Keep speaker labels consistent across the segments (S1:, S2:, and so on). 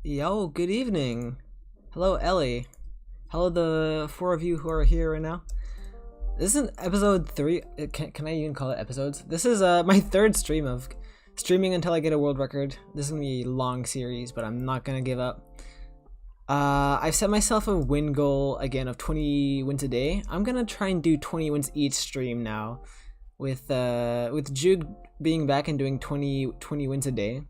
S1: Yo, good evening. Hello, Ellie. Hello, the four of you who are here right now. This is episode 3. Can I even call it episodes? This is my third stream of streaming until I get a world record. This is gonna be a long series, but I'm not gonna give up. I've set myself a win goal again of 20 wins a day. I'm gonna try and do 20 wins each stream now, with Jude being back and doing 20 wins a day.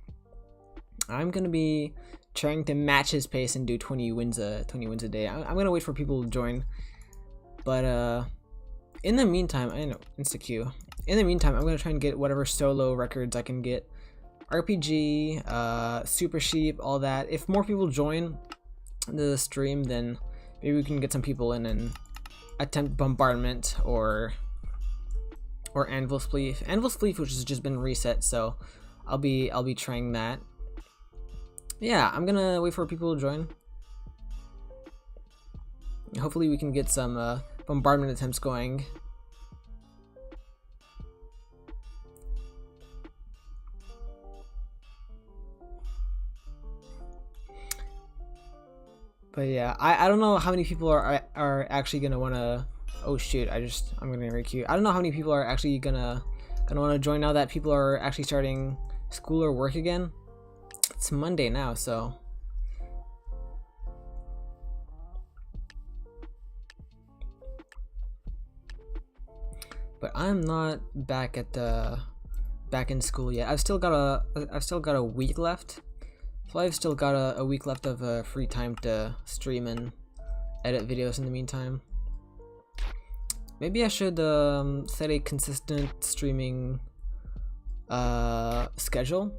S1: I'm gonna be trying to match his pace and do 20 wins a day. I'm gonna wait for people to join, but in the meantime, I know InstaQ. In the meantime, I'm gonna try and get whatever solo records I can get, RPG, Super Sheep, all that. If more people join the stream, then maybe we can get some people in and attempt Bombardment or Anvil Spleef. Anvil Spleef, which has just been reset, so I'll be trying that. Yeah, I'm gonna wait for people to join. Hopefully we can get some bombardment attempts going. But yeah, I don't know how many people are actually gonna wanna. Oh shoot! I'm gonna re-queue. I don't know how many people are actually gonna wanna join now that people are actually starting school or work again. It's Monday now, so but I'm not back in school yet. I've still got a week left, so I've still got a week left of free time to stream and edit videos in the meantime. Maybe I should set a consistent streaming schedule.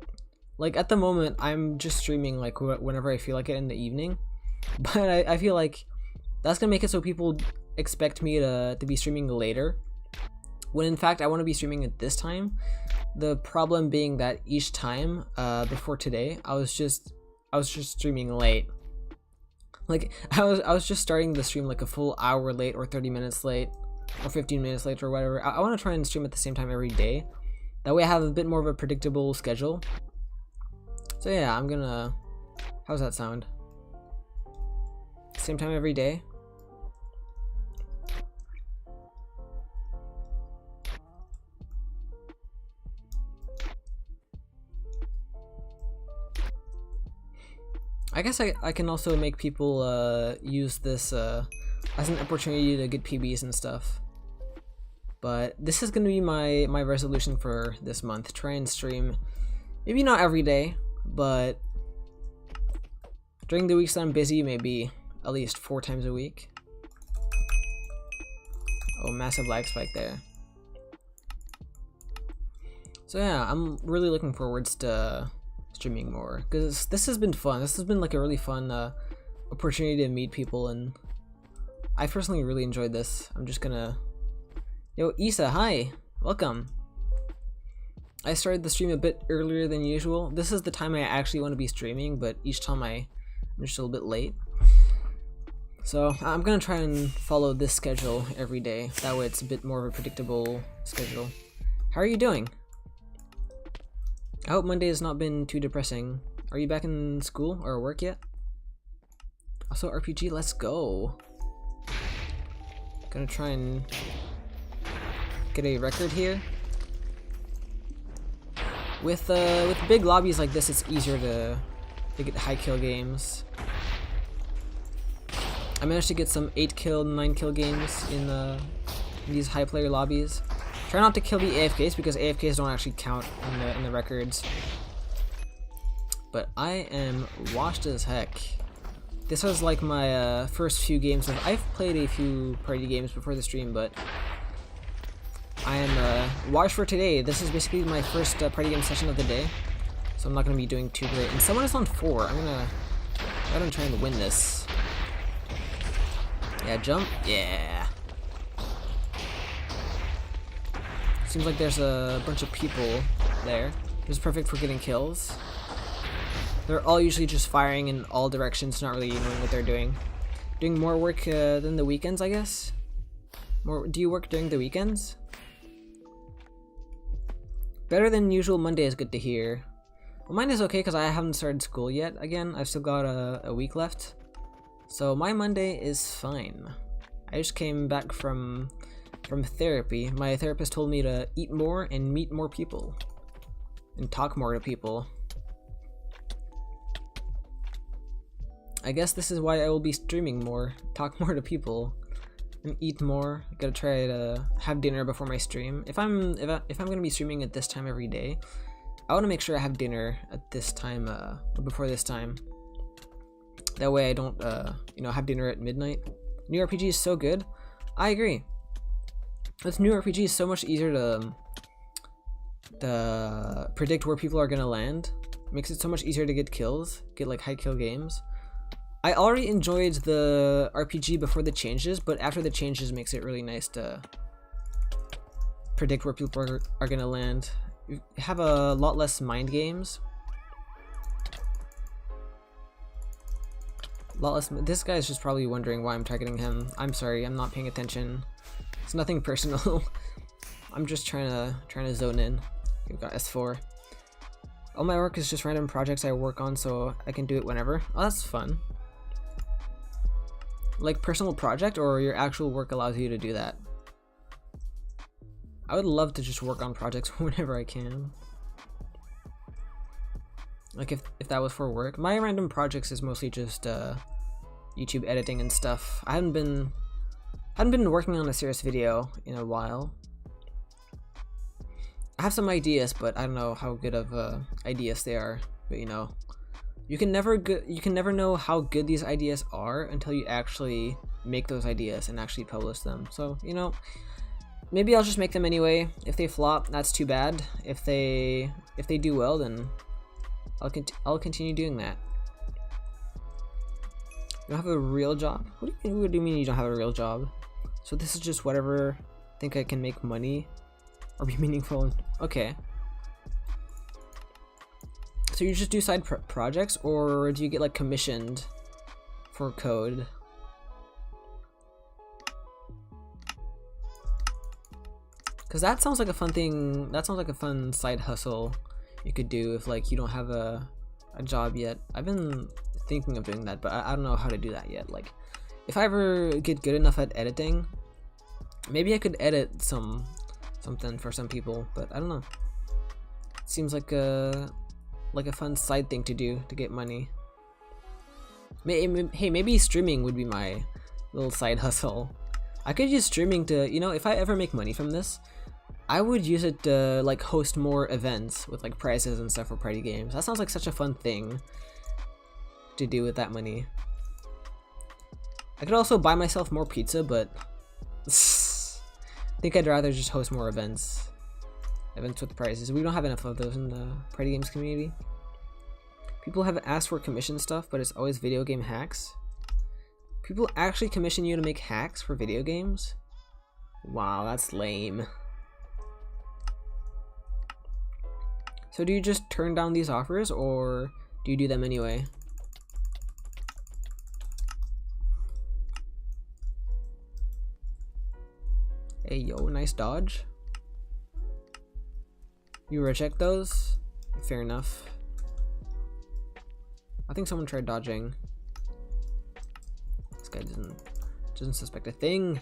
S1: Like at the moment, I'm just streaming like whenever I feel like it in the evening, but I feel like that's gonna make it so people expect me to be streaming later, when in fact I want to be streaming at this time. The problem being that each time before today, I was just streaming late. Like I was just starting the stream like a full hour late, or 30 minutes late, or 15 minutes late, or whatever. I want to try and stream at the same time every day. That way I have a bit more of a predictable schedule. So yeah, I'm gonna. How's that sound? Same time every day. I guess I can also make people use this as an opportunity to get PBs and stuff. But this is gonna be my resolution for this month. Try and stream, maybe not every day, but during the weeks that I'm busy, maybe at least 4 times a week. Oh, massive lag spike there. So yeah, I'm really looking forwards to streaming more, because this has been fun. This has been like a really fun opportunity to meet people, and I personally really enjoyed this. I'm just gonna... Yo, Isa, hi! Welcome! I started the stream a bit earlier than usual. This is the time I actually want to be streaming, but each time I'm just a little bit late. So I'm gonna try and follow this schedule every day. That way it's a bit more of a predictable schedule. How are you doing? I hope Monday has not been too depressing. Are you back in school or work yet? Also RPG, let's go. Gonna try and get a record here. With big lobbies like this, it's easier to get high kill games. I managed to get some 8 kill, 9 kill games in these high player lobbies. Try not to kill the AFKs because AFKs don't actually count in the records. But I am washed as heck. This was like my first few games I've played a few party games before the stream, but I am washed for today. This is basically my first party game session of the day, so I'm not gonna be doing too great. And someone is on 4. I'm gonna try and win this. Yeah, jump. Yeah. Seems like there's a bunch of people there. This is perfect for getting kills. They're all usually just firing in all directions, not really knowing what they're doing. Doing more work than the weekends, I guess? Do you work during the weekends? Better than usual Monday is good to hear. Well, mine is okay because I haven't started school yet. Again, I've still got a week left. So my Monday is fine. I just came back from therapy. My therapist told me to eat more and meet more people. And talk more to people. I guess this is why I will be streaming more. Talk more to people. And eat more. I gotta try to have dinner before my stream. If I'm gonna be streaming at this time every day, I want to make sure I have dinner at this time or before this time. That way I don't have dinner at midnight. New RPG is so good. I agree. This new RPG is so much easier to predict where people are gonna land. It makes it so much easier to get kills, get like high kill games. I already enjoyed the RPG before the changes, but after the changes makes it really nice to predict where people are gonna land. You have a lot less mind games. This guy's just probably wondering why I'm targeting him. I'm sorry, I'm not paying attention. It's nothing personal. I'm just trying to zone in. We've got S4. All my work is just random projects I work on, so I can do it whenever. Oh, that's fun. Like personal project, or your actual work allows you to do that? I would love to just work on projects whenever I can. Like if that was for work. My random projects is mostly just YouTube editing and stuff. I hadn't been working on a serious video in a while. I have some ideas, but I don't know how good of ideas they are. But you can never know how good these ideas are until you actually make those ideas and actually publish them. So maybe I'll just make them anyway. If they flop, that's too bad. If they do well, then I'll continue doing that. You don't have a real job? What do you mean you don't have a real job? So this is just whatever. Think I can make money or be meaningful? Okay. So you just do side projects, or do you get like commissioned for code? Because that sounds like a fun thing. That sounds like a fun side hustle you could do if like you don't have a job yet. I've been thinking of doing that, but I don't know how to do that yet. Like if I ever get good enough at editing, maybe I could edit something for some people, but I don't know. It seems like a fun side thing to do to get money. Hey, maybe streaming would be my little side hustle. I could use streaming to, if I ever make money from this, I would use it to like host more events with like prizes and stuff for party games. That sounds like such a fun thing to do with that money. I could also buy myself more pizza, but I think I'd rather just host more events with prizes. We don't have enough of those in the party games community. People have asked for commission stuff, but it's always video game hacks. People actually commission you to make hacks for video games? Wow, that's lame. So do you just turn down these offers, or do you do them anyway? Hey yo, nice dodge. You reject those? Fair enough. I think someone tried dodging. This guy doesn't suspect a thing.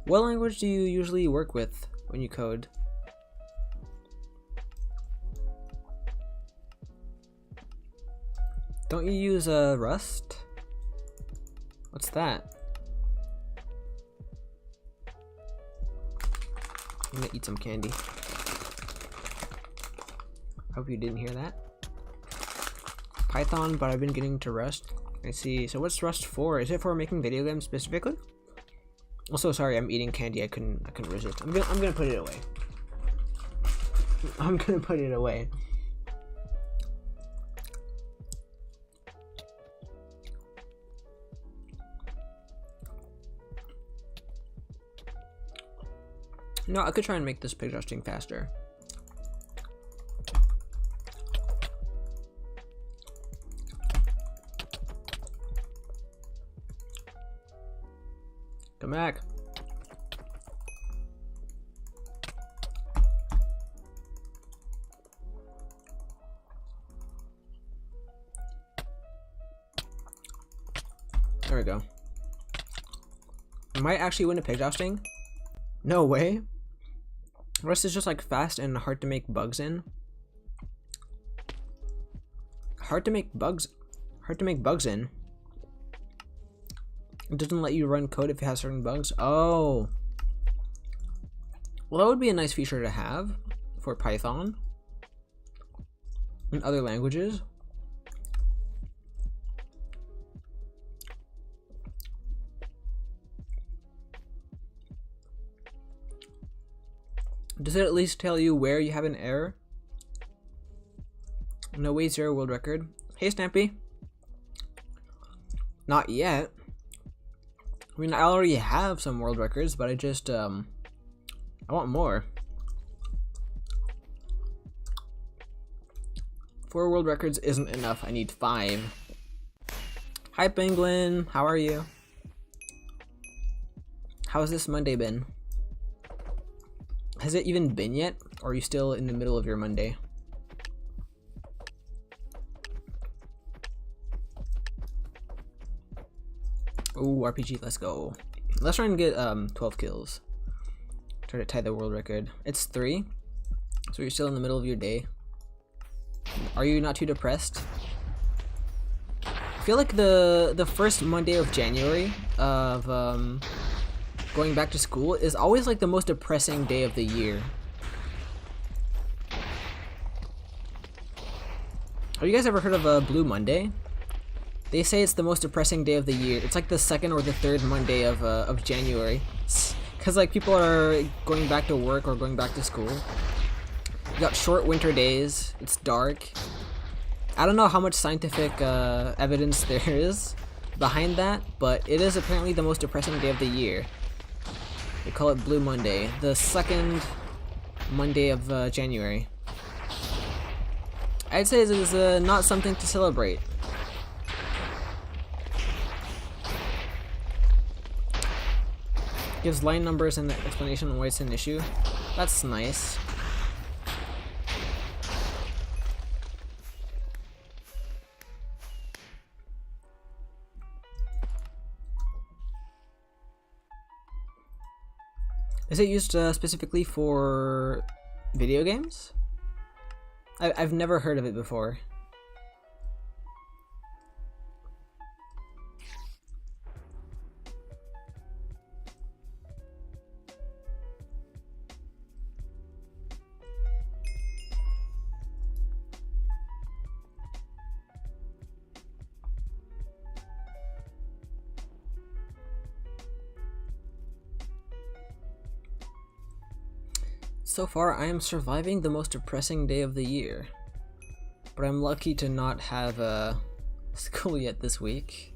S1: What language do you usually work with when you code? Don't you use Rust? What's that? I'm gonna eat some candy. Hope you didn't hear that. Python, but I've been getting to Rust. I see. So what's Rust for? Is it for making video games specifically? Also, sorry, I'm eating candy. I couldn't resist. I'm gonna put it away. I'm gonna put it away. No, I could try and make this pig adjusting faster. Come back. There we go. I might actually win a pig jousting. No way. Rust is just like fast and hard to make bugs in. Hard to make bugs in. It doesn't let you run code if it has certain bugs. Oh. Well, that would be a nice feature to have for Python and other languages. Does it at least tell you where you have an error? No way, 0 world record. Hey, Stampy. Not yet. I mean, I already have some world records, but I just, I want more. 4 world records isn't enough. I need 5. Hi, Penguin. How are you? How's this Monday been? Has it even been yet? Or are you still in the middle of your Monday? Oh, RPG, let's go. Let's try and get 12 kills. Try to tie the world record. It's 3, so you're still in the middle of your day. Are you not too depressed? I feel like the first Monday of January of going back to school is always like the most depressing day of the year. Have you guys ever heard of Blue Monday? They say it's the most depressing day of the year. It's like the 2nd or the 3rd Monday of January. Because like people are going back to work or going back to school. You got short winter days. It's dark. I don't know how much scientific evidence there is behind that, but it is apparently the most depressing day of the year. They call it Blue Monday, the 2nd Monday of January. I'd say it is not something to celebrate. Gives line numbers and the explanation on why it's an issue. That's nice. Is it used specifically for video games? I've never heard of it before. So far, I am surviving the most depressing day of the year. But I'm lucky to not have school yet this week.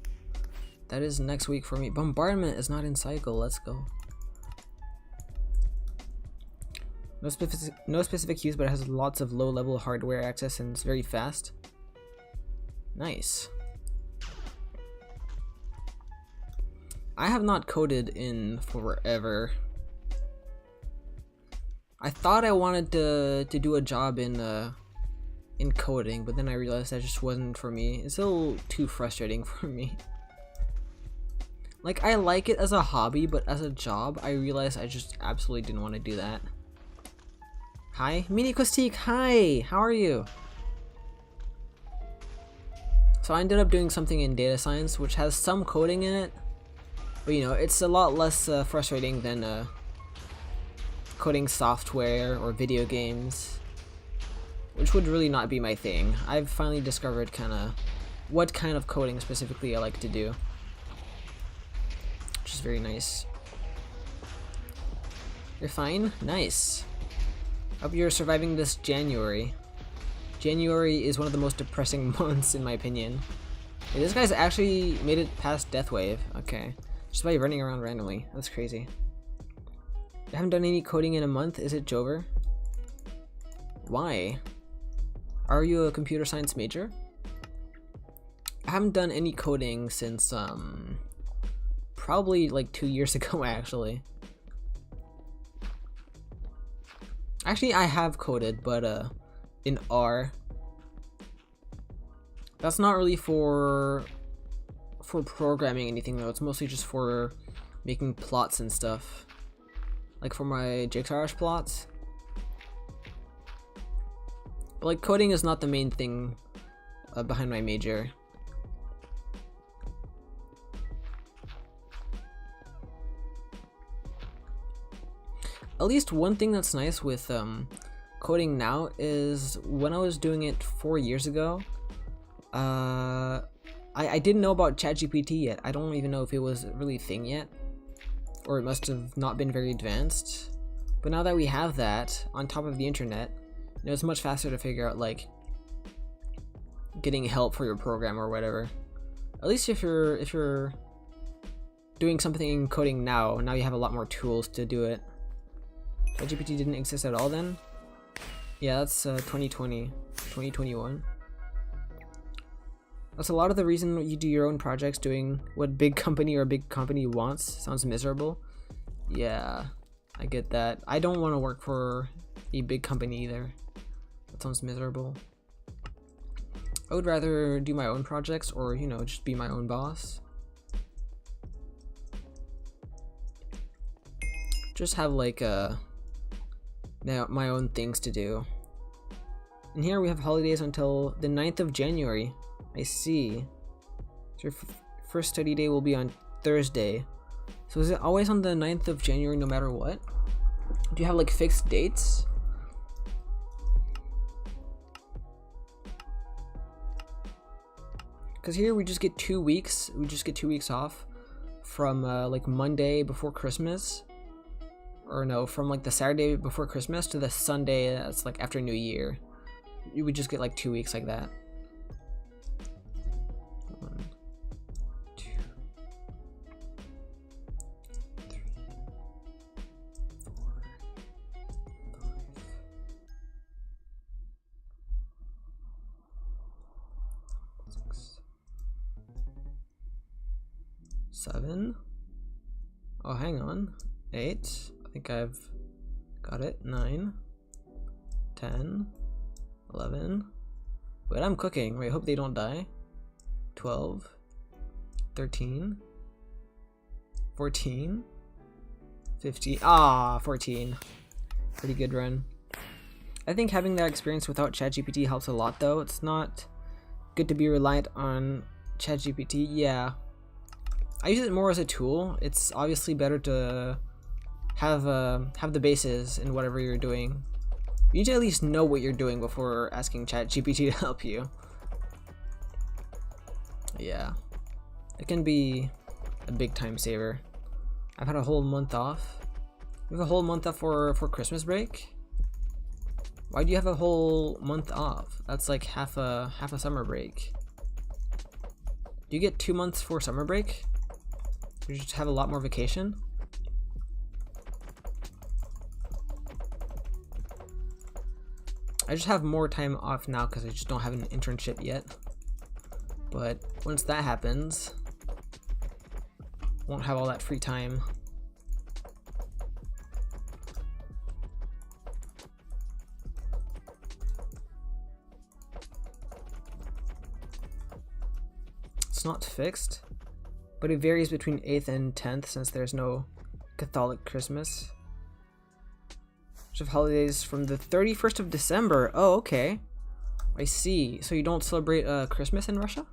S1: That is next week for me. Bombardment is not in cycle, let's go. No specific use, but it has lots of low-level hardware access and it's very fast. Nice. I have not coded in forever. I thought I wanted to do a job in coding, but then I realized that just wasn't for me. It's a little too frustrating for me. Like, I like it as a hobby, but as a job, I realized I just absolutely didn't want to do that. Hi, Mini Kostik, hi! How are you? So I ended up doing something in data science, which has some coding in it, but you know, it's a lot less frustrating than coding software or video games, which would really not be my thing. I've finally discovered what kind of coding specifically I like to do, which is very nice. You're fine? Nice. Hope you're surviving this January. January is one of the most depressing months in my opinion. Hey, this guy's actually made it past Death Wave. Okay. Just by running around randomly. That's crazy. I haven't done any coding in a month. Is it Jover? Why? Are you a computer science major? I haven't done any coding since probably like 2 years ago actually. Actually, I have coded, but in R. That's not really for programming anything though. It's mostly just for making plots and stuff. Like for my Jigsaw Rush plots. But like coding is not the main thing behind my major. At least one thing that's nice with coding now is when I was doing it 4 years ago, I didn't know about ChatGPT yet. I don't even know if it was really a thing yet, or it must have not been very advanced. But now that we have that on top of the internet, you know, it's much faster to figure out like getting help for your program or whatever. At least if you're doing something in coding now you have a lot more tools to do it. ChatGPT didn't exist at all then? Yeah, that's 2020, 2021. That's a lot of the reason you do your own projects, doing what big company wants. Sounds miserable. Yeah, I get that. I don't want to work for a big company either. That sounds miserable. I would rather do my own projects or, you know, just be my own boss. Just have like my own things to do. And here we have holidays until the 9th of January. I see. So your first study day will be on Thursday. So is it always on the 9th of January no matter what? Do you have like fixed dates? Because here we just get 2 weeks. We just get 2 weeks off from like Monday before Christmas. Or no, from like the Saturday before Christmas to the Sunday that's like after New Year. You would just get like 2 weeks like that. 1, 2, 3, 4, 5, 6, 7. Oh, hang on. 8. I think I've got it. 9, 10, 11. Wait, I'm cooking. Wait, hope they don't die. 12, 13, 14, 15. Ah, 14. Pretty good run. I think having that experience without ChatGPT helps a lot though. It's not good to be reliant on ChatGPT. Yeah. I use it more as a tool. It's obviously better to have the bases in whatever you're doing. You need to at least know what you're doing before asking ChatGPT to help you. Yeah, it can be a big time saver. I've had a whole month off. We have a whole month off for Christmas break. Why do you have a whole month off? That's like half a summer break. Do you get 2 months for summer break? You just have a lot more vacation? I just have more time off now because I just don't have an internship yet. But once that happens, won't have all that free time. It's not fixed, but it varies between 8th and 10th since there's no Catholic Christmas. Of holidays from the 31st of December. Oh, okay. I see. So you don't celebrate Christmas in Russia?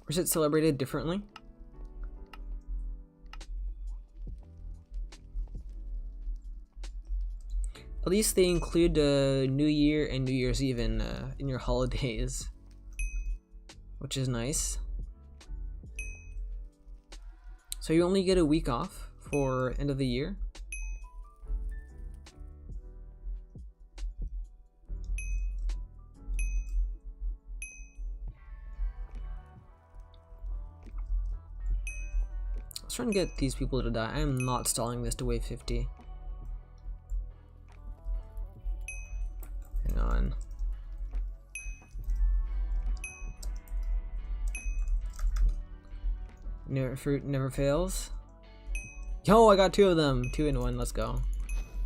S1: Or is it celebrated differently? At least they include New Year and New Year's Eve in your holidays, which is nice. So you only get a week off for end of the year. Let's try and get these people to die. I am not stalling this to wave 50. Hang on. Fruit never fails. Yo, I got 2 of them. 2 in 1. Let's go.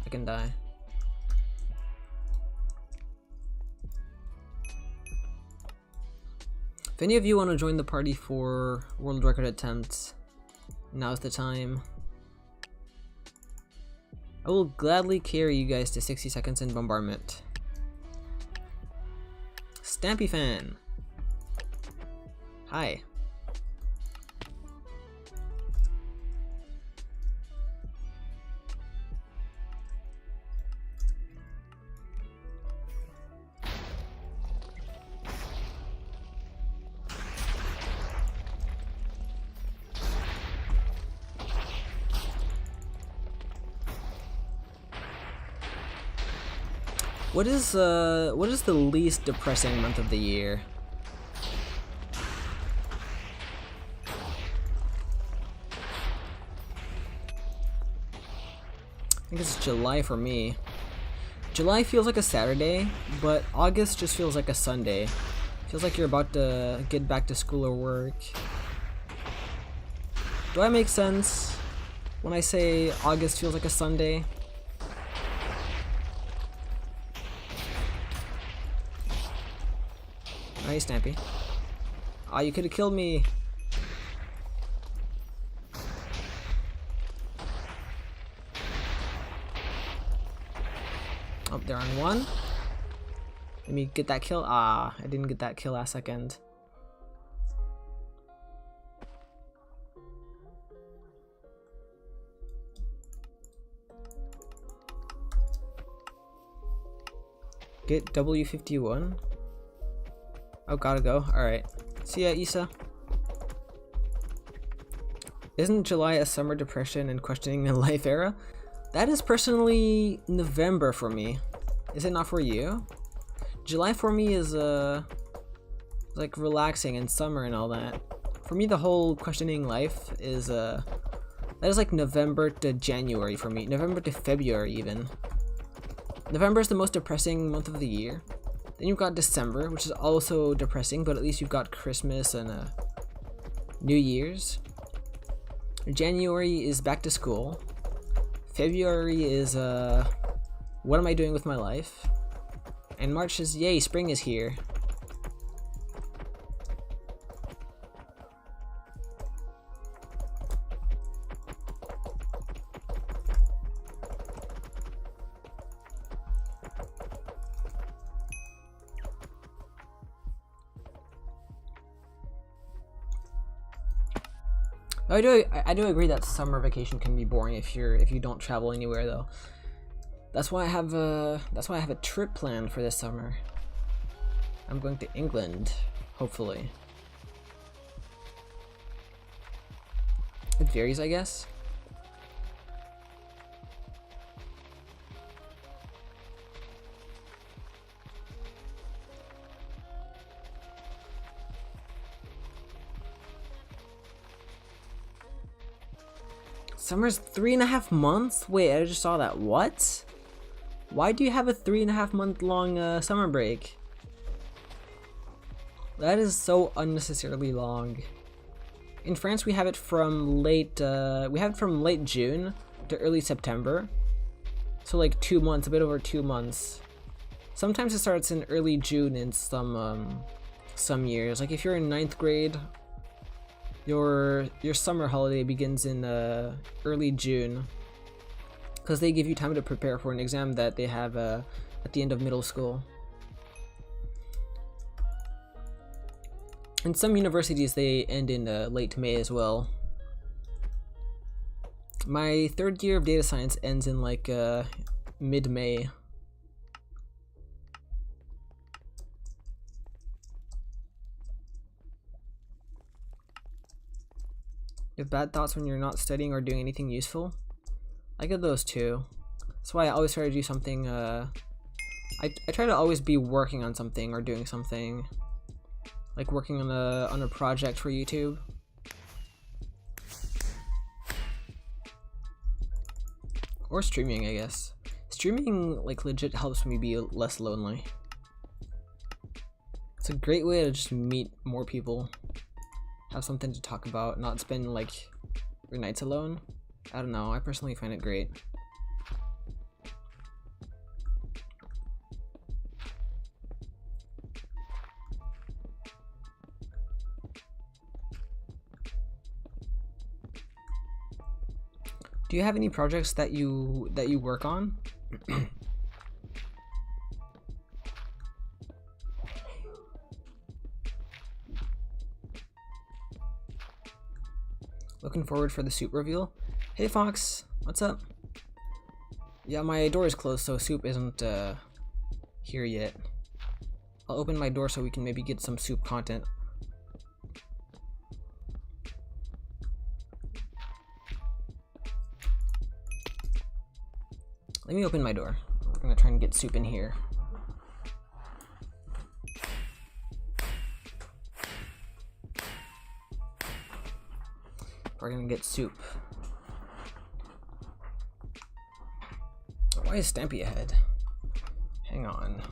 S1: I can die. If any of you want to join the party for world record attempts, now's the time. I will gladly carry you guys to 60 seconds in bombardment. Stampy fan. Hi. What is the least depressing month of the year? I think it's July for me. July feels like a Saturday, but August just feels like a Sunday. Feels like you're about to get back to school or work. Do I make sense when I say August feels like a Sunday? Nice, Stampy. Ah, you could have killed me. Oh, they're on 1. Let me get that kill. Ah, I didn't get that kill last second. Get W51. Oh, gotta go. Alright. See ya, Issa. Isn't July a summer depression and questioning the life era? That is personally November for me. Is it not for you? July for me is like relaxing and summer and all that. For me, the whole questioning life is that is like November to January for me. November to February even. November is the most depressing month of the year. Then you've got December, which is also depressing, but at least you've got Christmas and New Year's. January is back to school. February is what am I doing with my life? And March is yay, spring is here. I do agree that summer vacation can be boring if you don't travel anywhere though. That's why I have a trip planned for this summer. I'm going to England, hopefully. It varies, I guess. Summer's 3.5 months? Wait, I just saw that. What? Why do you have a 3.5 month long summer break? That is so unnecessarily long. In France, we have it from late June to early September. So like 2 months, a bit over 2 months. Sometimes it starts in early June in some years. Like if you're in 9th grade, your summer holiday begins in early June, because they give you time to prepare for an exam that they have at the end of middle school. And some universities, they end in late May as well. My 3rd year of data science ends in like mid-May. You have bad thoughts when you're not studying or doing anything useful? I get those too. That's why I always try to do something. I try to always be working on something or doing something. Like working on a project for YouTube. Or streaming, I guess. Streaming like legit helps me be less lonely. It's a great way to just meet more people. Have something to talk about, not spend like your nights alone. I don't know, I personally find it great. Do you have any projects that you work on? Looking forward for the soup reveal. Hey Fox, what's up? Yeah, my door is closed, so soup isn't here yet. I'll open my door so we can maybe get some soup content. Let me open my door. We're gonna try and get soup in here. We're gonna get soup. Why is Stampy ahead? Hang on.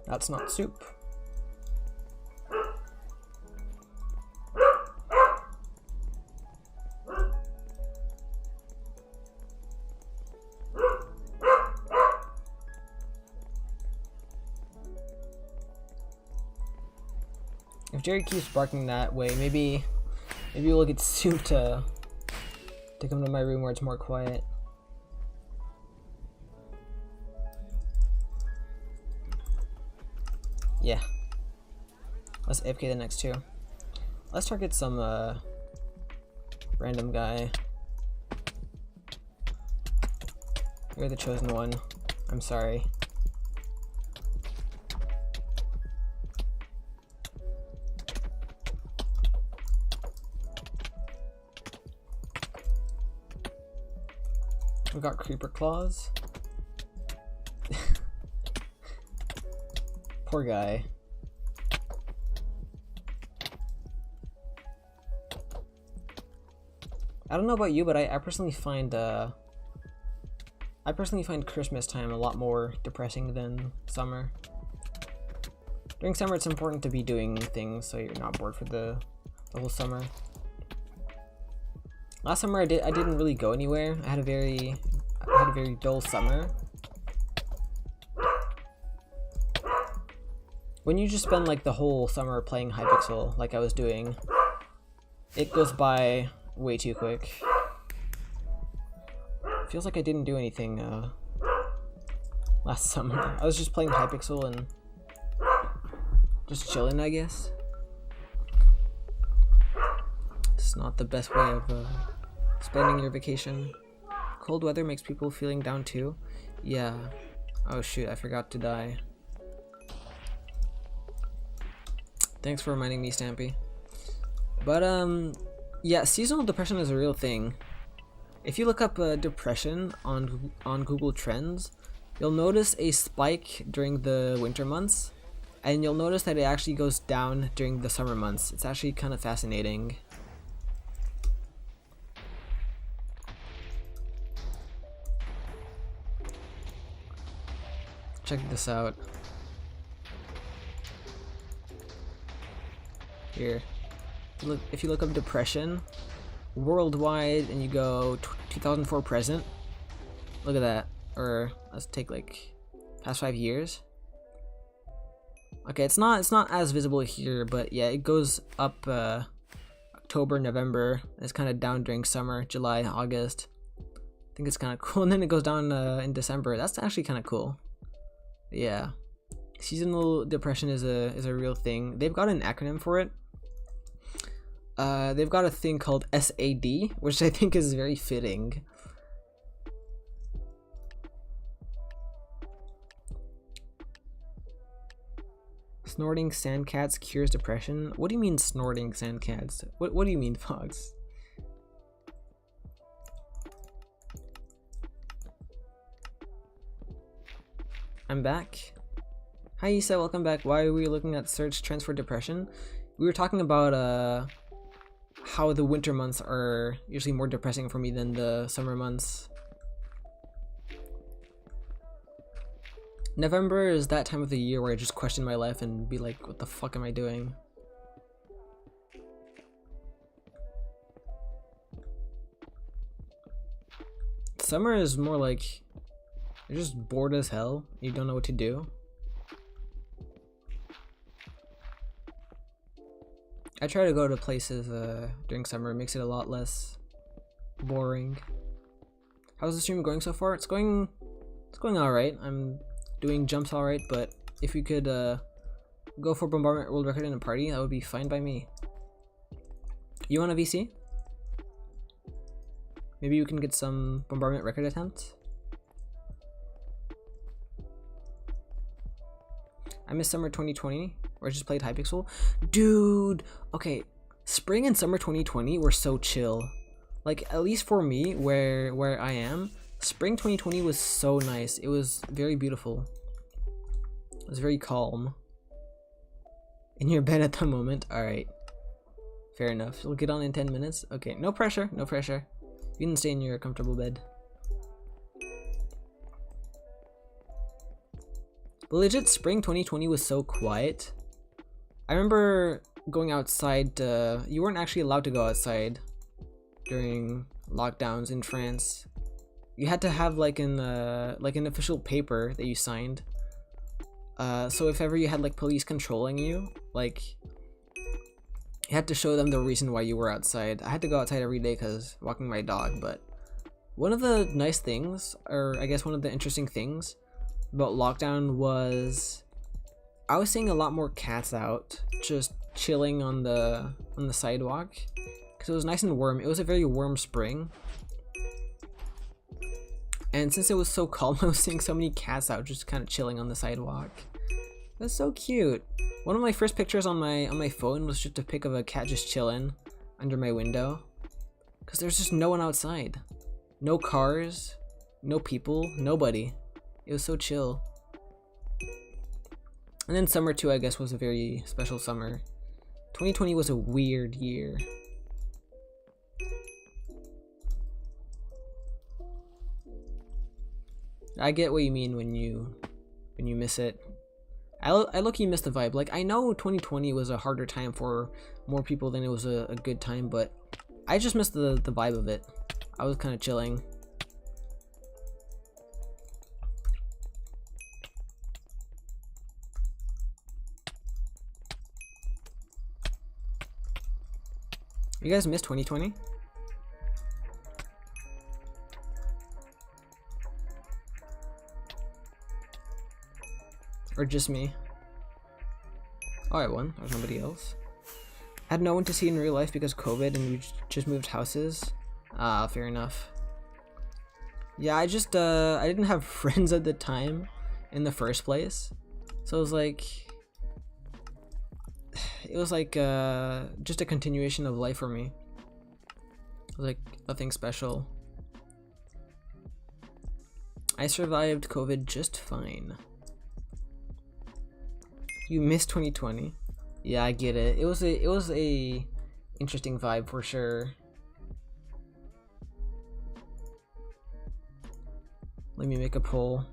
S1: That's not soup. If Jerry keeps barking that way, maybe we'll get soup to come to my room where it's more quiet. Yeah. Let's AFK the next 2. Let's target some random guy. You're the chosen one. I'm sorry. We got creeper claws. Poor guy. I don't know about you, but I personally find Christmas time a lot more depressing than summer. During summer, it's important to be doing things so you're not bored for the whole summer. Last summer, I didn't really go anywhere. I had a very dull summer. When you just spend like the whole summer playing Hypixel, like I was doing, it goes by way too quick. Feels like I didn't do anything last summer. I was just playing Hypixel and just chilling, I guess. It's not the best way of spending your vacation. Cold weather makes people feeling down too. Yeah. Oh shoot, I forgot to die. Thanks for reminding me, Stampy. But yeah, seasonal depression is a real thing. If you look up depression on Google Trends, you'll notice a spike during the winter months, and you'll notice that it actually goes down during the summer months. It's actually kind of fascinating. Check this out. Here, look, if you look up depression worldwide and you go 2004 present, look at that. Or let's take like past 5 years. Okay, it's not as visible here, but yeah, it goes up October, November. It's kind of down during summer, July, August. I think it's kind of cool, and then it goes down in December. That's actually kind of cool. Yeah, seasonal depression is a real thing. They've got an acronym for it. They've got a thing called SAD, which I think is very fitting. Snorting sandcats cures depression. What do you mean snorting sandcats? What do you mean, Fox? I'm back. Hi Issa, welcome back. Why are we looking at search trends for depression? We were talking about how the winter months are usually more depressing for me than the summer months. November is that time of the year where I just question my life and be like, what the fuck am I doing? Summer is more like you're just bored as hell. You don't know what to do. I try to go to places during summer. It makes it a lot less boring. How's the stream going so far? It's going alright. I'm doing jumps alright, but if you could go for bombardment world record in a party, that would be fine by me. You want a VC? Maybe you can get some bombardment record attempts. I miss summer 2020, where I just played Hypixel. Dude, okay, spring and summer 2020 were so chill. Like, at least for me, where I am, spring 2020 was so nice. It was very beautiful. It was very calm. In your bed at the moment? Alright. Fair enough. We'll get on in 10 minutes. Okay, no pressure, no pressure. You can stay in your comfortable bed. But legit, spring 2020 was so quiet. I remember going outside. You weren't actually allowed to go outside during lockdowns in France. You had to have like an official paper that you signed. So if ever you had like police controlling you, like you had to show them the reason why you were outside. I had to go outside every day because walking my dog. But one of the nice things, or I guess one of the interesting things about lockdown was I was seeing a lot more cats out just chilling on the sidewalk because it was nice and warm. It was a very warm spring, and since it was so calm, I was seeing so many cats out just kind of chilling on the sidewalk. It was so cute. One of my first pictures on my phone was just a pic of a cat just chilling under my window because there's just no one outside, no cars, no people, nobody. It was so chill. And then summer too, I guess, was a very special summer. 2020 was a weird year. I get what you mean when you miss it. I low-key miss the vibe. Like, I know 2020 was a harder time for more people than it was a good time, but I just missed the vibe of it. I was kind of chilling. You guys missed 2020? Or just me? Oh, I won. There's nobody else. Had no one to see in real life because COVID and we just moved houses. Ah, fair enough. Yeah, I didn't have friends at the time in the first place. So it was like just a continuation of life for me. It was like nothing special. I survived COVID just fine. You missed 2020. Yeah, I get it. It was a interesting vibe for sure. Let me make a poll.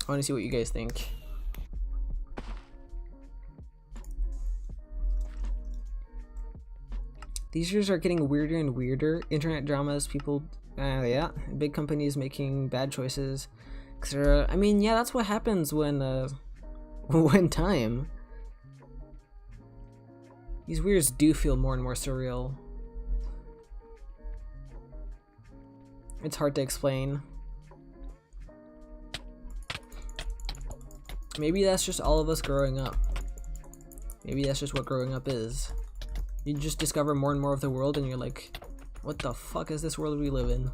S1: I want to see what you guys think. These years are getting weirder and weirder. Internet dramas, people, yeah, big companies making bad choices, etc. I mean, yeah, that's what happens when, when time. These weirds do feel more and more surreal. It's hard to explain. Maybe that's just all of us growing up. Maybe that's just what growing up is. You just discover more and more of the world and you're like, what the fuck is this world we live in?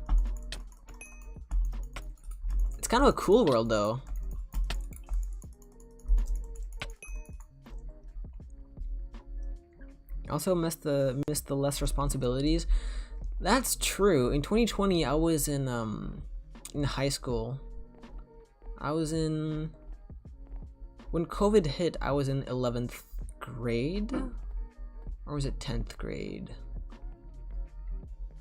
S1: It's kind of a cool world though. Also miss the less responsibilities. That's true. In 2020 I was in high school. When COVID hit, I was in 11th grade, or was it 10th grade?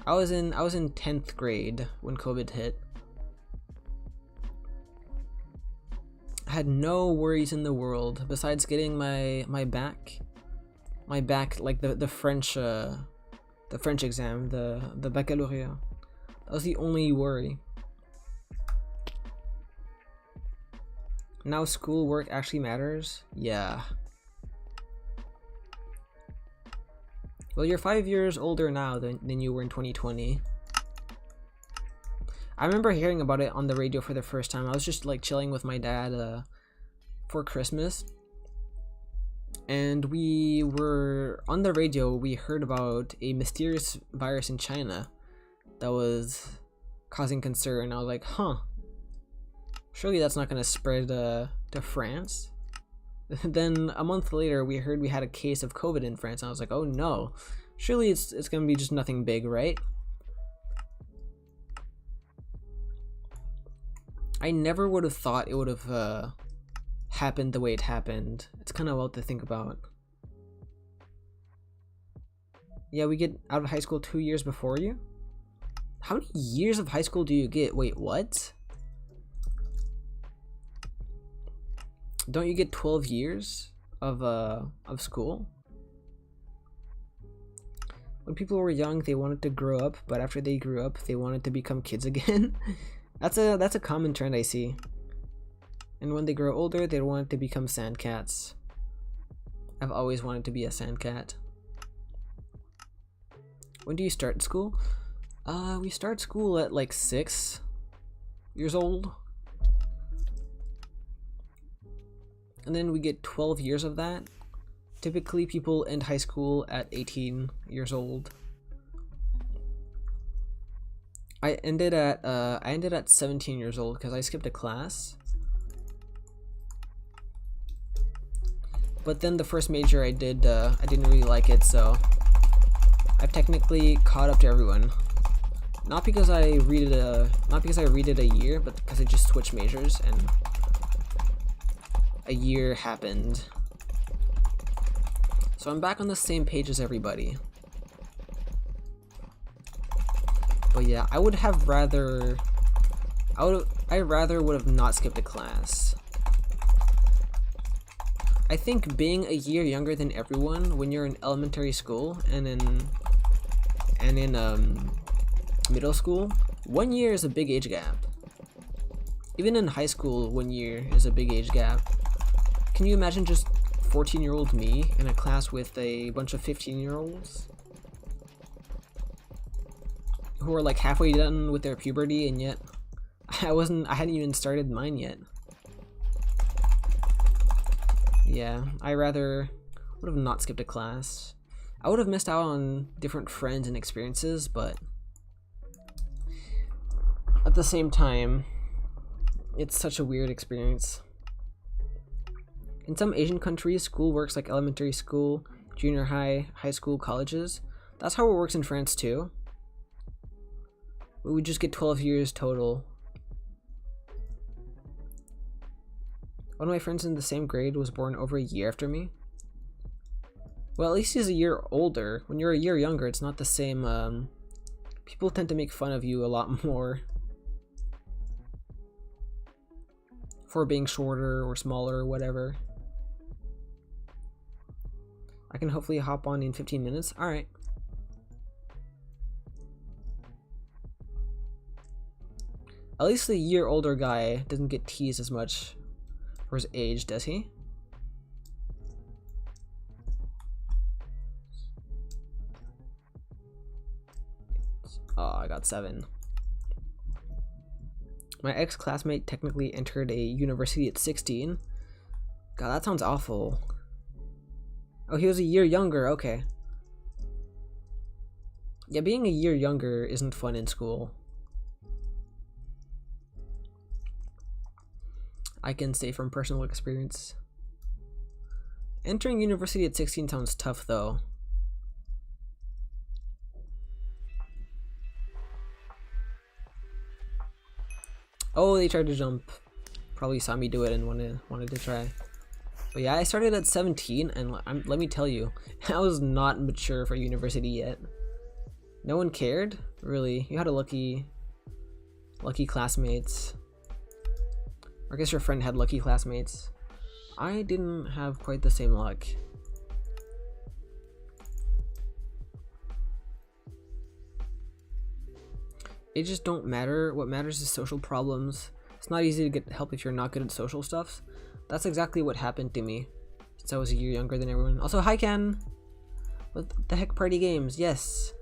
S1: I was in 10th grade when COVID hit. I had no worries in the world besides getting my back like the French exam, the baccalaureate. That was the only worry. Now school work actually matters? Yeah. Well, you're 5 years older now than you were in 2020. I remember hearing about it on the radio for the first time. I was just like chilling with my dad for Christmas. And we were on the radio, we heard about a mysterious virus in China that was causing concern. I was like, huh. Surely that's not going to spread to France. Then a month later, we heard we had a case of COVID in France, and I was like, oh no. Surely it's going to be just nothing big, right? I never would have thought it would have happened the way it happened. It's kind of wild to think about. Yeah, we get out of high school 2 years before you? How many years of high school do you get? Wait, what? Don't you get 12 years of school? When people were young, they wanted to grow up, but after they grew up, they wanted to become kids again. That's a common trend I see. And when they grow older, they want to become sandcats. I've always wanted to be a sandcat. When do you start school? We start school at like 6 years old. And then we get 12 years of that. Typically people end high school at 18 years old. I ended at 17 years old because I skipped a class. But then the first major I did, I didn't really like it, so I've technically caught up to everyone. Not because I read it a year, but because I just switched majors and a year happened. So I'm back on the same page as everybody. But yeah, I would have rather would have not skipped a class. I think being a year younger than everyone when you're in elementary school and in middle school, 1 year is a big age gap. Even in high school, 1 year is a big age gap. Can you imagine just 14-year-old me in a class with a bunch of 15-year-olds who are like halfway done with their puberty, and yet I hadn't even started mine yet. Yeah, I rather would have not skipped a class. I would have missed out on different friends and experiences, but at the same time, it's such a weird experience. In some Asian countries, school works like elementary school. junior high, high school, colleges. That's how it works in France too. We just get 12 years total. One of my friends in the same grade was born over a year after me. Well, at least he's a year older. When you're a year younger, it's not the same. People tend to make fun of you a lot more for being shorter or smaller or whatever. I can hopefully hop on in 15 minutes. Alright. At least the year older guy doesn't get teased as much for his age, does he? Oh, I got 7. My ex-classmate technically entered a university at 16. God, that sounds awful. Oh, he was a year younger, okay. Yeah, being a year younger isn't fun in school. I can say from personal experience. Entering university at 16 sounds tough though. Oh, they tried to jump. Probably saw me do it and wanted to try. But yeah, I started at 17, and let me tell you, I was not mature for university yet. No one cared, really. You had a lucky classmates. Or I guess your friend had lucky classmates. I didn't have quite the same luck. It just don't matter. What matters is social problems. It's not easy to get help if you're not good at social stuff. That's exactly what happened to me since I was a year younger than everyone. Also, hi Ken! What the heck, party games? Yes!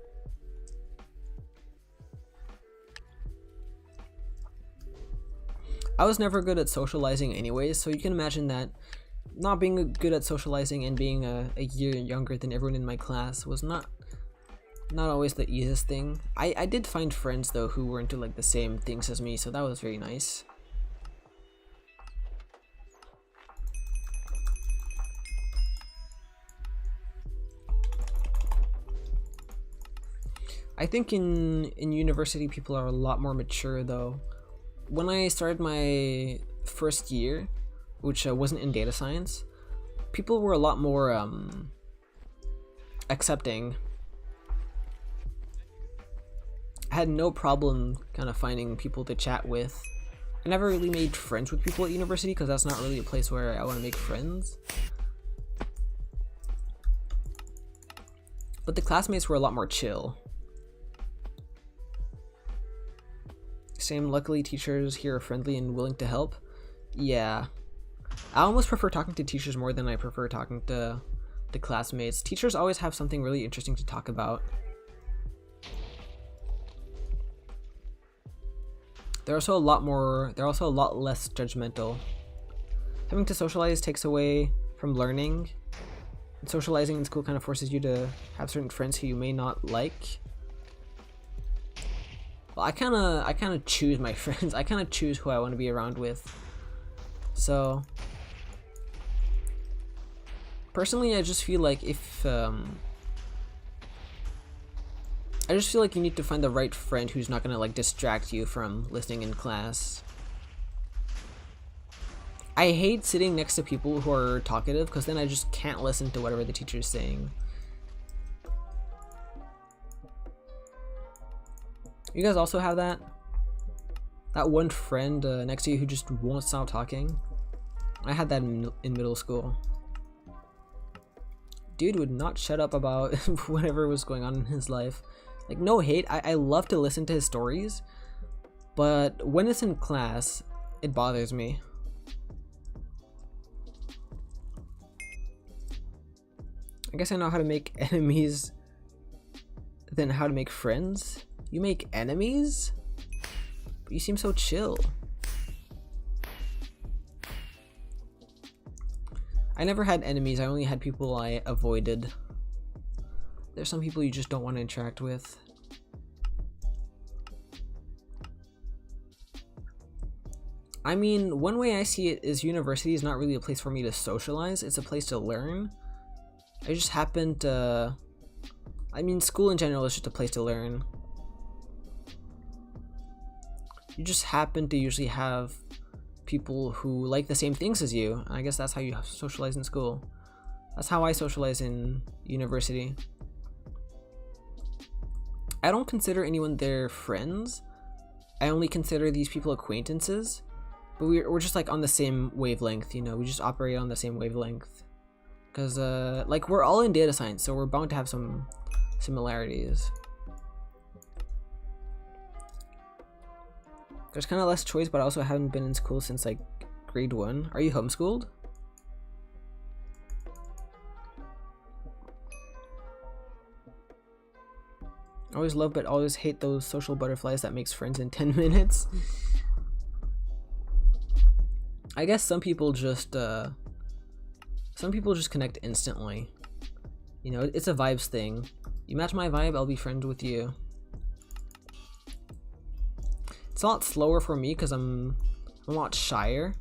S1: I was never good at socializing anyways, so you can imagine that not being good at socializing and being a year younger than everyone in my class was not always the easiest thing. I did find friends though who were into like the same things as me, so that was very nice. I think in university people are a lot more mature though. When I started my first year, which wasn't in data science, people were a lot more accepting. I had no problem kind of finding people to chat with. I never really made friends with people at university because that's not really a place where I want to make friends. But the classmates were a lot more chill. Same, luckily teachers here are friendly and willing to help. Yeah. I almost prefer talking to teachers more than I prefer talking to the classmates. Teachers always have something really interesting to talk about. They're also a lot less judgmental. Having to socialize takes away from learning. And socializing in school kind of forces you to have certain friends who you may not like. Well, I kind of choose my friends. I kind of choose who I want to be around with. So, personally, I just feel like if I just feel like you need to find the right friend who's not gonna like distract you from listening in class. I hate sitting next to people who are talkative because then I just can't listen to whatever the teacher's saying. You guys also have that? That one friend next to you who just won't stop talking? I had that in middle school. Dude would not shut up about whatever was going on in his life. Like, no hate, I love to listen to his stories, but when it's in class, it bothers me. I guess I know how to make enemies than how to make friends. You make enemies? But you seem so chill. I never had enemies, I only had people I avoided. There's some people you just don't want to interact with. I mean, one way I see it is university is not really a place for me to socialize, it's a place to learn. I just happened to... I mean, school in general is just a place to learn. You just happen to usually have people who like the same things as you. I guess that's how you socialize in school. That's how I socialize in university. I don't consider anyone their friends. I only consider these people acquaintances. But we're just like on the same wavelength, you know, we just operate on the same wavelength. Because like we're all in data science, so we're bound to have some similarities. There's kind of less choice, but I also haven't been in school since like grade 1. Are you homeschooled? I always love but always hate those social butterflies that makes friends in 10 minutes. I guess some people just connect instantly. You know, it's a vibes thing. You match my vibe, I'll be friends with you. It's a lot slower for me because I'm a lot shyer.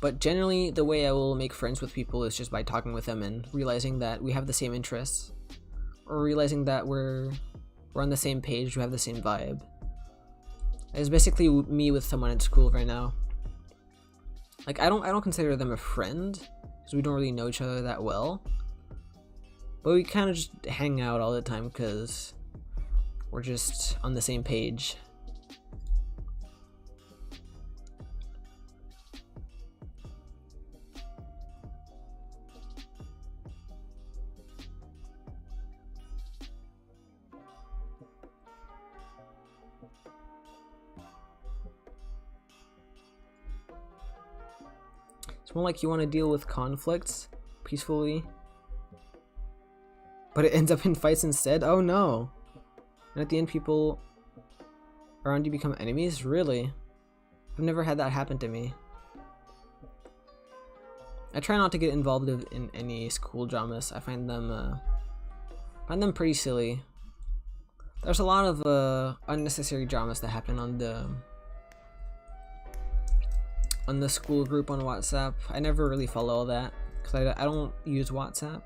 S1: But generally, the way I will make friends with people is just by talking with them and realizing that we have the same interests, or realizing that we're on the same page, we have the same vibe. It's basically me with someone at school right now. Like I don't consider them a friend because we don't really know each other that well. But we kind of just hang out all the time because we're just on the same page. It's more like you want to deal with conflicts peacefully, but it ends up in fights instead? Oh no. And at the end people around you become enemies? Really? I've never had that happen to me. I try not to get involved in any school dramas. I find them pretty silly. There's a lot of unnecessary dramas that happen on the school group on WhatsApp. I never really follow all that because I don't use WhatsApp.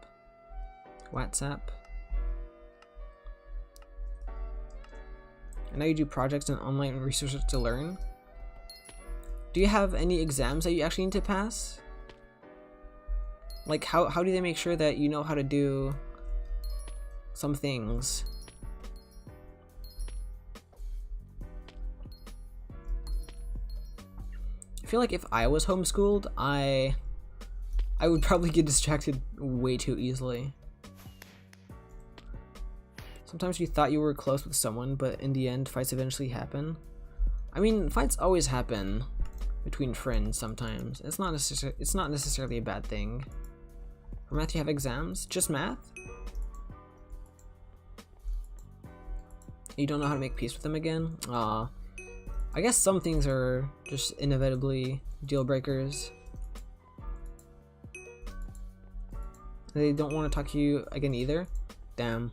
S1: And now you do projects and online resources to learn. Do you have any exams that you actually need to pass? Like how do they make sure that you know how to do some things? I feel like if I was homeschooled, I would probably get distracted way too easily. Sometimes you thought you were close with someone, but in the end, fights eventually happen. I mean, fights always happen between friends sometimes. It's not necessarily a bad thing. For math, you have exams? Just math? You don't know how to make peace with them again? Aw. I guess some things are just inevitably deal breakers. They don't want to talk to you again either? Damn.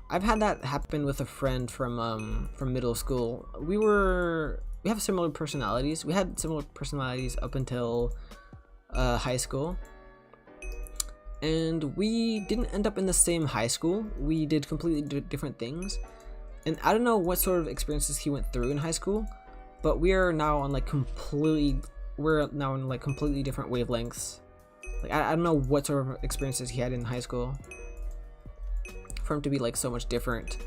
S1: I've had that happen with a friend from middle school. We have similar personalities. We had similar personalities up until high school. And we didn't end up in the same high school. We did completely different things. And I don't know what sort of experiences he went through in high school, but we're now on completely different wavelengths. Like I don't know what sort of experiences he had in high school for him to be so much different.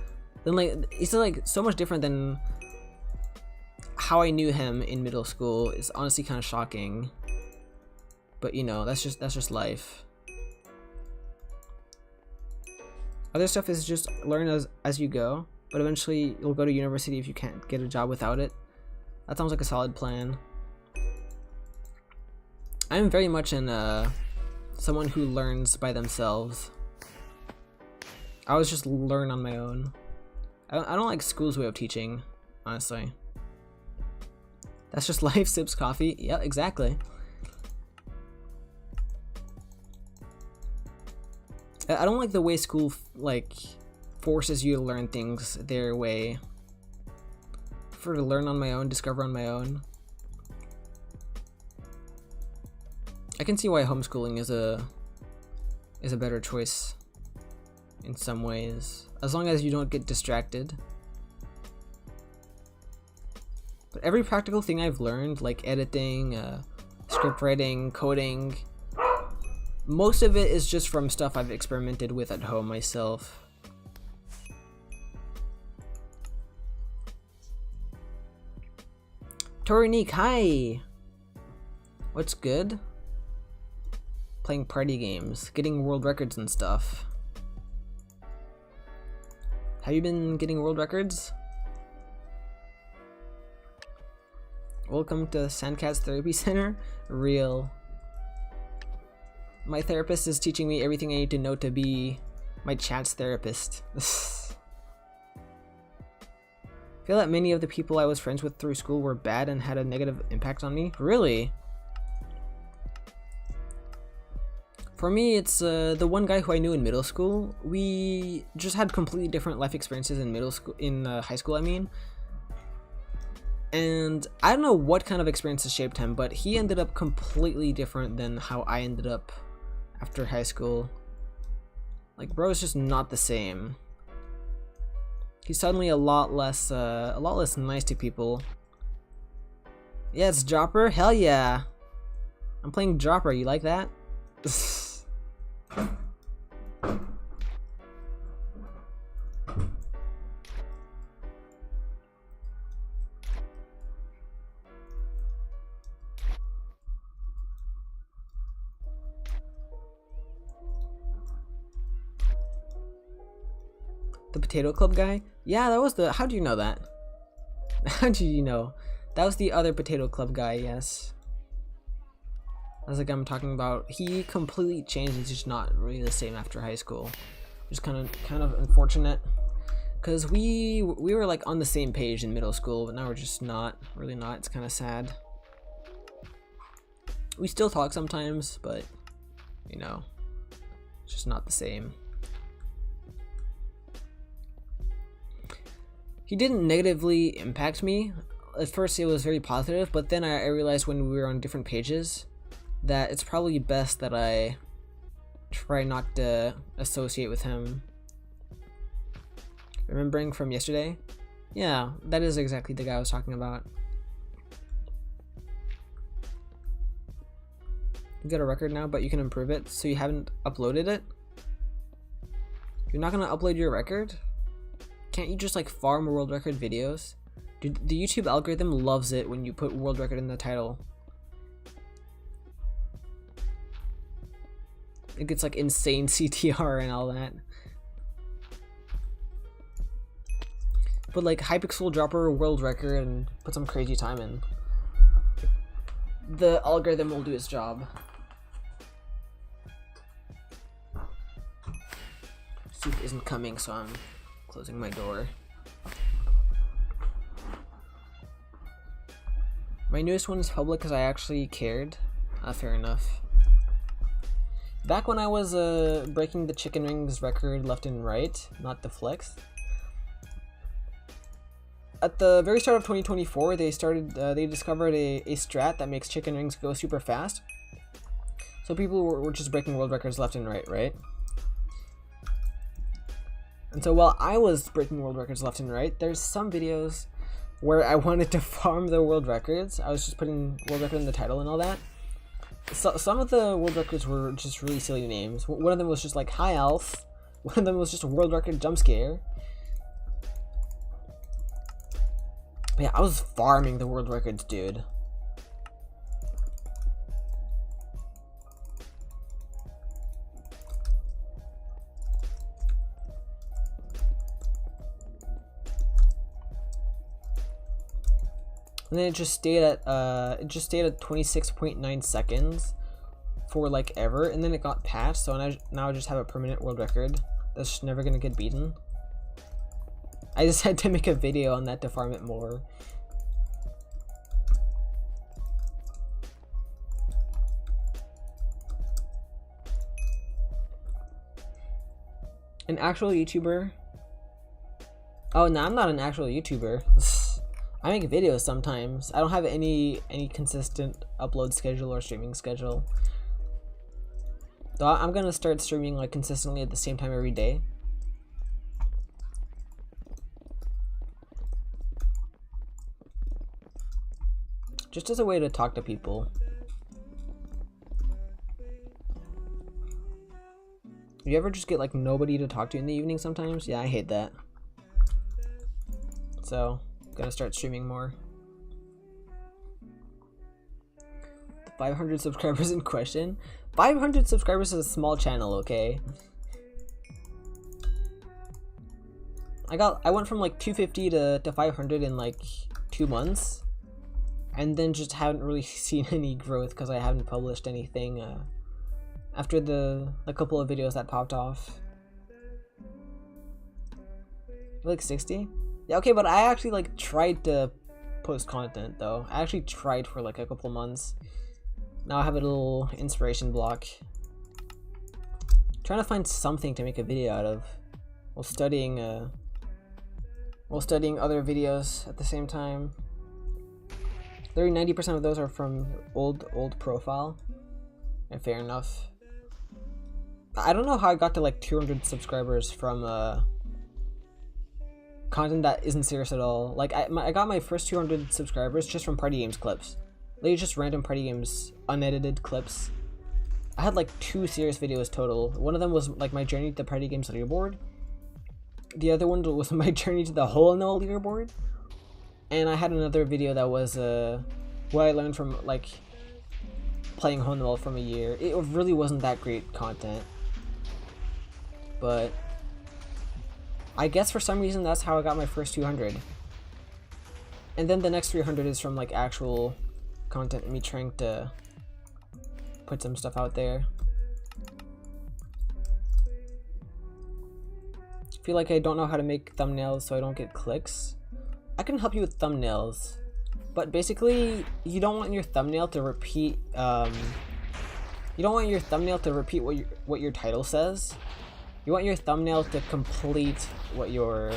S1: Then it's so much different than how I knew him in middle school. It's honestly kind of shocking. But you know, that's just life. Other stuff is just learn as you go. But eventually you'll go to university if you can't get a job without it. That sounds like a solid plan. I'm very much someone who learns by themselves. I always just learn on my own. I don't like school's way of teaching, honestly. That's just life, sips coffee. Yeah, exactly. I don't like the way school forces you to learn things their way. I prefer to learn on my own, discover on my own. I can see why homeschooling is a better choice in some ways, as long as you don't get distracted. But every practical thing I've learned, like editing, script writing, coding, most of it is just from stuff I've experimented with at home myself. Torinique, hi! What's good? Playing party games, getting world records and stuff. Have you been getting world records? Welcome to Sandcats Therapy Center. Real. My therapist is teaching me everything I need to know to be my chat's therapist. I feel that many of the people I was friends with through school were bad and had a negative impact on me. Really? For me, it's the one guy who I knew in middle school. We just had completely different life experiences in high school, I mean. And I don't know what kind of experiences shaped him, but he ended up completely different than how I ended up after high school. Like, bro is just not the same. He's suddenly a lot less nice to people. Yeah, it's Dropper. Hell yeah! I'm playing Dropper. You like that? The Potato Club guy? Yeah, that was the... How do you know that? How do you know? That was the other Potato Club guy, yes. That's the guy I'm talking about. He completely changed. He's just not really the same after high school. Just kind of unfortunate. Because we were like on the same page in middle school, but now we're just not. Really not. It's kind of sad. We still talk sometimes, but, you know, it's just not the same. He didn't negatively impact me. At first it was very positive, but then I realized when we were on different pages that it's probably best that I try not to associate with him. Remembering from yesterday? Yeah, that is exactly the guy I was talking about. You got a record now, but you can improve it, so you haven't uploaded it? You're not gonna upload your record? Can't you just like farm world record videos? Dude, the YouTube algorithm loves it when you put world record in the title. It gets like insane CTR and all that. Put like Hypixel Dropper world record and put some crazy time in. The algorithm will do its job. Soup isn't coming, so I'm closing my door. My newest one is public because I actually cared. Fair enough. Back when I was breaking the chicken rings record left and right, not the flex. At the very start of 2024, they discovered a strat that makes chicken rings go super fast. So people were just breaking world records left and right, right? And so while I was breaking world records left and right, there's some videos where I wanted to farm the world records. I was just putting world record in the title and all that. So some of the world records were just really silly names. One of them was just like High Elf. One of them was just a world record jump scare. But yeah, I was farming the world records, dude. And then it just stayed at 26.9 seconds for like ever, and then it got patched, so now I just have a permanent world record that's just never gonna get beaten. I decided to make a video on that to farm it more. An actual YouTuber? Oh no, I'm not an actual YouTuber. I make videos sometimes. I don't have any consistent upload schedule or streaming schedule. Though I'm gonna start streaming like consistently at the same time every day. Just as a way to talk to people. You ever just get like nobody to talk to in the evening sometimes? Yeah, I hate that. So, gonna start streaming more. The 500 subscribers in question? 500 subscribers is a small channel, okay? I went from like 250 to 500 in like 2 months. And then just haven't really seen any growth because I haven't published anything after a couple of videos that popped off. Like 60? Yeah, okay, but I actually like tried to post content though. I actually tried for like a couple months. Now I have a little inspiration block. Trying to find something to make a video out of while studying other videos at the same time. 90% of those are from old profile. And fair enough. I don't know how I got to like 200 subscribers from content that isn't serious at all. Like I got my first 200 subscribers just from party games clips. Like just random party games unedited clips. I had like 2 serious videos total. One of them was like my journey to the party games leaderboard. The other one was my journey to the hole in the leaderboard. And I had another video that was what I learned from like playing Hole in the Wall from a year. It really wasn't that great content, but I guess for some reason that's how I got my first 200. And then the next 300 is from like actual content, me trying to put some stuff out there. I feel like I don't know how to make thumbnails so I don't get clicks. I can help you with thumbnails, but basically you don't want your thumbnail to repeat what your title says. You want your thumbnail to complete what your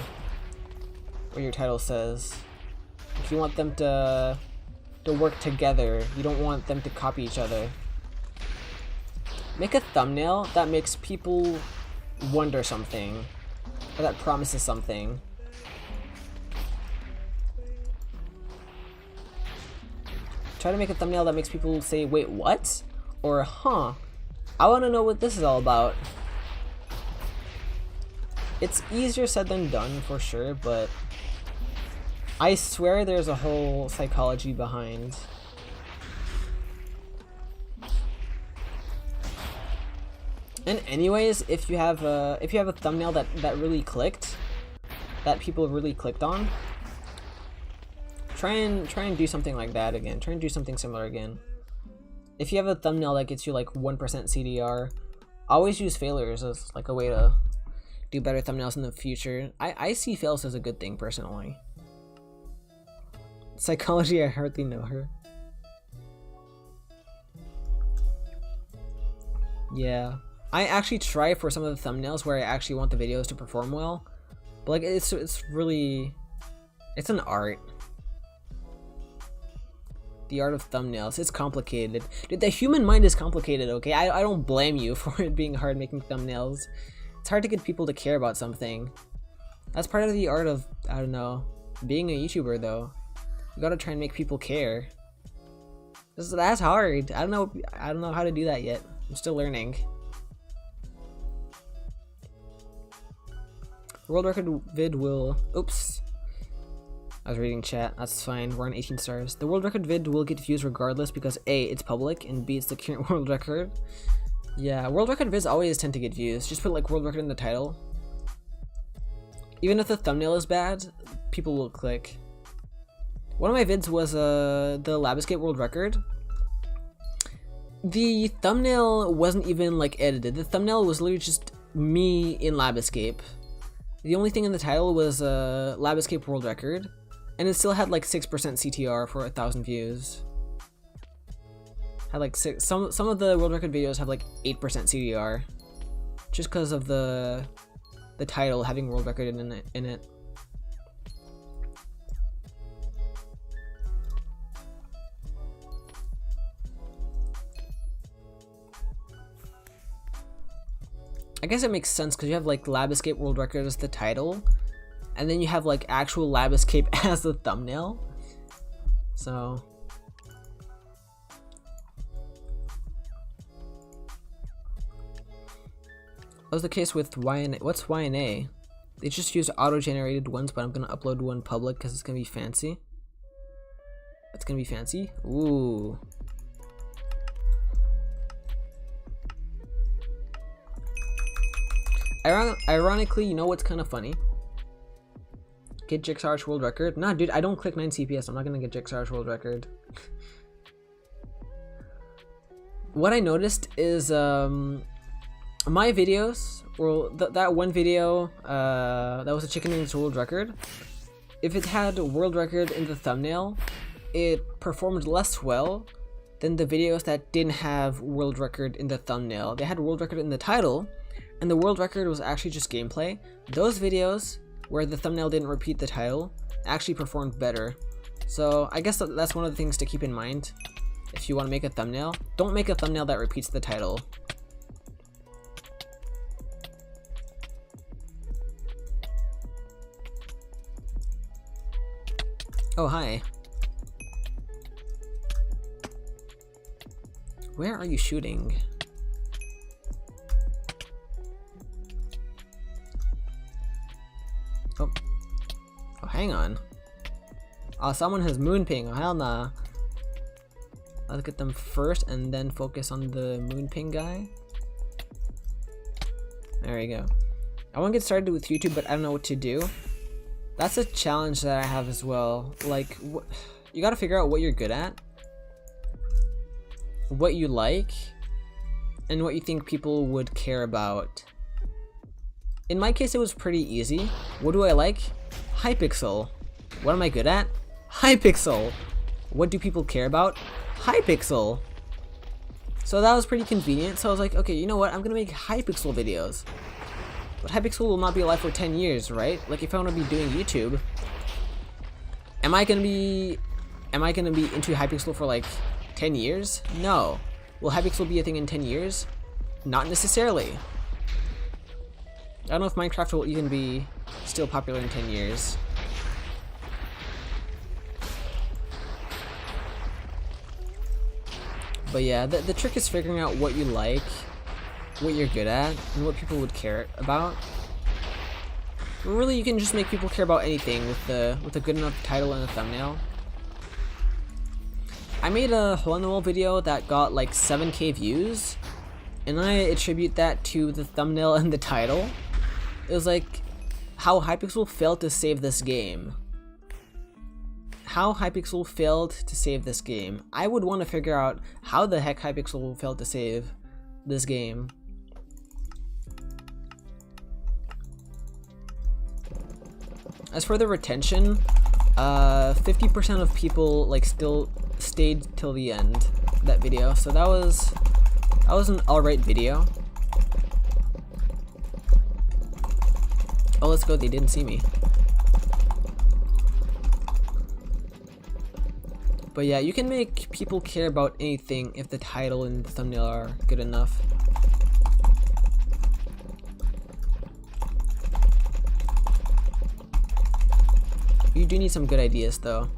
S1: title says. If you want them to work together, you don't want them to copy each other. Make a thumbnail that makes people wonder something, or that promises something. Try to make a thumbnail that makes people say, wait, what? Or, huh, I want to know what this is all about. It's easier said than done, for sure, but I swear there's a whole psychology behind. And anyways, if you have a thumbnail that really clicked, that people really clicked on, try and do something like that again. Try and do something similar again. If you have a thumbnail that gets you like 1% CDR, always use failures as like a way to do better thumbnails in the future. I see fails as a good thing personally. Psychology, I hardly know her. Yeah. I actually try for some of the thumbnails where I actually want the videos to perform well. But like it's really, it's an art. The art of thumbnails. It's complicated. Dude, the human mind is complicated, okay? I don't blame you for it being hard making thumbnails. It's hard to get people to care about something. That's part of the art of, I don't know, being a YouTuber though. You gotta try and make people care. That's hard. I don't know how to do that yet. I'm still learning. World record vid will... Oops. I was reading chat. That's fine. We're on 18 stars. The world record vid will get views regardless because A, it's public, and B, it's the current world record. Yeah, world record vids always tend to get views. Just put like world record in the title. Even if the thumbnail is bad, people will click. One of my vids was the Lab Escape world record. The thumbnail wasn't even like edited. The thumbnail was literally just me in Lab Escape. The only thing in the title was Lab Escape world record, and it still had like 6% CTR for 1,000 views. Had like some of the world record videos have like 8% CTR, just because of the title having world record in it. I guess it makes sense because you have like Lab Escape World Record as the title, and then you have like actual Lab Escape as the thumbnail. So that was the case with YNA. What's YNA? They just use auto-generated ones, but I'm gonna upload one public because it's gonna be fancy. It's gonna be fancy. Ooh. Ironically, you know what's kind of funny? Get Jigsaw World Record. Nah, dude, I don't click 9 CPS. I'm not gonna get Jigsaw World Record. What I noticed is my videos, well, that one video that was a chicken wings world record, if it had world record in the thumbnail, it performed less well than the videos that didn't have world record in the thumbnail. They had world record in the title, and the world record was actually just gameplay. Those videos where the thumbnail didn't repeat the title actually performed better. So I guess that's one of the things to keep in mind if you want to make a thumbnail. Don't make a thumbnail that repeats the title. Oh, hi. Where are you shooting? Oh. Oh, hang on. Oh, someone has moon ping. Oh, hell nah. I'll look at them first and then focus on the moon ping guy. There we go. I want to get started with YouTube, but I don't know what to do. That's a challenge that I have as well. Like, you gotta figure out what you're good at, what you like, and what you think people would care about. In my case, it was pretty easy. What do I like? Hypixel. What am I good at? Hypixel. What do people care about? Hypixel. So that was pretty convenient. So I was like, okay, you know what? I'm gonna make Hypixel videos. But Hypixel will not be alive for 10 years, right? Like, if I want to be doing YouTube, am I gonna be into Hypixel for like 10 years? No. Will Hypixel be a thing in 10 years? Not necessarily. I don't know if Minecraft will even be still popular in 10 years. But yeah, the trick is figuring out what you like, what you're good at, and what people would care about. Really, you can just make people care about anything with a good enough title and a thumbnail. I made a hole in the wall video that got like 7K views, and I attribute that to the thumbnail and the title. It was like how Hypixel failed to save this game. How Hypixel failed to save this game. I would want to figure out how the heck Hypixel failed to save this game. As for the retention, 50% of people like still stayed till the end of that video, so that was an alright video. Oh, let's go, they didn't see me. But yeah, you can make people care about anything if the title and the thumbnail are good enough. You do need some good ideas though.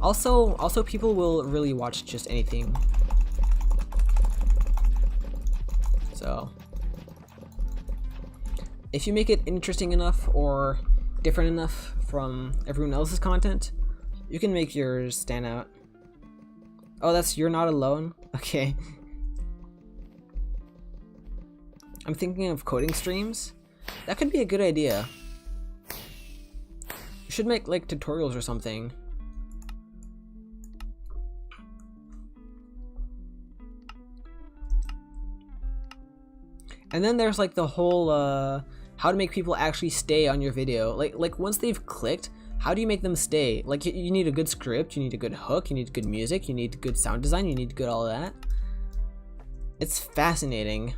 S1: Also people will really watch just anything. So if you make it interesting enough or different enough from everyone else's content, you can make yours stand out. Oh, that's You're Not Alone? Okay. I'm thinking of coding streams. That could be a good idea. You should make like tutorials or something. And then there's like the whole how to make people actually stay on your video. Like once they've clicked, how do you make them stay? Like you need a good script, you need a good hook, you need good music, you need good sound design, you need good all of that. It's fascinating.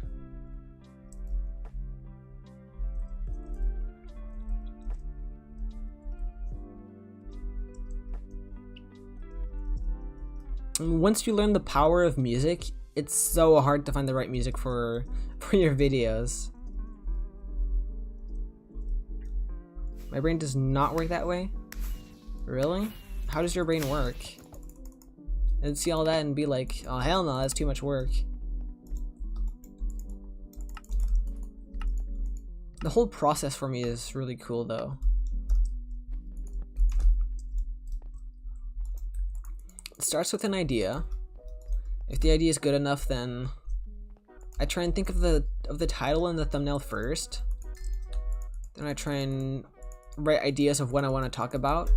S1: Once you learn the power of music, it's so hard to find the right music for your videos. My brain does not work that way. Really? How does your brain work? And see all that and be like, oh hell no, that's too much work. The whole process for me is really cool though. It starts with an idea. If the idea is good enough, then I try and think of the title and the thumbnail first. Then I try and write ideas of what I want to talk about.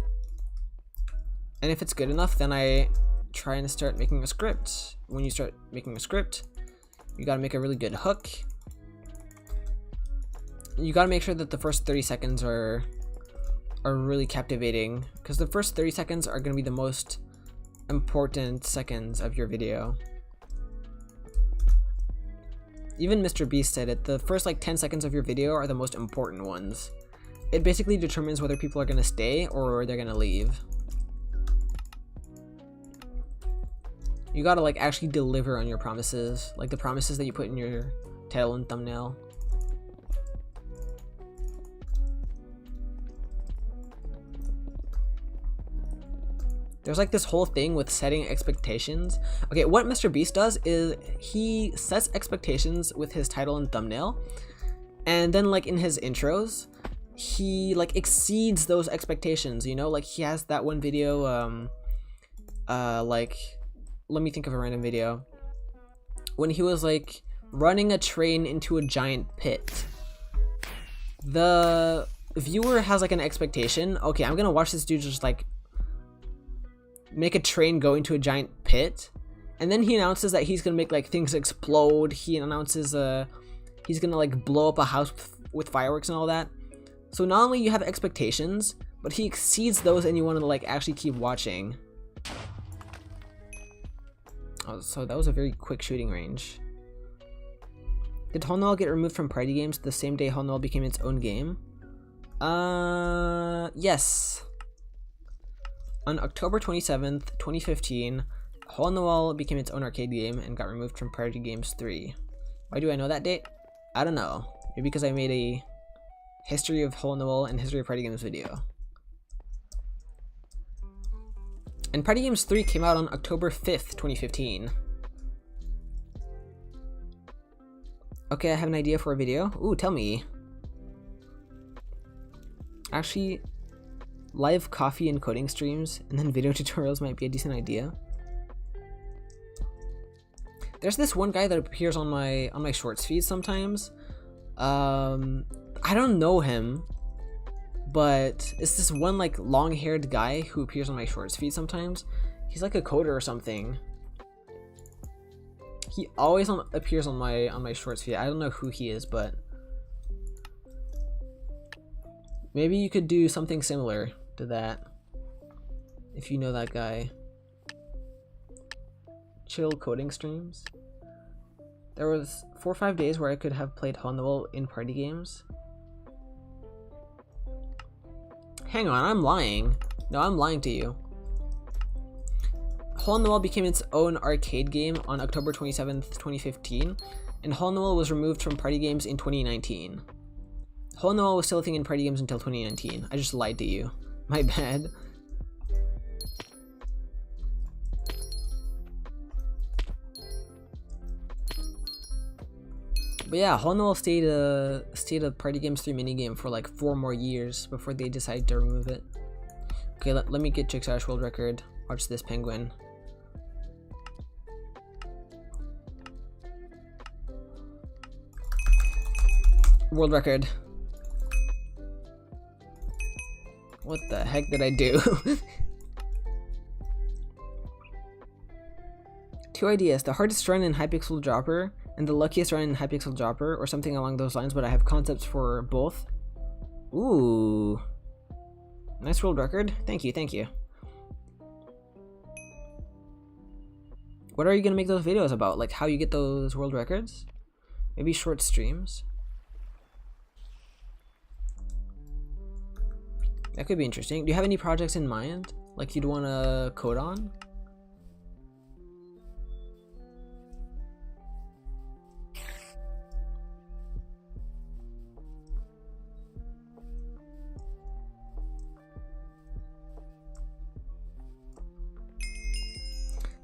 S1: And if it's good enough, then I try and start making a script. When you start making a script, you gotta make a really good hook. You gotta make sure that the first 30 seconds are really captivating, because the first 30 seconds are gonna be the most important seconds of your video. Even Mr. Beast said it, the first like 10 seconds of your video are the most important ones. It basically determines whether people are gonna stay or they're gonna leave. You gotta like actually deliver on your promises, like the promises that you put in your title and thumbnail. There's like this whole thing with setting expectations. Okay, what Mr. Beast does is he sets expectations with his title and thumbnail, and then like in his intros, he like exceeds those expectations, you know? Like he has that one video, like, let me think of a random video. When he was like running a train into a giant pit. The viewer has like an expectation, okay, I'm gonna watch this dude just like make a train go into a giant pit, and then he announces that he's gonna make like things explode. He announces he's gonna like blow up a house with fireworks and all that. So not only you have expectations, but he exceeds those and you want to like actually keep watching. Oh, so that was a very quick shooting range. Did Hole in the Wall get removed from party games the same day Hole in the Wall became its own game? Yes. On October 27th, 2015, Hole in the Wall became its own arcade game and got removed from Party Games 3. Why do I know that date? I don't know. Maybe because I made a History of Hole in the Wall and History of Party Games video. And Party Games 3 came out on October 5th, 2015. Okay, I have an idea for a video. Ooh, tell me. Actually, live coffee and coding streams and then video tutorials might be a decent idea. There's this one guy that appears on my shorts feed sometimes. I don't know him, but it's this one like long-haired guy who appears on my shorts feed sometimes. He's like a coder or something. He always appears on my shorts feed. I don't know who he is, but maybe you could do something similar to that if you know that guy. Chill coding streams. There was 4 or 5 days where I could have played Hole in the Wall in party games. Hang on, I'm lying. No, I'm lying to you. Hole in the Wall became its own arcade game on October 27th, 2015, and Hole in the Wall was removed from party games in 2019. Hole in the Wall was still a thing in party games until 2019. I just lied to you. My bad. But yeah, Hole in the Wall stayed a Party Games 3 minigame for like 4 more years before they decided to remove it. Okay, let me get Jigsaw world record. Watch this penguin. World record. What the heck did I do? 2 ideas. The hardest run in Hypixel Dropper and the luckiest run in Hypixel Dropper, or something along those lines, but I have concepts for both. Ooh. Nice world record. Thank you, thank you. What are you gonna make those videos about? Like how you get those world records? Maybe short streams? That could be interesting. Do you have any projects in mind? Like you'd want to code on?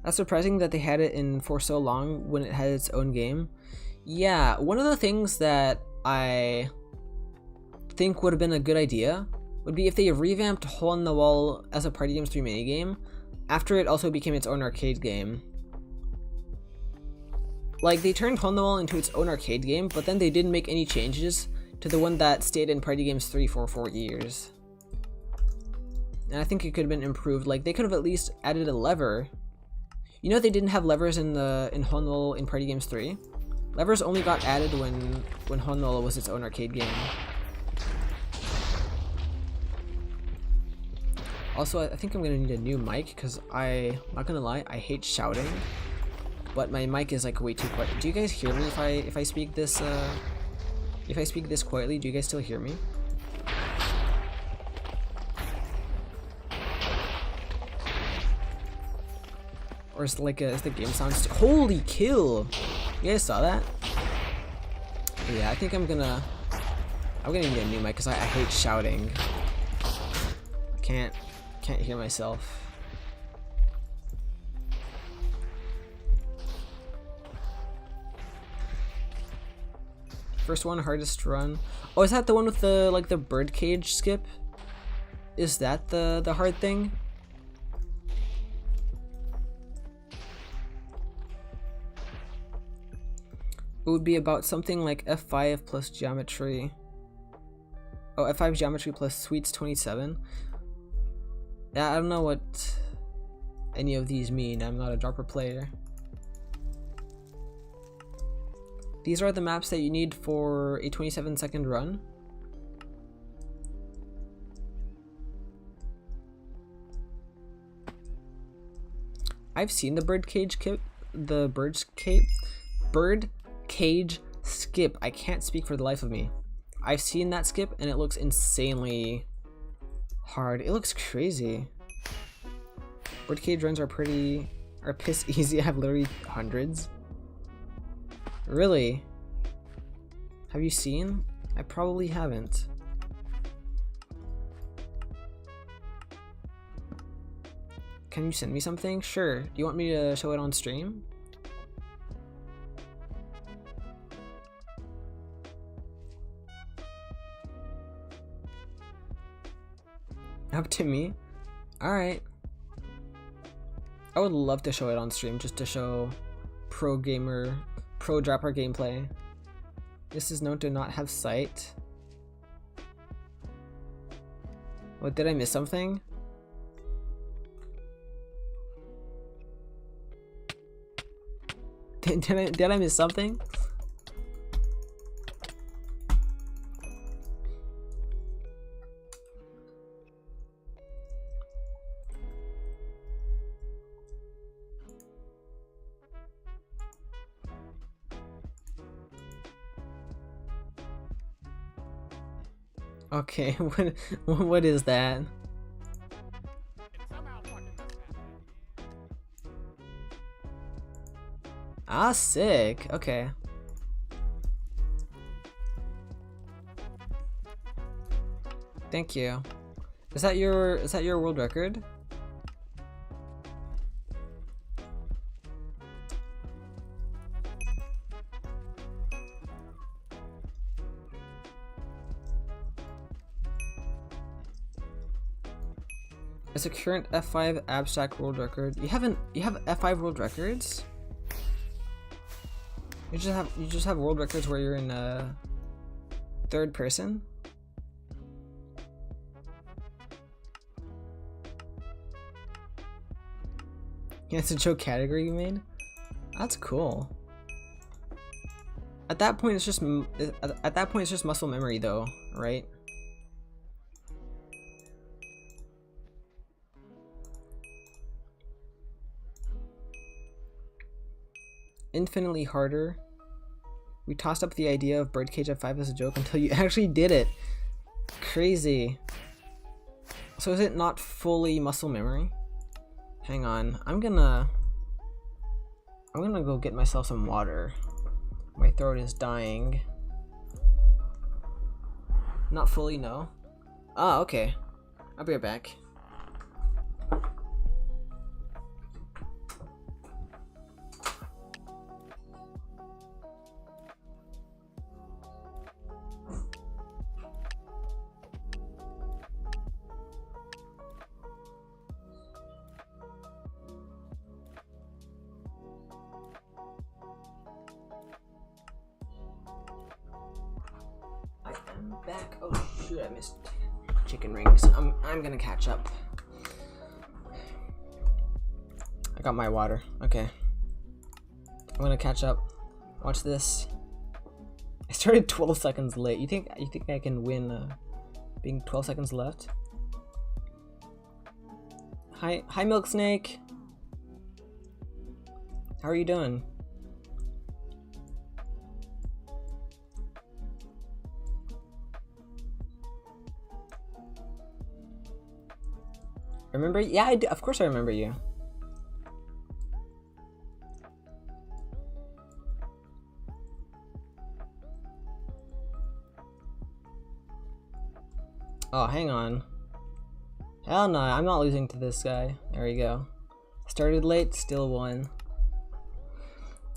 S1: That's surprising that they had it in for so long when it had its own game. Yeah, one of the things that I think would have been a good idea would be if they revamped Hole in the Wall as a Party Games 3 minigame after it also became its own arcade game. Like, they turned Hole in the Wall into its own arcade game, but then they didn't make any changes to the one that stayed in Party Games 3 for 4 years. And I think it could have been improved. Like, they could have at least added a lever. You know, they didn't have levers in Hole in the Wall in Party Games 3. Levers only got added when Hole in the Wall was its own arcade game. Also, I think I'm gonna need a new mic because I'm not gonna lie, I hate shouting, but my mic is like way too quiet. Do you guys hear me if I speak this quietly? Do you guys still hear me? Or is the game sounds holy kill? You guys saw that? Yeah, I think I'm gonna need a new mic because I hate shouting. I can't hear myself. First one, hardest run. Oh, is that the one with the like the birdcage skip? Is that the hard thing? It would be about something like F5 plus geometry. Oh, F5 geometry plus sweets 27. Yeah, I don't know what any of these mean. I'm not a Dropper player. These are the maps that you need for a 27-second run. I've seen the birdcage skip. I can't speak for the life of me. I've seen that skip and it looks insanely hard. It looks crazy. Birdcage runs are piss easy. I have literally hundreds. Really? Have you seen? I probably haven't. Can you send me something? Sure. Do you want me to show it on stream? Up to me? Alright. I would love to show it on stream just to show pro dropper gameplay. This is known to not have sight. What, did I miss something? Did I miss something? Okay, what is that? Ah, sick. Okay. Thank you. Is that your world record? It's a current F5 abstract world record. You have F5 world records? You just have world records where you're in third person? Yeah, it's a joke category you made? That's cool. At that point it's just muscle memory though, right? Infinitely harder. We tossed up the idea of Birdcage F5 as a joke until you actually did it. Crazy. So is it not fully muscle memory? Hang on, I'm gonna go get myself some water. My throat is dying. Not fully, no. Ah, okay. I'll be right back. back. Oh shoot, I missed chicken rings. I'm gonna catch up. I got my water. Okay. I'm gonna catch up. Watch this. I started 12 seconds late. You think I can win being 12 seconds left? Hi Milk Snake. How are you doing? Remember? Yeah, I do. Of course I remember you. Oh, hang on. Hell no, I'm not losing to this guy. There we go. Started late, still won.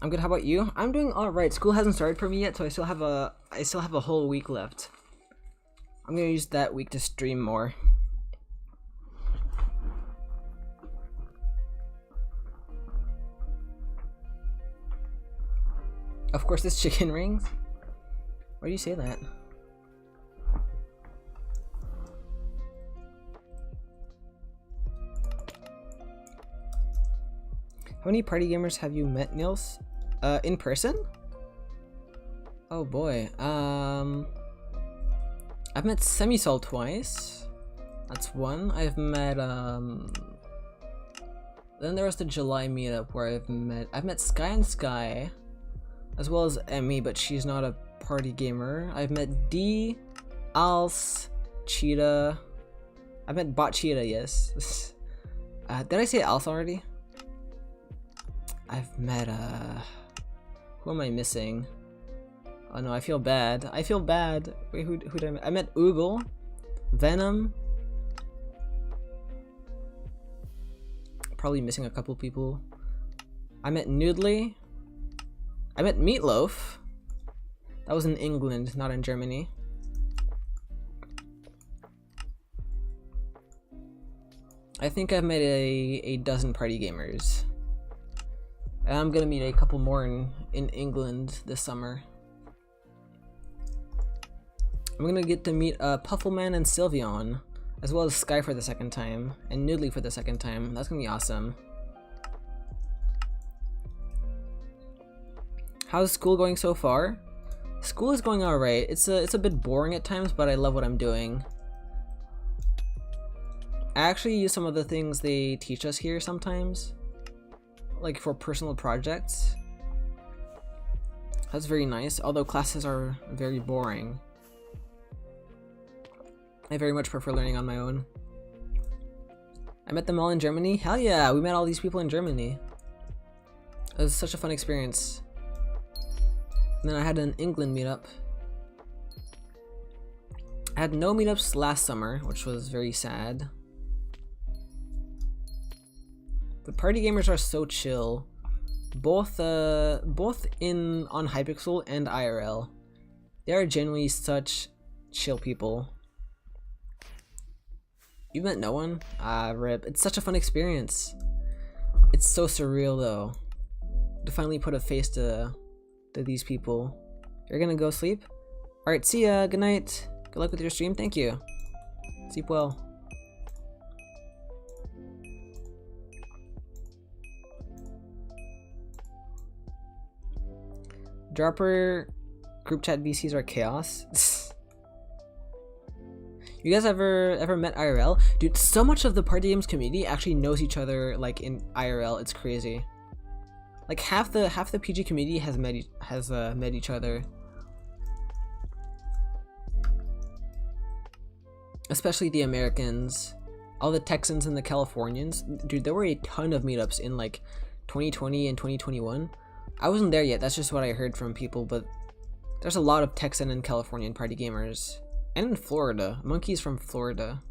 S1: I'm good. How about you? I'm doing all right. School hasn't started for me yet, so I still have a whole week left. I'm gonna use that week to stream more. Of course, it's chicken rings. Why do you say that? How many party gamers have you met, Nils? In person? Oh boy. I've met Semisol twice. That's one. I've met then there was the July meetup where I've met Sky and Sky, as well as Emmy, but she's not a party gamer. I've met D, Als, Cheetah. I met Bot Cheetah, yes. Did I say Als already? I've met who am I missing? Oh no, I feel bad. Wait, who did I met? I met Oogle, Venom. Probably missing a couple people. I met Noodly. I met Meatloaf. That was in England, not in Germany. I think I've met a dozen party gamers. And I'm gonna meet a couple more in England this summer. I'm gonna get to meet Puffleman and Sylveon, as well as Sky for the second time, and Noodly for the second time. That's gonna be awesome. How's school going so far? School is going alright. It's a bit boring at times, but I love what I'm doing. I actually use some of the things they teach us here sometimes, like for personal projects. That's very nice, although classes are very boring. I very much prefer learning on my own. I met them all in Germany. Hell yeah, we met all these people in Germany. It was such a fun experience. And then I had an England meetup. I had no meetups last summer, which was very sad. The party gamers are so chill, both on Hypixel and IRL. They are genuinely such chill people. You met no one? Ah, rip. It's such a fun experience. It's so surreal though, to finally put a face to these people. You're gonna go sleep? Alright, see ya, good night. Good luck with your stream, thank you. Sleep well. Dropper group chat VCs are chaos. You guys ever met IRL? Dude, so much of the party games community actually knows each other like in IRL. It's crazy. Like half the PG community has met each other. Especially the Americans, all the Texans and the Californians. Dude, there were a ton of meetups in like 2020 and 2021. I wasn't there yet, that's just what I heard from people, but there's a lot of Texan and Californian party gamers. And in Florida. Monkey's from Florida.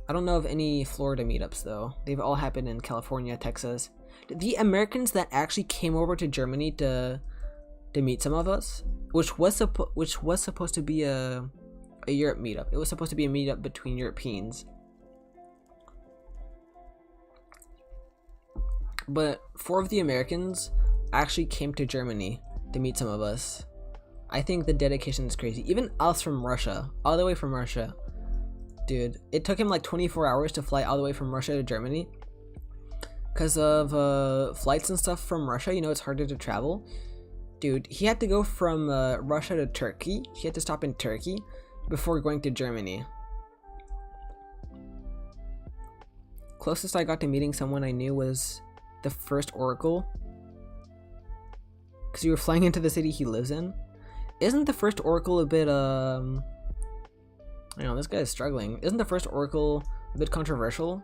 S1: I don't know of any Florida meetups though. They've all happened in California, Texas. The Americans that actually came over to Germany to meet some of us, which was supposed to be a Europe meetup. It was supposed to be a meetup between Europeans. But 4 of the Americans actually came to Germany to meet some of us. I think the dedication is crazy. Even us from Russia, all the way from Russia. Dude, it took him like 24 hours to fly all the way from Russia to Germany. Because of flights and stuff from Russia, you know, it's harder to travel. Dude, he had to go from Russia to Turkey. He had to stop in Turkey before going to Germany. Closest I got to meeting someone I knew was the first Oracle. Because you were flying into the city he lives in. Isn't the first Oracle a bit, I know, this guy is struggling. Isn't the first Oracle a bit controversial?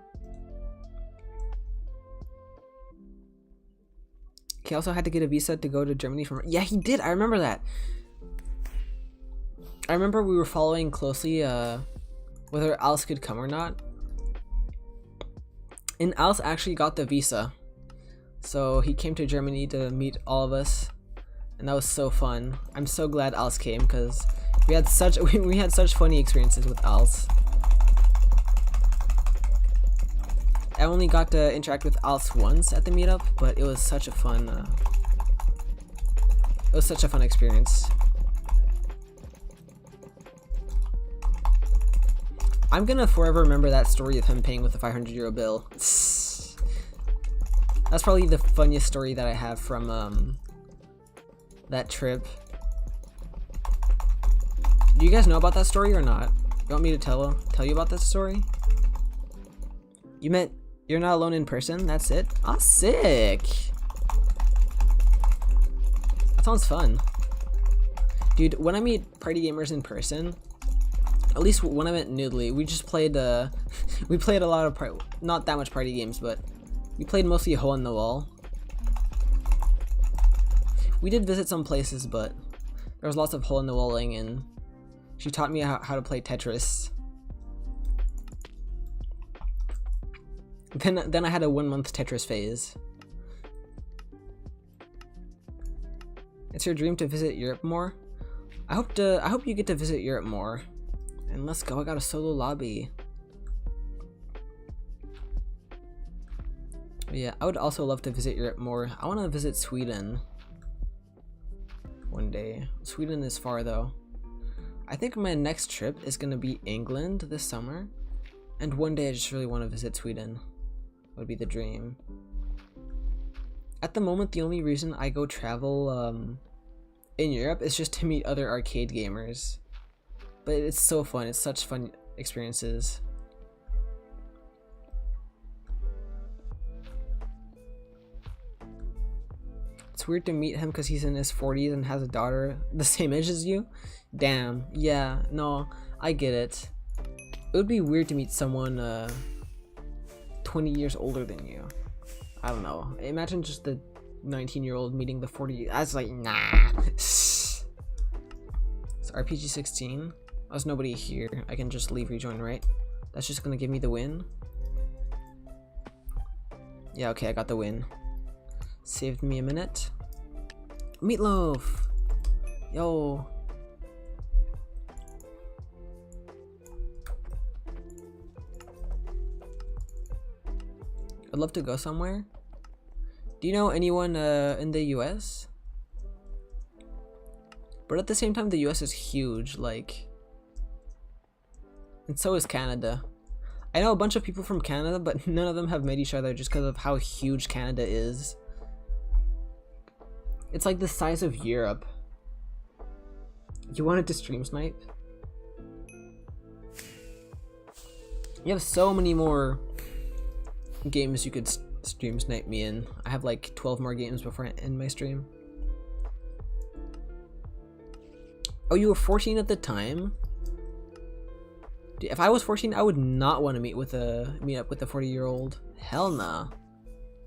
S1: He also had to get a visa to go to Germany from... Yeah, he did! I remember that! I remember we were following closely whether Alice could come or not. And Alice actually got the visa. So he came to Germany to meet all of us. And that was so fun. I'm so glad Alice came because we had such funny experiences with Alice. I only got to interact with Alice once at the meetup, but it was such a fun experience. I'm gonna forever remember that story of him paying with a 500 € bill. That's probably the funniest story that I have from that trip. Do you guys know about that story or not? You want me to tell you about that story? You're not alone in person? That's it? Ah, sick! That sounds fun. Dude, when I meet party gamers in person, at least when I met Noodly, we just played, we played a lot of, not that much party games, but we played mostly Hole in the Wall. We did visit some places, but there was lots of hole in the walling, and she taught me how to play Tetris. Then I had a 1-month Tetris phase. It's your dream to visit Europe more? I hope you get to visit Europe more. And let's go, I got a solo lobby. But yeah, I would also love to visit Europe more. I want to visit Sweden one day. Sweden is far though. I think my next trip is gonna be England this summer. And one day I just really want to visit Sweden. Would be the dream. At the moment, the only reason I go travel in Europe is just to meet other arcade gamers. But it's so fun. It's such fun experiences. It's weird to meet him because he's in his 40s and has a daughter the same age as you. Damn. Yeah. No, I get it. It would be weird to meet someone 20 years older than you. I don't know. Imagine just the 19-year-old meeting the 40. I was like, nah. It's RPG 16. There's nobody here. I can just leave rejoin, right? That's just gonna give me the win. Yeah, okay, I got the win. Saved me a minute. Meatloaf! Yo! I'd love to go somewhere. Do you know anyone in the US? But at the same time, the US is huge, like... And so is Canada. I know a bunch of people from Canada, but none of them have met each other just because of how huge Canada is. It's like the size of Europe. You wanted to stream snipe? You have so many more games you could stream snipe me in. I have like 12 more games before I end my stream. Oh, you were 14 at the time? Dude, if I was 14, I would not want to meet up with a 40-year-old. Hell nah.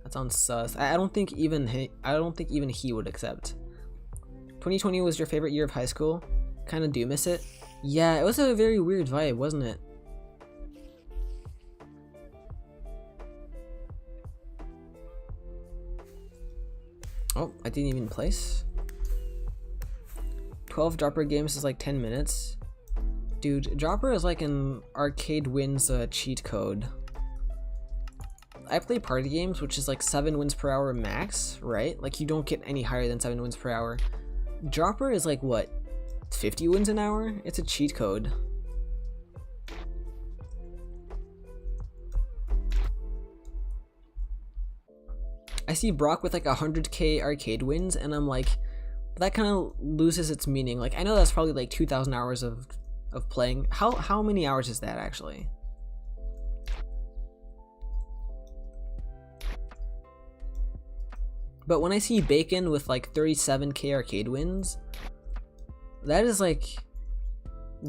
S1: That sounds sus. I don't think even he would accept. 2020 was your favorite year of high school? Kinda do miss it? Yeah, it was a very weird vibe, wasn't it? Oh, I didn't even place. 12 dropper games is like 10 minutes. Dude, dropper is like an arcade wins cheat code. I play party games, which is like 7 wins per hour max, right? Like you don't get any higher than 7 wins per hour. Dropper is like what? 50 wins an hour? It's a cheat code. I see Brock with like 100k arcade wins, and I'm like, that kind of loses its meaning. Like, I know that's probably like 2,000 hours of playing. How many hours is that actually? But when I see Bacon with like 37k arcade wins, that is like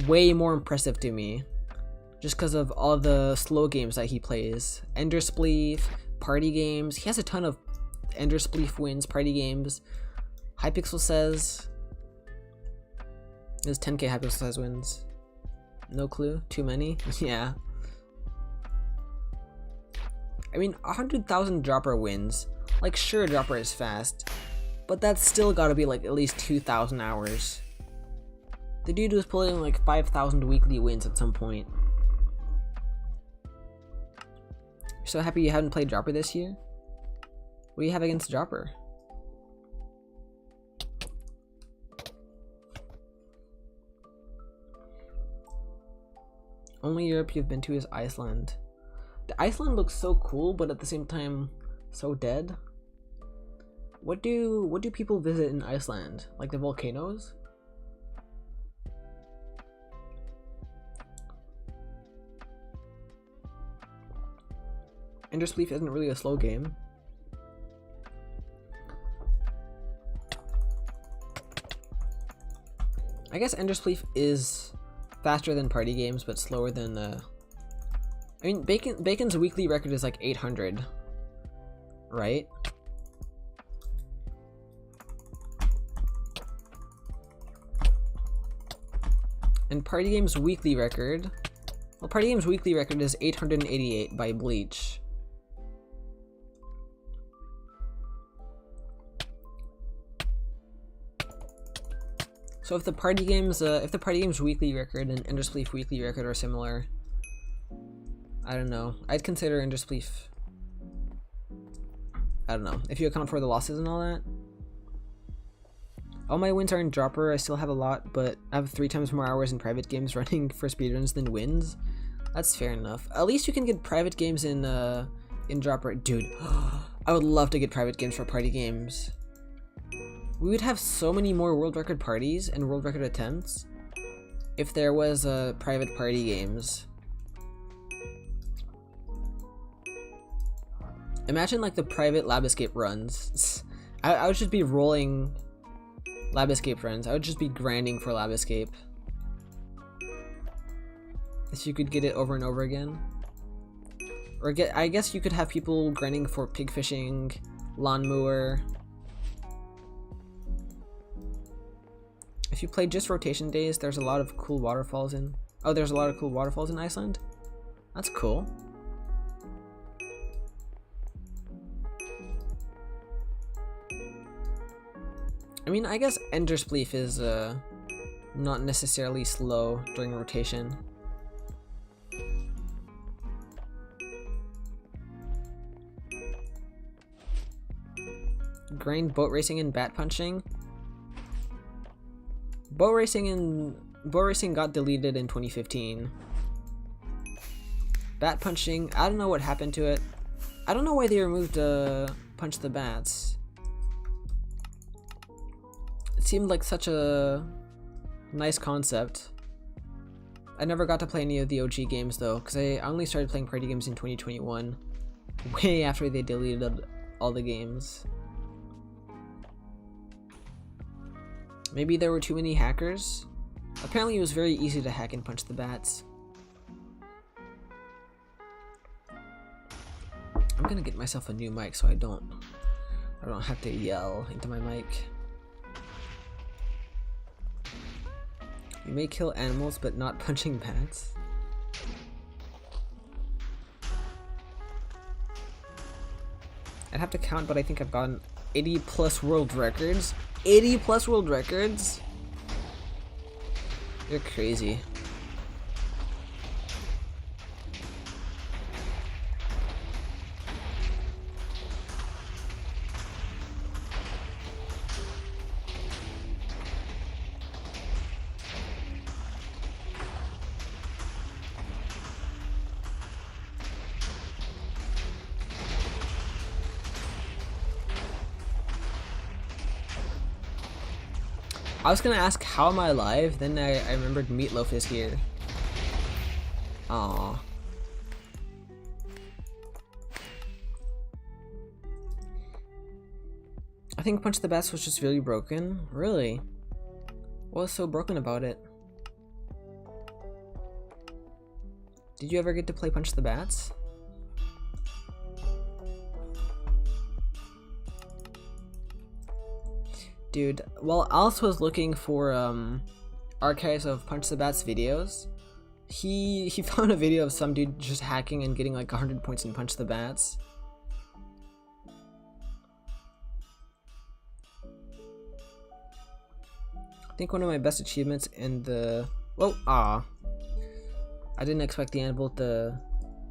S1: way more impressive to me, just because of all the slow games that he plays. Ender Spleef, party games. He has a ton of Ender Spleef wins, party games. Hypixel says there's 10k Hypixel says wins. No clue. Too many? Yeah. I mean, 100,000 dropper wins. Like, sure, dropper is fast, but that's still gotta be like at least 2,000 hours. The dude was pulling like 5,000 weekly wins at some point. You're so happy you haven't played dropper this year? What do you have against dropper? Only Europe you've been to is Iceland. The Iceland looks so cool, but at the same time, so dead. What do people visit in Iceland? Like the volcanoes? Ender Spleef isn't really a slow game. I guess Ender Spleef is faster than party games, but slower than I mean, Bacon's weekly record is like 800, right? And party game's weekly record, well, party game's weekly record is 888 by Bleach. So if the party game's weekly record and Ender Spleef weekly record are similar, I don't know. I'd consider Ender Spleef. I don't know. If you account for the losses and all that. All my wins are in dropper. I still have a lot, but I have 3 times more hours in private games running for speedruns than wins. That's fair enough. At least you can get private games in dropper. Dude, I would love to get private games for party games. We would have so many more world record parties and world record attempts if there was private party games. Imagine like the private lab escape runs. I would just be rolling lab escape runs. I would just be grinding for lab escape. If you could get it over and over again. Or I guess you could have people grinding for pig fishing, lawnmower. If you play just rotation days, there's a lot of cool waterfalls in. Oh, there's a lot of cool waterfalls in Iceland? That's cool. I mean, I guess Ender Spleef is not necessarily slow during rotation. Grind boat racing and bat punching. Boat racing got deleted in 2015. Bat punching, I don't know what happened to it. I don't know why they removed punch the bats. It seemed like such a nice concept. I never got to play any of the OG games though, because I only started playing party games in 2021, way after they deleted all the games. Maybe there were too many hackers? Apparently it was very easy to hack and punch the bats. I'm gonna get myself a new mic so I don't have to yell into my mic. You may kill animals but not punching bats. I'd have to count, but I think I've gotten 80 plus world records. 80 plus world records? You're crazy. I was gonna ask how am I alive, then I remembered Meatloaf is here. Aww. I think Punch the Bats was just really broken. Really? What was so broken about it? Did you ever get to play Punch the Bats? Dude, while Alice was looking for archives of Punch the Bats videos, he found a video of some dude just hacking and getting like 100 points in Punch the Bats. I think one of my best achievements in the... Whoa, I didn't expect the animal to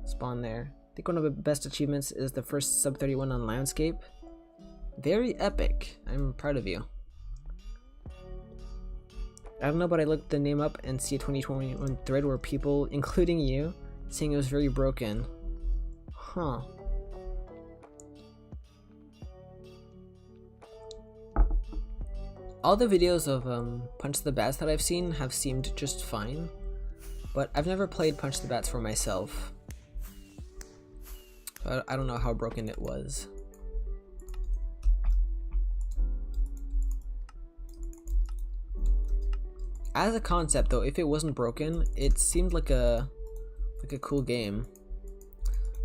S1: spawn there. I think one of the best achievements is the first sub 31 on landscape. Very epic. I'm proud of you. I don't know, but I looked the name up and see a 2021 thread where people, including you, saying it was very broken. Huh. All the videos of Punch the Bats that I've seen have seemed just fine, but I've never played Punch the Bats for myself. I don't know how broken it was. As a concept though, if it wasn't broken, it seemed like a cool game.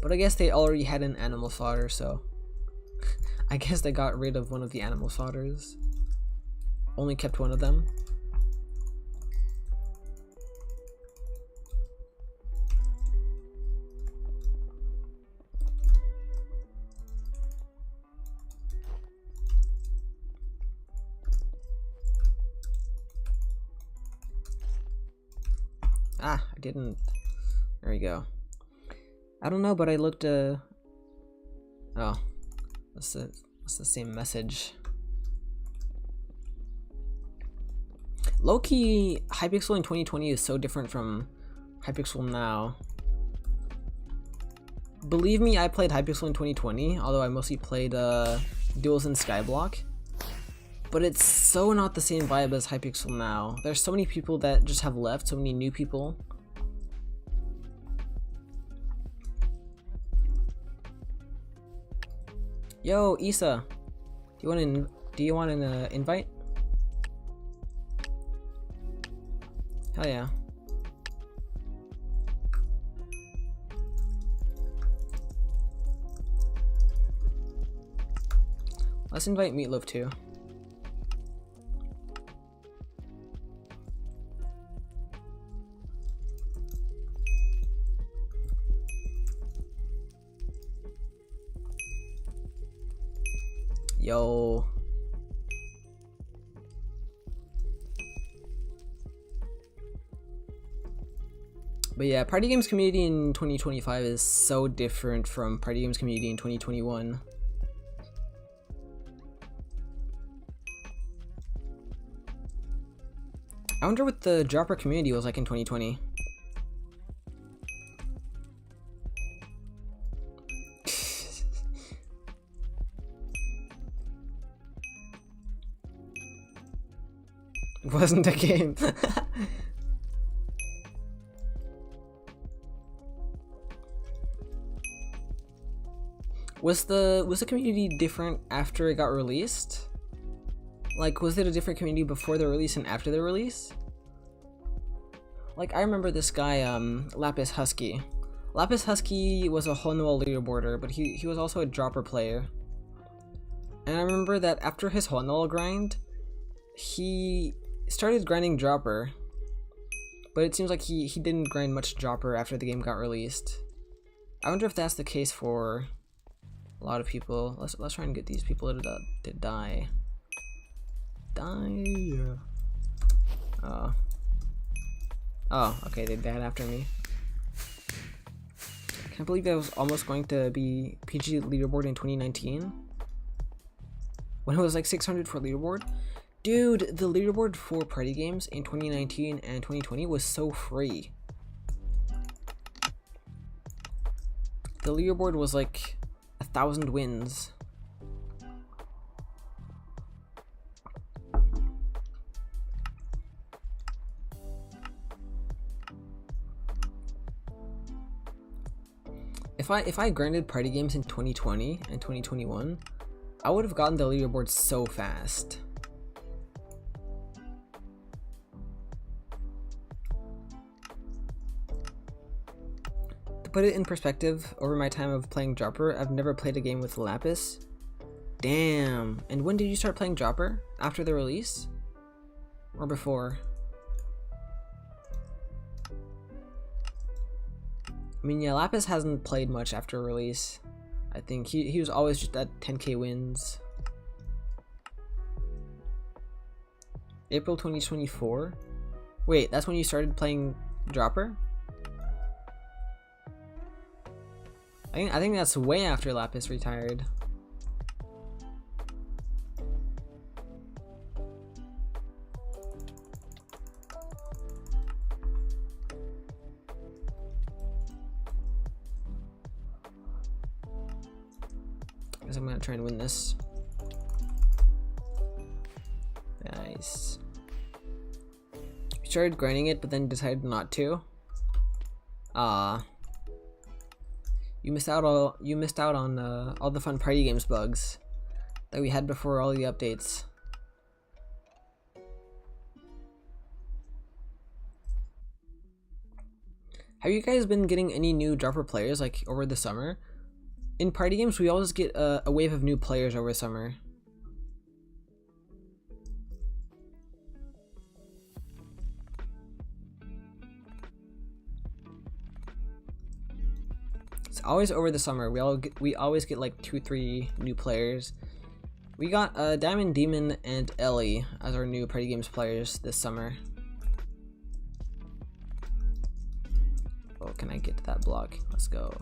S1: But I guess they already had an animal slaughter, so I guess they got rid of one of the animal slaughters. Only kept one of them. I didn't. There we go. I don't know, but I looked. Oh, that's the same message. Low-key, Hypixel in 2020 is so different from Hypixel now. Believe me, I played Hypixel in 2020, although I mostly played Duels and Skyblock. But it's so not the same vibe as Hypixel now. There's so many people that just have left, so many new people. Yo, Issa, do you want an invite? Hell yeah. Let's invite Meatloaf too. Yo. But yeah, party games community in 2025 is so different from party games community in 2021. I wonder what the dropper community was like in 2020. It wasn't a game. Was the community different after it got released? Like, was it a different community before the release and after the release? Like, I remember this guy, Lapis Husky. Lapis Husky was a Honwell leaderboarder, but he was also a dropper player. And I remember that after his Honwell grind, he started grinding dropper. But it seems like he didn't grind much dropper after the game got released. I wonder if that's the case for a lot of people. Let's try and get these people to die. Die. Oh, okay, they died after me. I can't believe I was almost going to be PG leaderboard in 2019. When it was like 600 for leaderboard. Dude, the leaderboard for party games in 2019 and 2020 was so free. The leaderboard was like 1,000 wins. If I grinded party games in 2020 and 2021, I would have gotten the leaderboard so fast. To put it in perspective, over my time of playing Dropper, I've never played a game with Lapis. Damn. And when did you start playing Dropper? After the release? Or before? I mean, yeah, Lapis hasn't played much after release. I think he was always just at 10k wins. April 2024? Wait, that's when you started playing Dropper? I think that's way after Lapis retired. Guess I'm gonna try and win this. Nice. You started grinding it, but then decided not to. You missed out on all the fun party games bugs that we had before all the updates. Have you guys been getting any new Dropper players like over the summer? In party games, we always get a wave of new players over summer. It's always over the summer. We always get like 2-3 new players. We got Diamond Demon and Ellie as our new party games players this summer. Oh, can I get to that block? Let's go.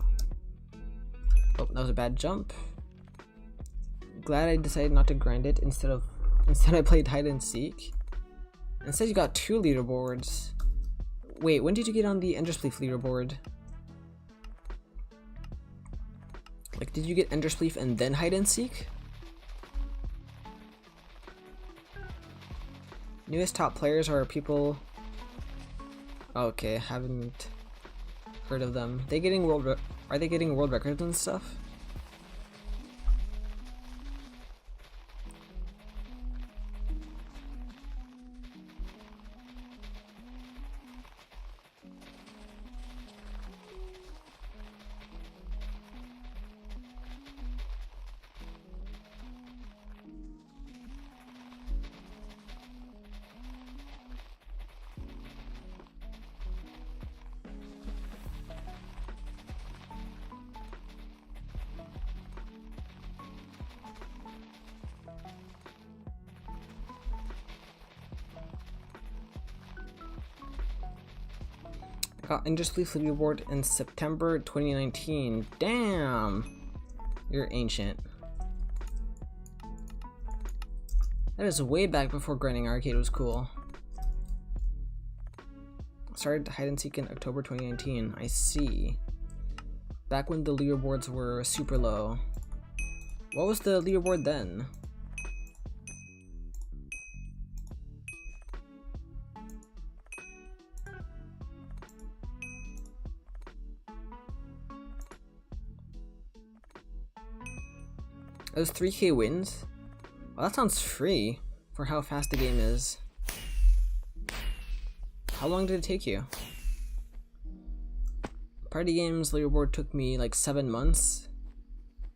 S1: Oh, that was a bad jump. Glad I decided not to grind it. Instead I played hide and seek. Instead you got 2 leaderboards. Wait, when did you get on the Enderspleef leaderboard? Like, did you get Enderspleef and then hide and seek? Newest top players are people. Okay, haven't heard of them. Are they getting world records and stuff? I got Enderspleef leaderboard in September 2019. Damn! You're ancient. That is way back before grinding arcade was cool. Started hide and seek in October 2019. I see. Back when the leaderboards were super low. What was the leaderboard then? It was 3k wins? Well, that sounds free for how fast the game is. How long did it take you? Party games leaderboard took me like 7 months,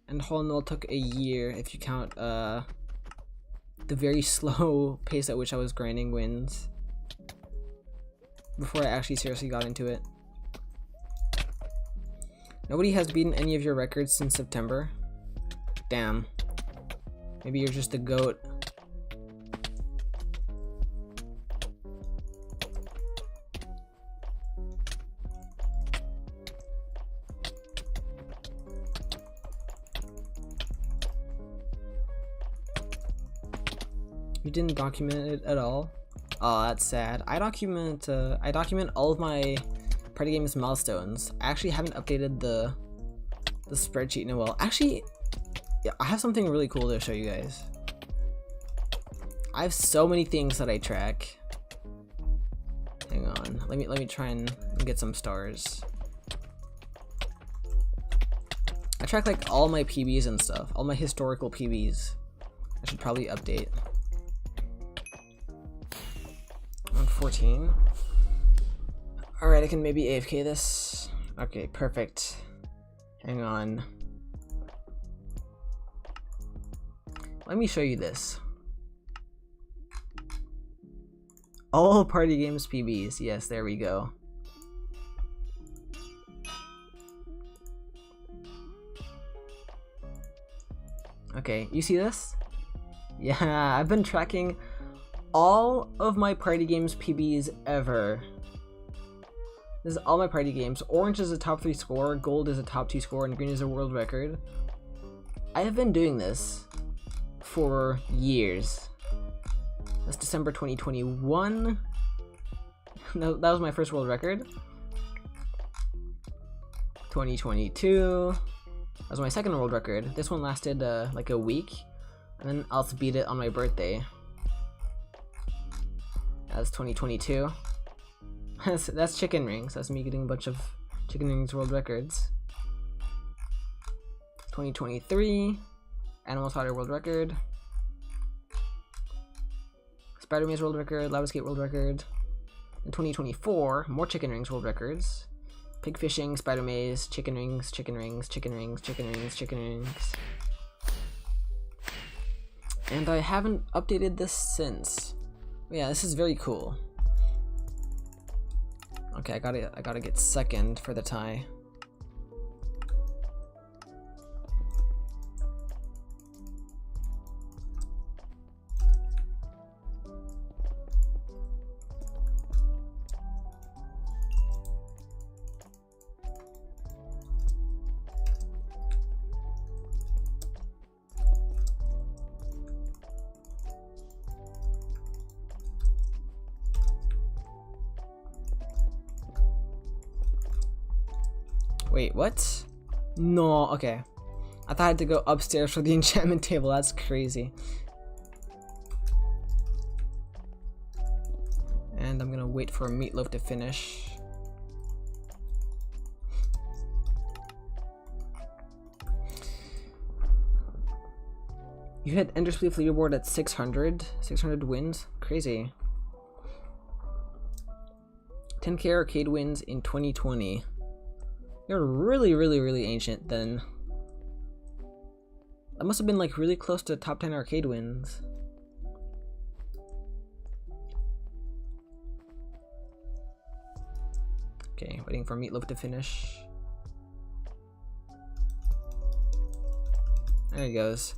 S1: and Hole in the Wall took a year if you count the very slow pace at which I was grinding wins before I actually seriously got into it. Nobody has beaten any of your records since September. Damn. Maybe you're just a goat. You didn't document it at all? Oh, that's sad. I document all of my party games milestones. I actually haven't updated the spreadsheet in a while. Actually, yeah, I have something really cool to show you guys. I have so many things that I track. Hang on, let me try and get some stars. track like all my PBs and stuff, all my historical PBs. I should probably update. 114. Alright, I can maybe AFK this. Okay, perfect. Hang on. Let me show you this. All party games PBs. Yes, there we go. Okay, you see this? Yeah, I've been tracking all of my party games PBs ever. This is all my party games. Orange is a top 3 score, gold is a top 2 score, and green is a world record. I have been doing this for years. That's December 2021. No, that was my first world record. 2022. That was my second world record. This one lasted like a week, and then I'll beat it on my birthday. That's 2022. That's chicken rings. That's me getting a bunch of chicken rings world records. 2023, Animal Slaughter world record. Spider Maze world record, Lava Skate world record. In 2024, more chicken rings world records. Pig fishing, Spider Maze, chicken rings, chicken rings, chicken rings, chicken rings, chicken rings. And I haven't updated this since. Yeah, this is very cool. Okay, I gotta get second for the tie. Wait, what? No, okay. I thought I had to go upstairs for the enchantment table. That's crazy. And I'm gonna wait for Meatloaf to finish. You hit Ender Spleef leaderboard at 600. 600 wins? Crazy. 10k arcade wins in 2020. You're really, really, really ancient then. That must have been like really close to top 10 arcade wins. Okay, waiting for Meatloaf to finish. There he goes.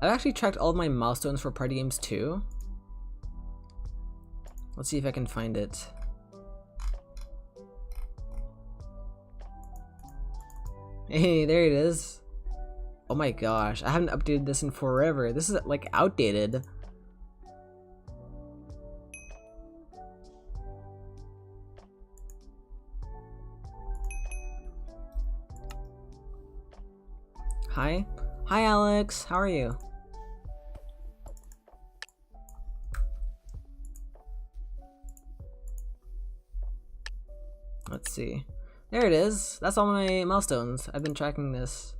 S1: I've actually tracked all of my milestones for party games too. Let's see if I can find it. Hey, there it is. Oh my gosh, I haven't updated this in forever. This is like outdated. Hi. Hi Alex, how are you? Let's see. There it is. That's all my milestones. I've been tracking this.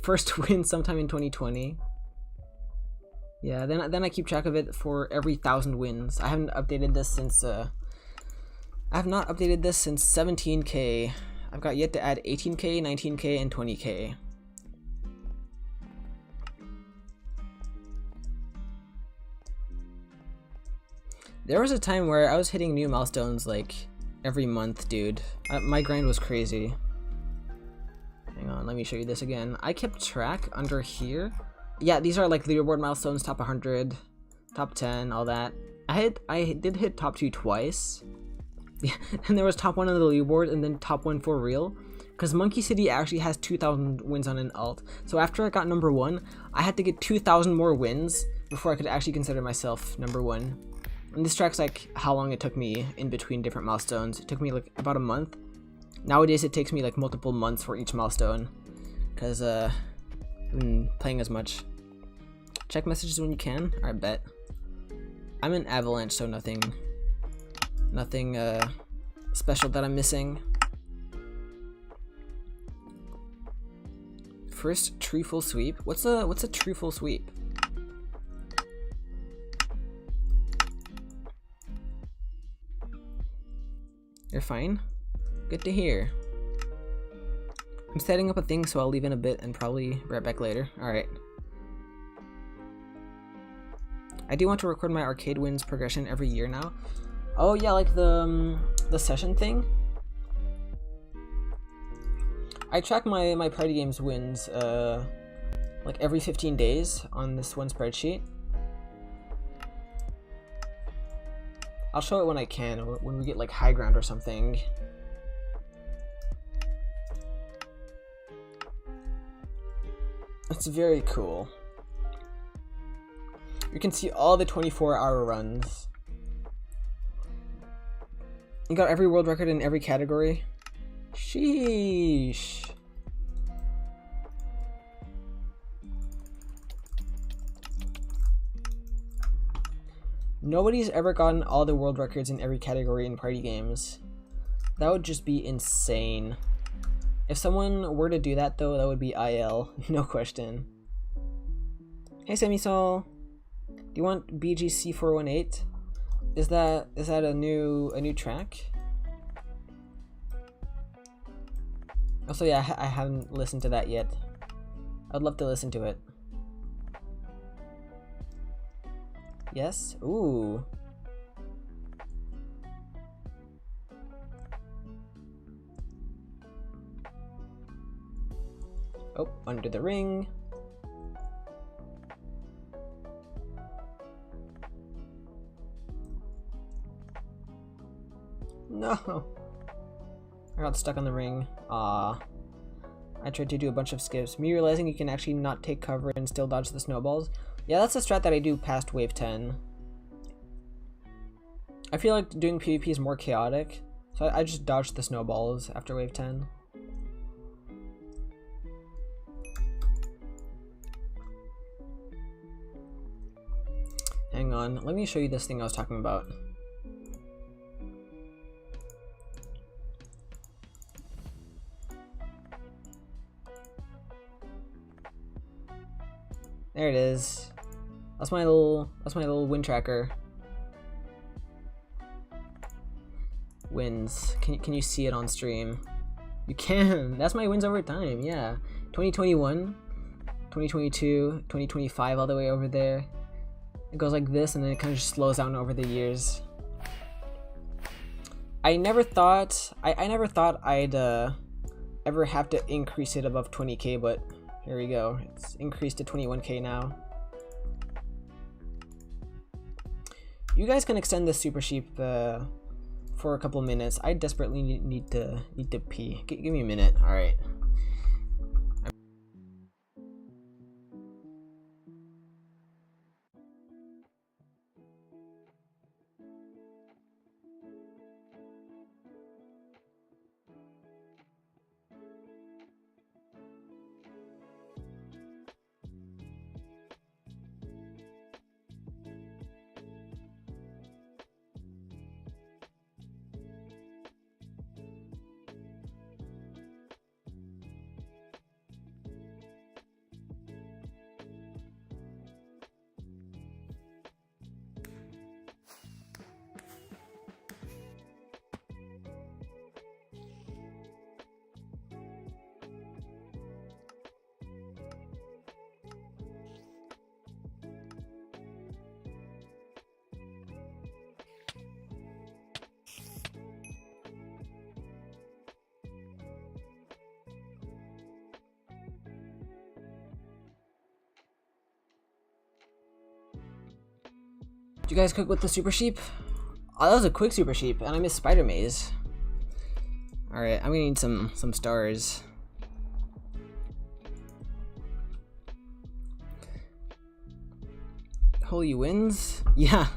S1: First win sometime in 2020. Yeah, then I keep track of it for every 1,000 wins. I haven't updated this since I have not updated this since 17k. I've got yet to add 18k, 19k, and 20k. There was a time where I was hitting new milestones like every month, dude. My grind was crazy. Hang on, let me show you this again. I kept track under here. Yeah, these are like leaderboard milestones, top 100, top 10, all that. I did hit top 2 twice. Yeah, and there was top 1 on the leaderboard and then top 1 for real. Because Monkey City actually has 2,000 wins on an alt. So after I got number 1, I had to get 2,000 more wins before I could actually consider myself number 1. And this tracks like how long it took me in between different milestones. It took me like about a month. Nowadays it takes me like multiple months for each milestone. Because I've been playing as much. Check messages when you can. I bet. I'm in Avalanche, so nothing special that I'm missing. First truthful sweep. What's a truthful sweep? You're fine? Good to hear. I'm setting up a thing, so I'll leave in a bit and probably be right back later. Alright. I do want to record my arcade wins progression every year now. Oh yeah, like the session thing? I track my party games wins like every 15 days on this one spreadsheet. I'll show it when I can, when we get like high ground or something. It's very cool. You can see all the 24-hour runs. You got every world record in every category. Sheesh. Nobody's ever gotten all the world records in every category in party games. That would just be insane. If someone were to do that though, that would be IL, no question. Hey Semisol, do you want BGC 418? Is that a new track? Also, yeah, I haven't listened to that yet. I'd love to listen to it. Yes? Ooh. Oh, under the ring. No! I got stuck on the ring. Ah. I tried to do a bunch of skips. Me realizing you can actually not take cover and still dodge the snowballs. Yeah, that's a strat that I do past wave 10. I feel like doing PvP is more chaotic, so I just dodged the snowballs after wave 10. Hang on, let me show you this thing I was talking about. There it is. That's my little win tracker. Wins. Can you see it on stream? You can. That's my wins over time. Yeah. 2021, 2022, 2025 all the way over there. It goes like this and then it kind of just slows down over the years. I never thought I'd ever have to increase it above 20k, but here we go. It's increased to 21k now. You guys can extend the Super Sheep for a couple minutes. I desperately need to pee. Give me a minute. All right. Did you guys cook with the Super Sheep? Oh, that was a quick Super Sheep, and I missed Spider Maze. Alright, I'm gonna need some stars. Holy wins? Yeah.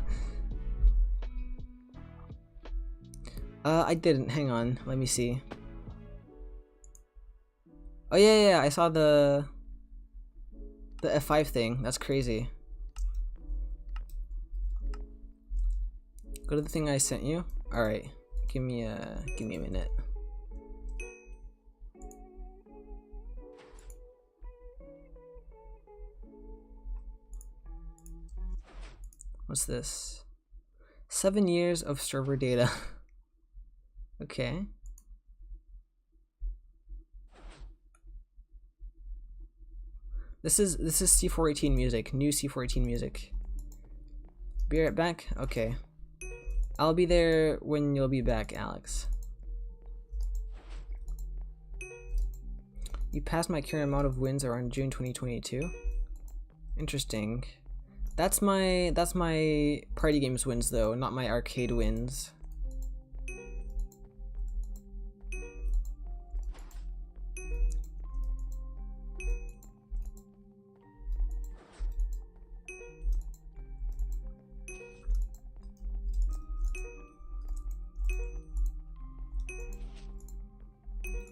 S1: I didn't. Hang on. Let me see. Oh yeah, I saw the F5 thing. That's crazy. Go to the thing I sent you. All right, give me a minute. What's this? 7 years of server data. Okay. This is C418 music, new C418 music. Be right back? Okay. I'll be there when you'll be back, Alex. You passed my current amount of wins around June 2022. Interesting. That's my party games wins though, not my arcade wins.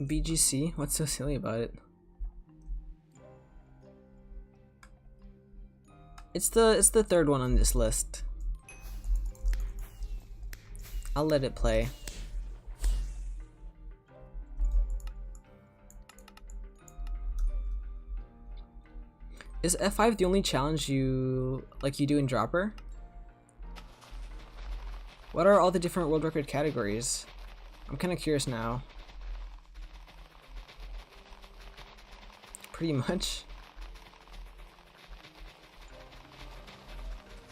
S1: BGC? What's so silly about it? It's the third one on this list. I'll let it play. Is F5 the only challenge you do in Dropper? What are all the different world record categories? I'm kind of curious now. Pretty much.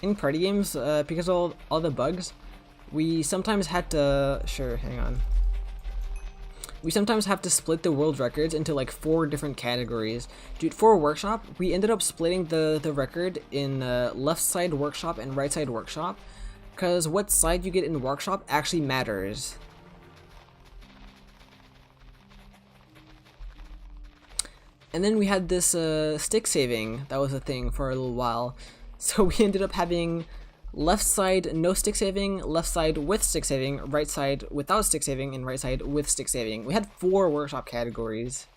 S1: In party games, because of all the bugs, we sometimes had to... Sure, hang on. We sometimes have to split the world records into like 4 different categories. Dude, for Workshop, we ended up splitting the record in left side Workshop and right side Workshop, because what side you get in Workshop actually matters. And then we had this stick saving that was a thing for a little while. So we ended up having left side no stick saving, left side with stick saving, right side without stick saving, and right side with stick saving. We had 4 Workshop categories.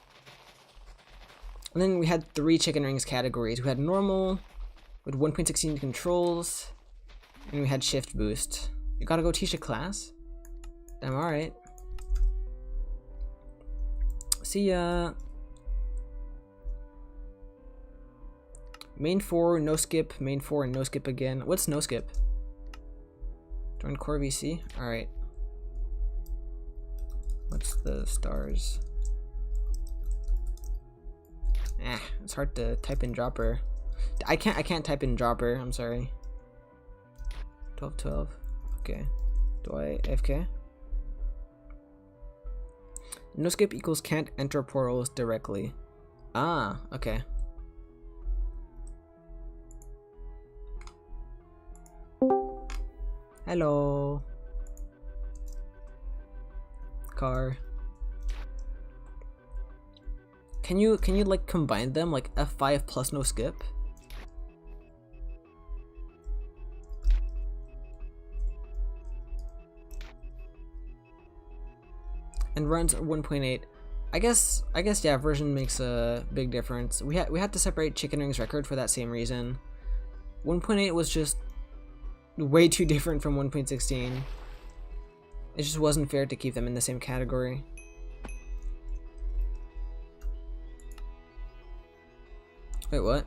S1: And then we had 3 chicken rings categories. We had normal, with 1.16 controls, and we had shift boost. You gotta go teach a class? Damn, alright. See ya. Main 4, no skip, main 4, and no skip again. What's no skip? Join Core VC? Alright. What's the stars? It's hard to type in Dropper. I can't type in Dropper, I'm sorry. 1212. Okay. Do I AFK? No skip equals can't enter portals directly. Ah, okay. Hello. Car. Can you like combine them like F5 plus no skip? And runs 1.8. I guess yeah, version makes a big difference. We had to separate Chicken Ring's record for that same reason. 1.8 was just way too different from 1.16. It just wasn't fair to keep them in the same category. Wait, what?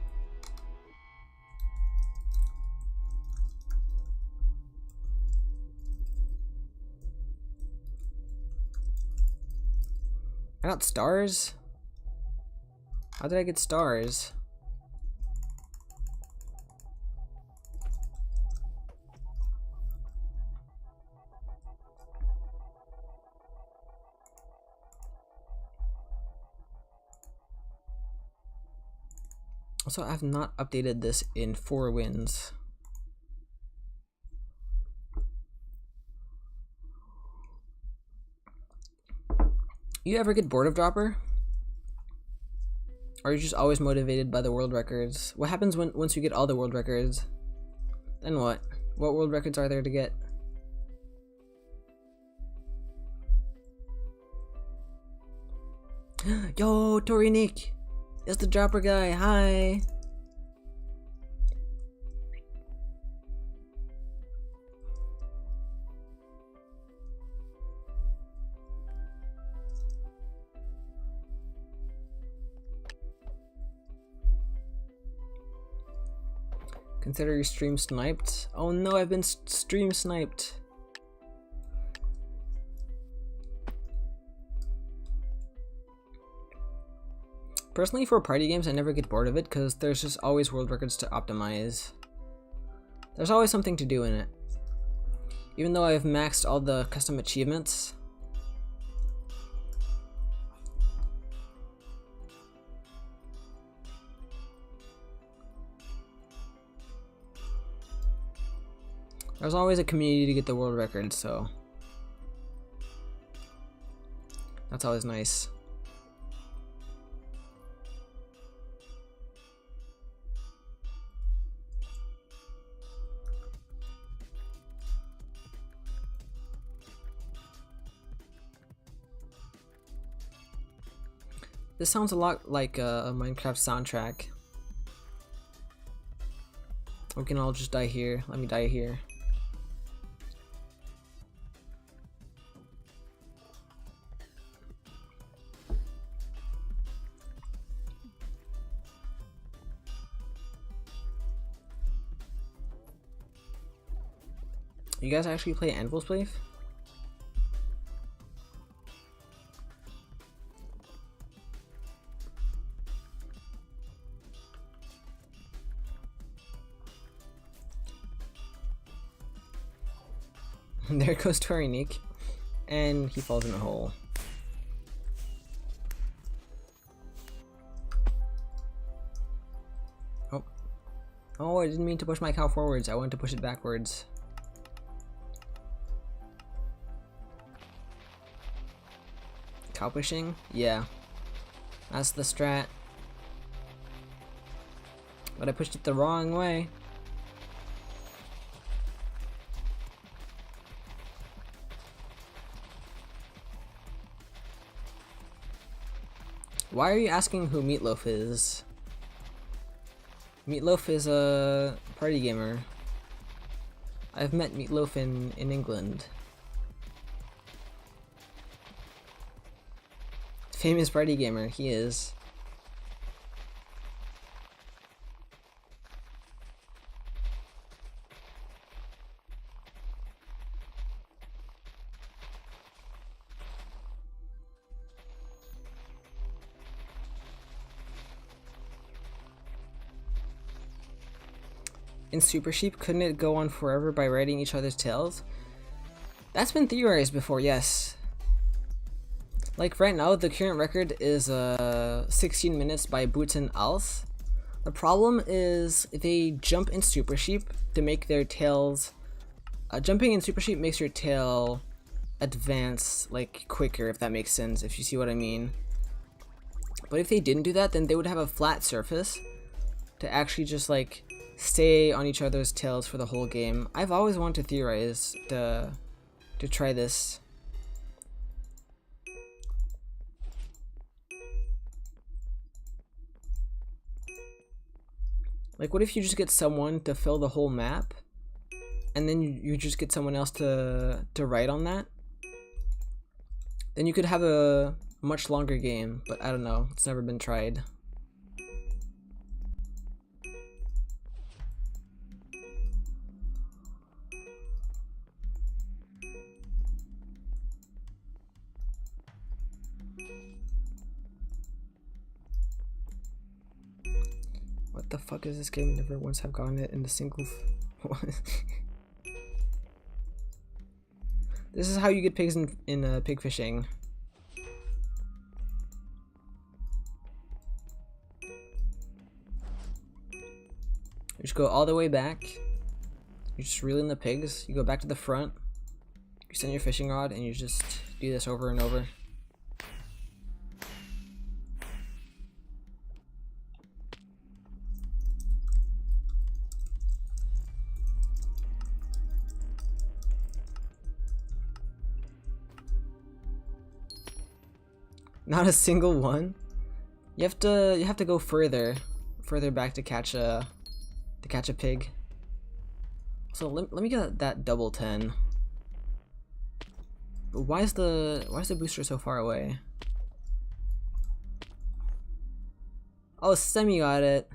S1: I got stars? How did I get stars? Also, I have not updated this in 4 wins. You ever get bored of Dropper? Or are you just always motivated by the world records? What happens once you get all the world records? Then what? What world records are there to get? Yo, Tori Nick! It's the Dropper guy, hi! Consider your stream sniped. Oh no, I've been stream sniped. Personally, for party games, I never get bored of it because there's just always world records to optimize. There's always something to do in it. Even though I've maxed all the custom achievements. There's always a community to get the world record, so that's always nice. This sounds a lot like a Minecraft soundtrack. We can all just die here. Let me die here. You guys actually play Anvil's Blade? There goes Torinik, and he falls in a hole. Oh. Oh, I didn't mean to push my cow forwards. I wanted to push it backwards. Cow pushing? Yeah. That's the strat. But I pushed it the wrong way. Why are you asking who Meatloaf is? Meatloaf is a party gamer. I've met Meatloaf in England. Famous party gamer, he is. In Super Sheep, couldn't it go on forever by writing each other's tales? That's been theorized before, yes. Like right now, the current record is 16 minutes by Booten Als. The problem is they jump in Super Sheep to make their tails. Jumping in Super Sheep makes your tail advance like quicker, if that makes sense, if you see what I mean. But if they didn't do that, then they would have a flat surface to actually just like stay on each other's tails for the whole game. I've always wanted to theorize to try this. Like, what if you just get someone to fill the whole map, and then you just get someone else to write on that? Then you could have a much longer game, but I don't know. It's never been tried. What the fuck is this game? Never once have gotten it in the single. This is how you get pigs in pig fishing. You just go all the way back. You just reel in the pigs. You go back to the front. You send your fishing rod, and you just do this over and over. Not a single one. You have to go further back to catch a pig. So let me get that double 10. But why is the booster so far away? Oh, Semi got it.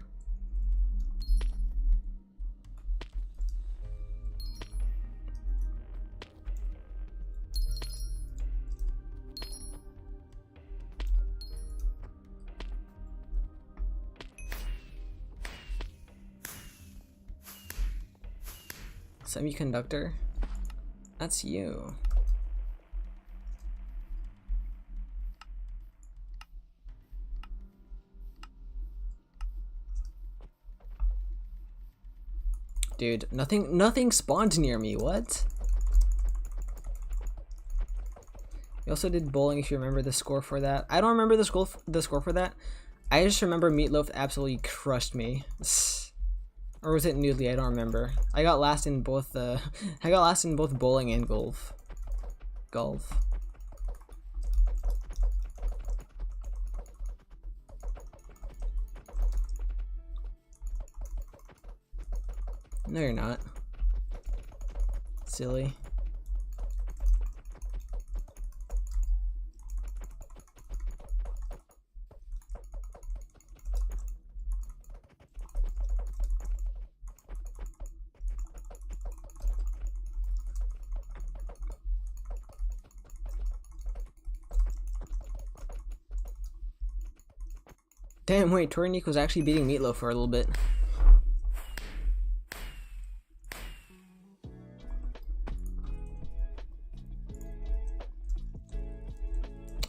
S1: Semiconductor? That's you. Dude, nothing spawned near me, what? We also did bowling, if you remember the score for that. I don't remember the score for that. I just remember Meatloaf absolutely crushed me. Or was it Noodly? I don't remember. I got last in both I got last in both bowling and golf. No, you're not. Silly. Damn, wait, Torinique was actually beating Meatloaf for a little bit.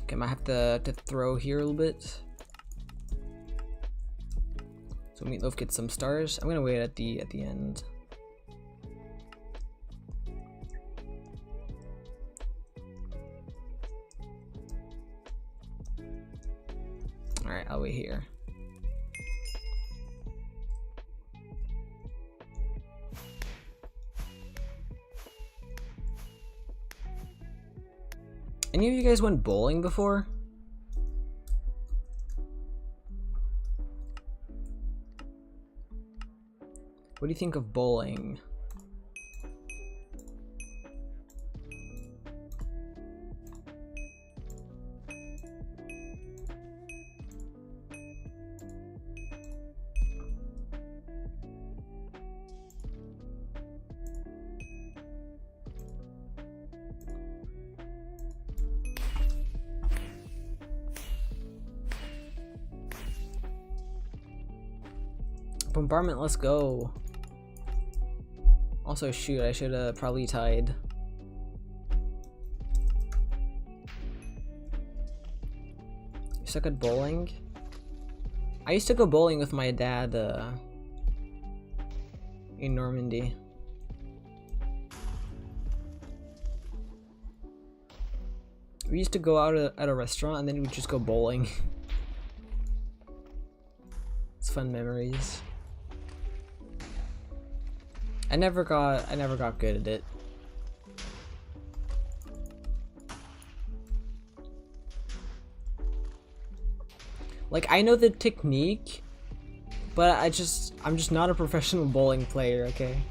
S1: Okay, I might have to throw here a little bit. So Meatloaf gets some stars. I'm gonna wait at the end. Alright, I'll wait here. Any of you guys went bowling before? What do you think of bowling? Bombardment, let's go. Also, shoot, I should have probably tied. You suck at bowling? I used to go bowling with my dad in Normandy. We used to go out at a restaurant and then we'd just go bowling. It's fun memories. I never got good at it. Like, I know the technique, but I'm just not a professional bowling player, okay?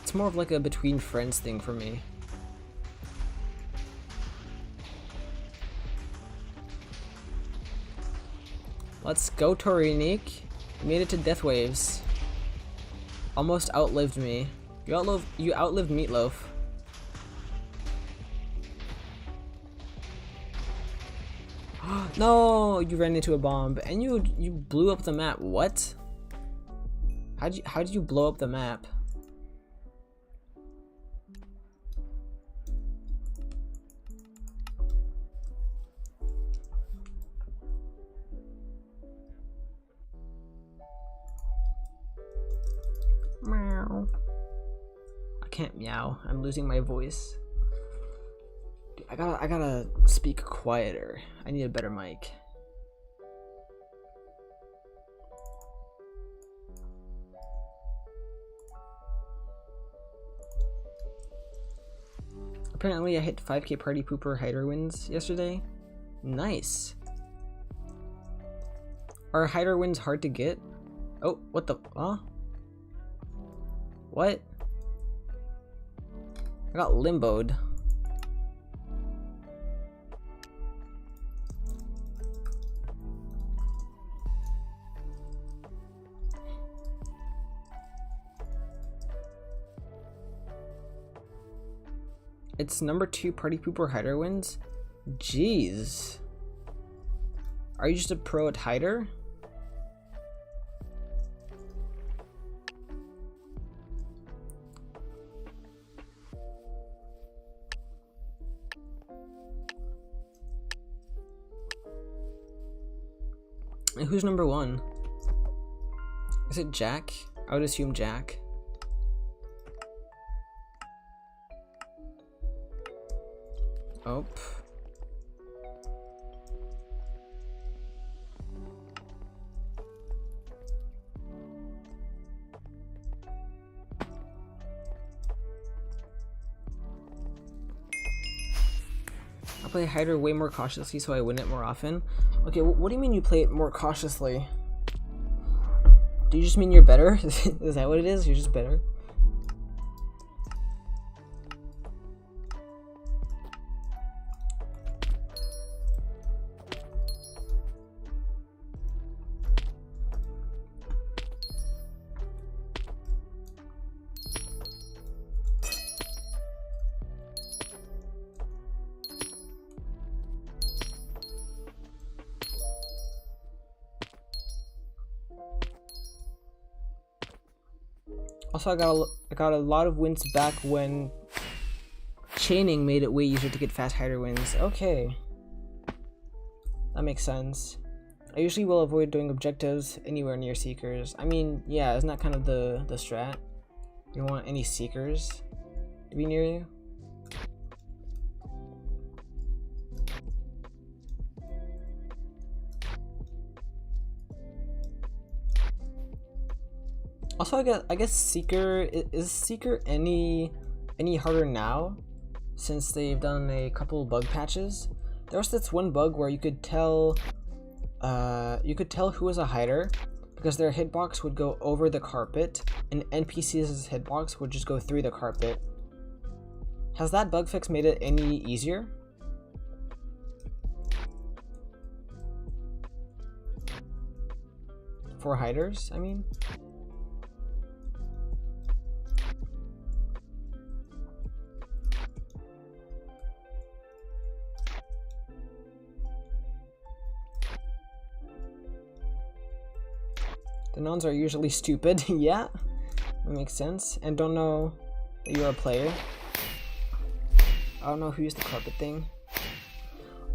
S1: It's more of like a between friends thing for me. Let's go, Torinique. You made it to Death Waves. Almost outlived me. You outlived Meatloaf. No, you ran into a bomb and you blew up the map. What? How did you blow up the map? Meow. I can't meow. I'm losing my voice. Dude, I gotta speak quieter. I need a better mic. Apparently I hit 5k party pooper hider wins yesterday. Nice. Are hider wins hard to get? Oh, what the, huh? What? I got limboed. It's number 2 Party Pooper Hider wins? Jeez. Are you just a pro at Hider? And who's number 1? Is it Jack? I would assume Jack. Oh. I play Hider way more cautiously so I win it more often. Okay, what do you mean you play it more cautiously? Do you just mean you're better? Is that what it is? You're just better? Also, I got a lot of wins back when chaining made it way easier to get fast Hider wins. Okay. That makes sense. I usually will avoid doing objectives anywhere near Seekers. I mean, yeah, isn't that kind of the strat? You don't want any Seekers to be near you? Also, I guess Seeker is Seeker any harder now, since they've done a couple bug patches. There was this one bug where you could tell who was a Hider because their hitbox would go over the carpet, and NPCs' hitbox would just go through the carpet. Has that bug fix made it any easier? For Hiders, I mean? The nuns are usually stupid, yeah, that makes sense, and don't know that you're a player. I don't know who used the carpet thing.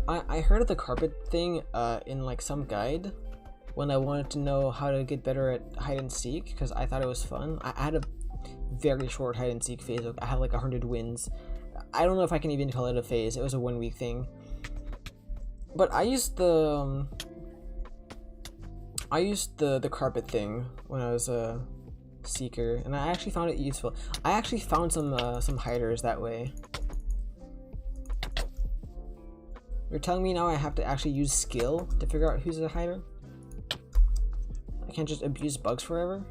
S1: I heard of the carpet thing in like some guide when I wanted to know how to get better at hide and seek, because I thought it was fun. I had a very short hide and seek phase. I had like 100 wins. I don't know if I can even call it a phase. It was a 1 week thing. But I used the carpet thing when I was a seeker, and I actually found it useful. I actually found some Hiders that way. You're telling me now I have to actually use skill to figure out who's a Hider? I can't just abuse bugs forever?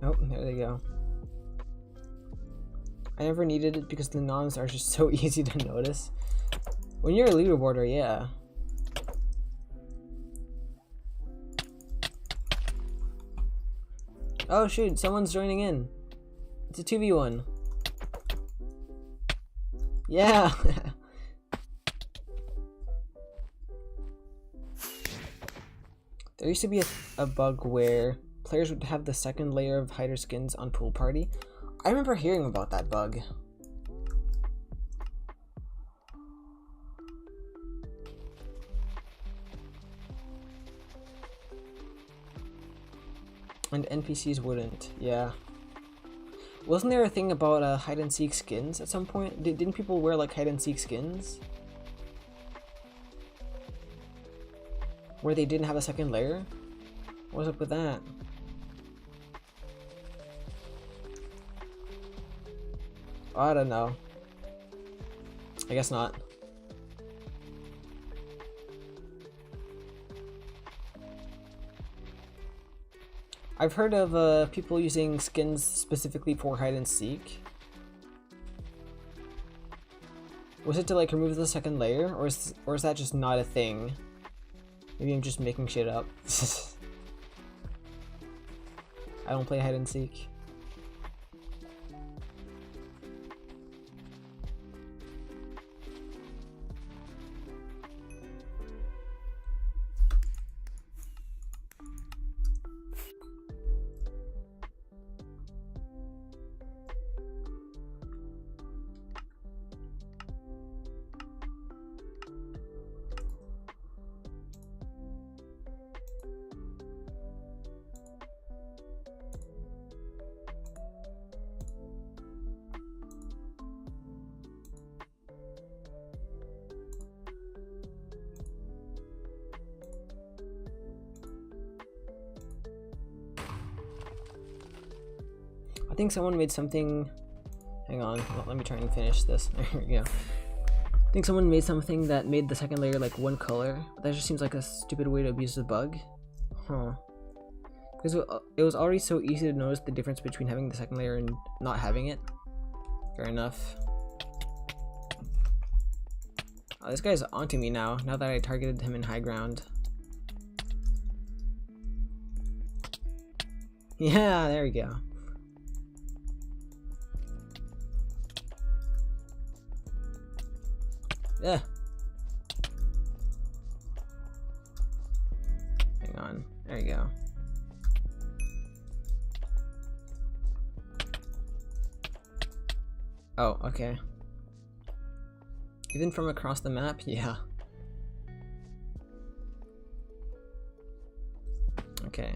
S1: Oh, there they go. I never needed it because the nons are just so easy to notice. When you're a leaderboarder, yeah. Oh shoot, someone's joining in. It's a 2v1. Yeah! There used to be a bug where players would have the second layer of Hider skins on Pool Party. I remember hearing about that bug. And NPCs wouldn't, yeah. Wasn't there a thing about hide and seek skins at some point? Didn't people wear like hide and seek skins? Where they didn't have a second layer? What's up with that? I don't know. I guess not. I've heard of people using skins specifically for hide and seek. Was it to like remove the second layer, or is that just not a thing? Maybe I'm just making shit up. I don't play hide and seek. I think someone made something. Hang on, let me try and finish this. There we go. I think someone made something that made the second layer like one color. But that just seems like a stupid way to abuse the bug. Huh. Because it was already so easy to notice the difference between having the second layer and not having it. Fair enough. Oh, this guy's onto me now that I targeted him in high ground. Yeah, there we go. Yeah. Hang on. There you go. Oh, okay. Even from across the map? Yeah. Okay.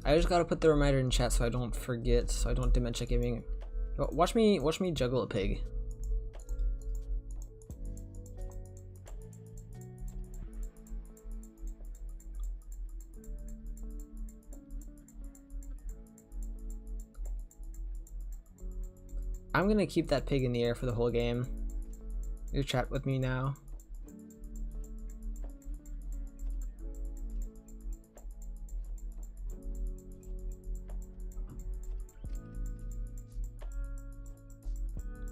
S1: I just gotta put the reminder in chat so I don't forget, so I don't dementia gaming. Watch me juggle a pig. I'm gonna keep that pig in the air for the whole game. You chat with me now.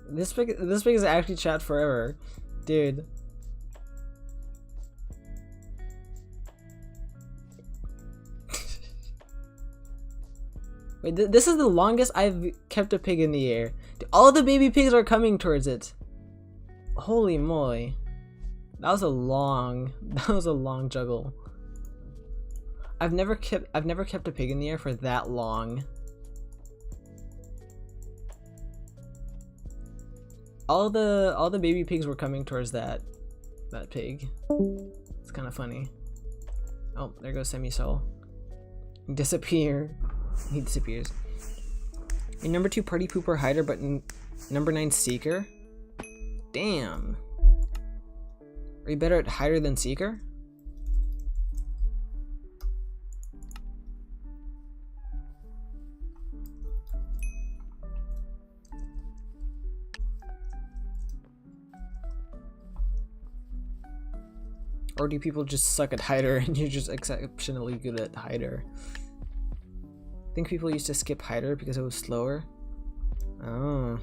S1: This pig is actually chat forever, dude. Wait, this is the longest I've kept a pig in the air. Dude, all the baby pigs are coming towards it. Holy moly, that was a long juggle. I've never kept a pig in the air for that long. All the baby pigs were coming towards that pig. It's kind of funny. Oh, there goes Semi-Soul. Disappear. He disappears. A number 2 party pooper hider, but number 9 seeker. Damn. Are you better at hider than seeker? Or do people just suck at hider and you're just exceptionally good at hider? I think people used to skip hider because it was slower. Oh.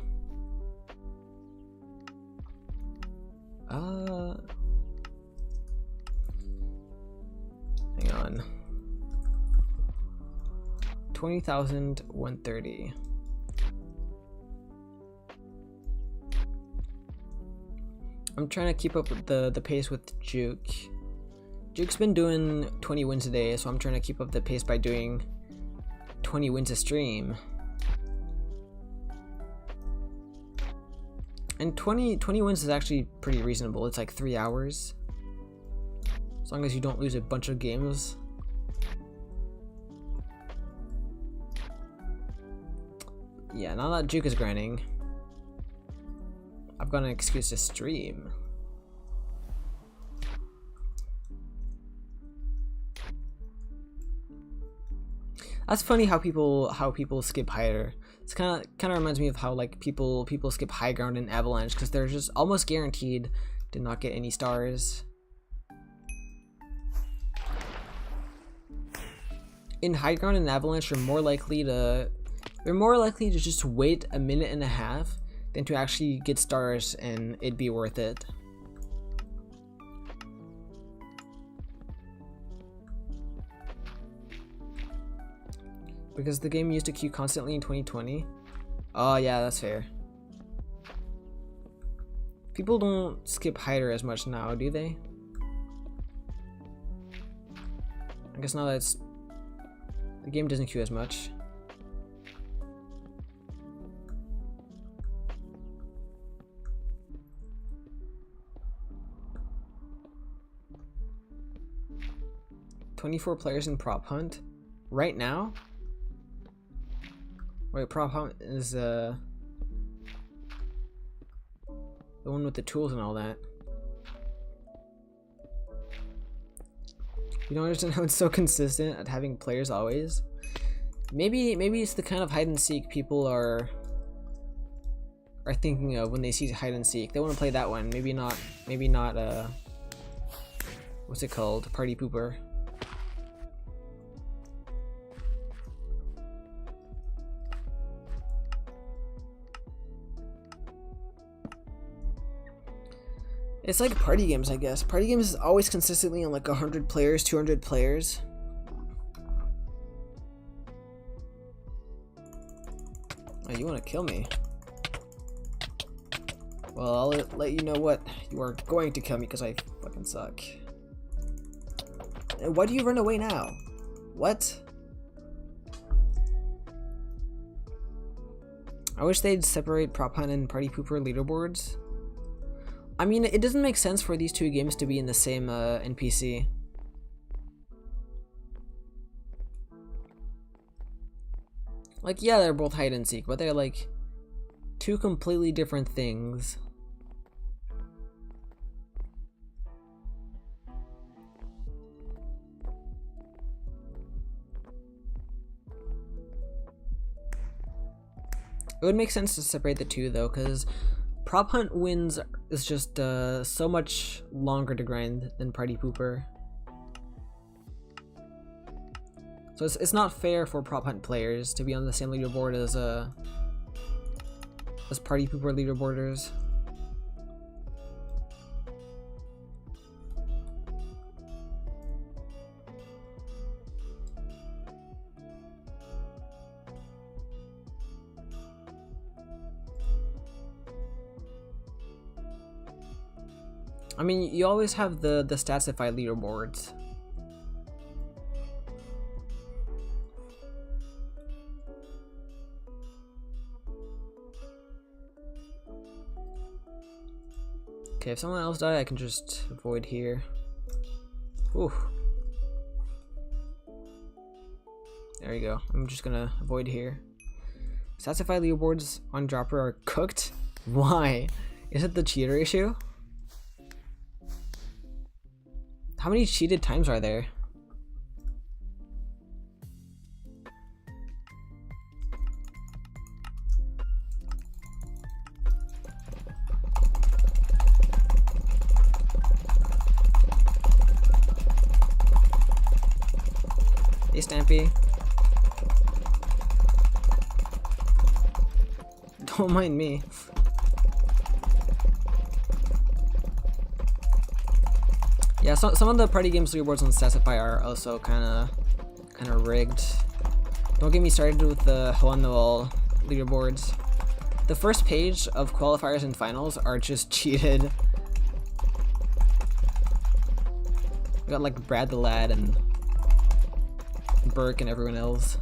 S1: Hang on. 20,130. I'm trying to keep up with the pace with Juke. Juke's been doing 20 wins a day, so I'm trying to keep up the pace by doing 20 wins a stream. And 20 wins is actually pretty reasonable. It's like 3 hours. As long as you don't lose a bunch of games. Yeah, now that Juke is grinding, I've got an excuse to stream. That's funny how people skip hider. It's kind of reminds me of how like people skip high ground in Avalanche because they're just almost guaranteed to not get any stars. In high ground and Avalanche, you're more likely to We're more likely to just wait a minute and a half than to actually get stars and it'd be worth it. Because the game used to queue constantly in 2020. Oh yeah, that's fair. People don't skip Hider as much now, do they? I guess now that the game doesn't queue as much. "24 players in Prop Hunt right now." Wait, Prop Hunt is the one with the tools and all that. You don't understand how it's so consistent at having players always? Maybe it's the kind of hide and seek people are thinking of when they see hide and seek. They want to play that one. Maybe not what's it called? Party Pooper. It's like party games, I guess. Party games is always consistently on like 100 players, 200 players. Oh, you want to kill me? Well, I'll let you know what you are going to kill me because I fucking suck. And why do you run away now? What? I wish they'd separate Prop Hunt and Party Pooper leaderboards. I mean, it doesn't make sense for these two games to be in the same NPC. Like, yeah, they're both hide and seek, but they're like two completely different things. It would make sense to separate the two though, because Prop Hunt wins is just so much longer to grind than Party Pooper. So it's not fair for Prop Hunt players to be on the same leaderboard as Party Pooper leaderboarders. I mean, you always have the Statsify leaderboards. Okay, if someone else died, I can just avoid here. Ooh. There you go. I'm just gonna avoid here. Statsify leaderboards on Dropper are cooked? Why? Is it the cheater issue? How many cheated times are there? Hey, Stampy. Don't mind me. Yeah, so some of the party games leaderboards on Statsify are also kind of rigged. Don't get me started with the hole in the wall leaderboards. The first page of qualifiers and finals are just cheated. We got like Brad the Lad and Burke and everyone else.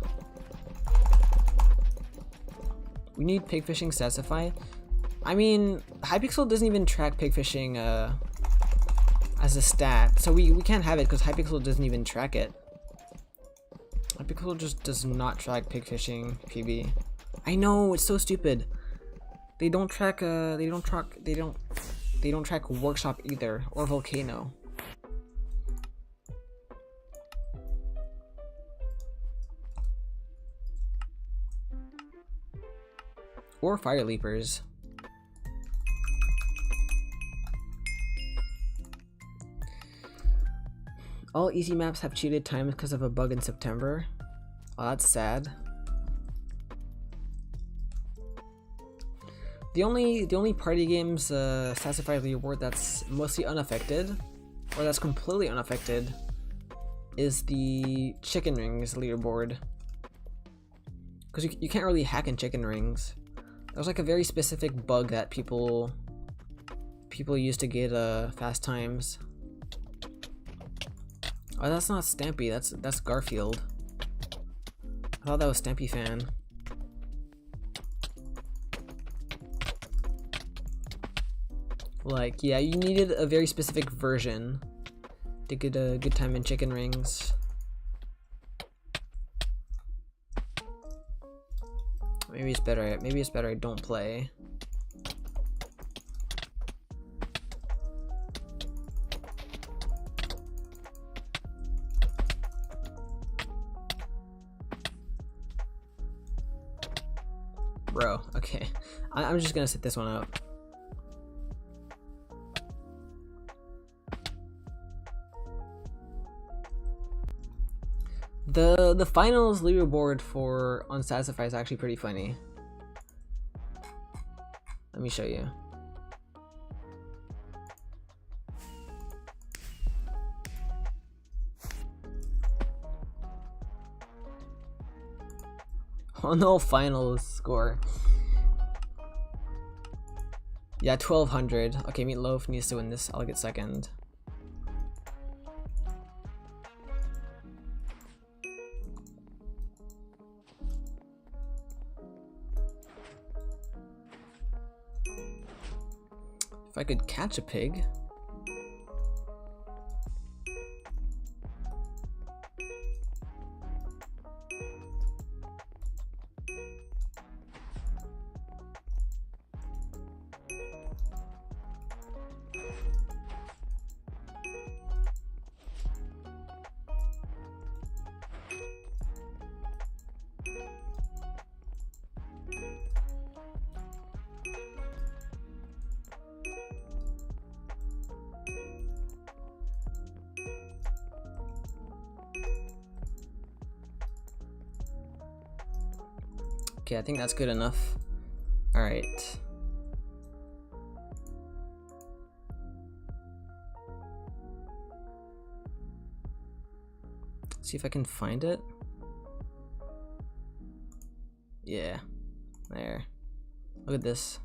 S1: We need pigfishing Statsify. I mean, Hypixel doesn't even track pigfishing as a stat, so we can't have it because Hypixel doesn't even track it. Hypixel just does not track pigfishing PB. I know, it's so stupid. They don't track they don't track Workshop either, or Volcano. Or Fire Leapers. All easy maps have cheated times because of a bug in September. Oh, that's sad. The only party games Satisfy leaderboard that's mostly unaffected, or that's completely unaffected, is the chicken rings leaderboard. Because you can't really hack in chicken rings. There's like a very specific bug that people use to get fast times. Oh, that's not Stampy. That's Garfield. I thought that was Stampy Fan. Like, yeah, you needed a very specific version to get a good time in chicken rings. Maybe it's better I don't play. Bro, okay. I'm just gonna sit this one out. The finals leaderboard for Unsatisfied is actually pretty funny. Let me show you. Oh no, finals score. Yeah, 1200. Okay, Meatloaf needs to win this. I'll get second. If I could catch a pig. Okay, I think that's good enough. Alright. See if I can find it. Yeah. There. Look at this.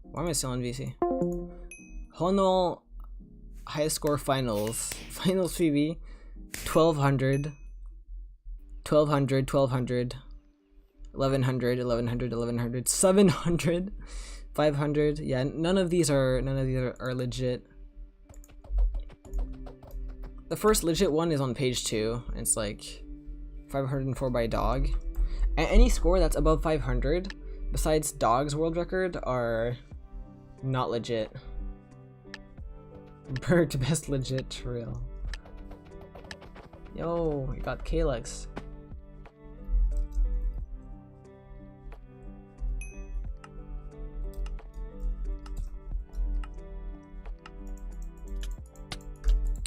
S1: Why am I still on VC? Honol highest score finals. Finals PB. 1200. 1200, 1200. 1100, 1100, 1100, 700, 500. Yeah, none of these are legit. The first legit one is on page 2. And it's like 504 by Dog. And any score that's above 500, besides Dog's world record, are not legit. Bert, best legit trail. Yo, we got Kalex.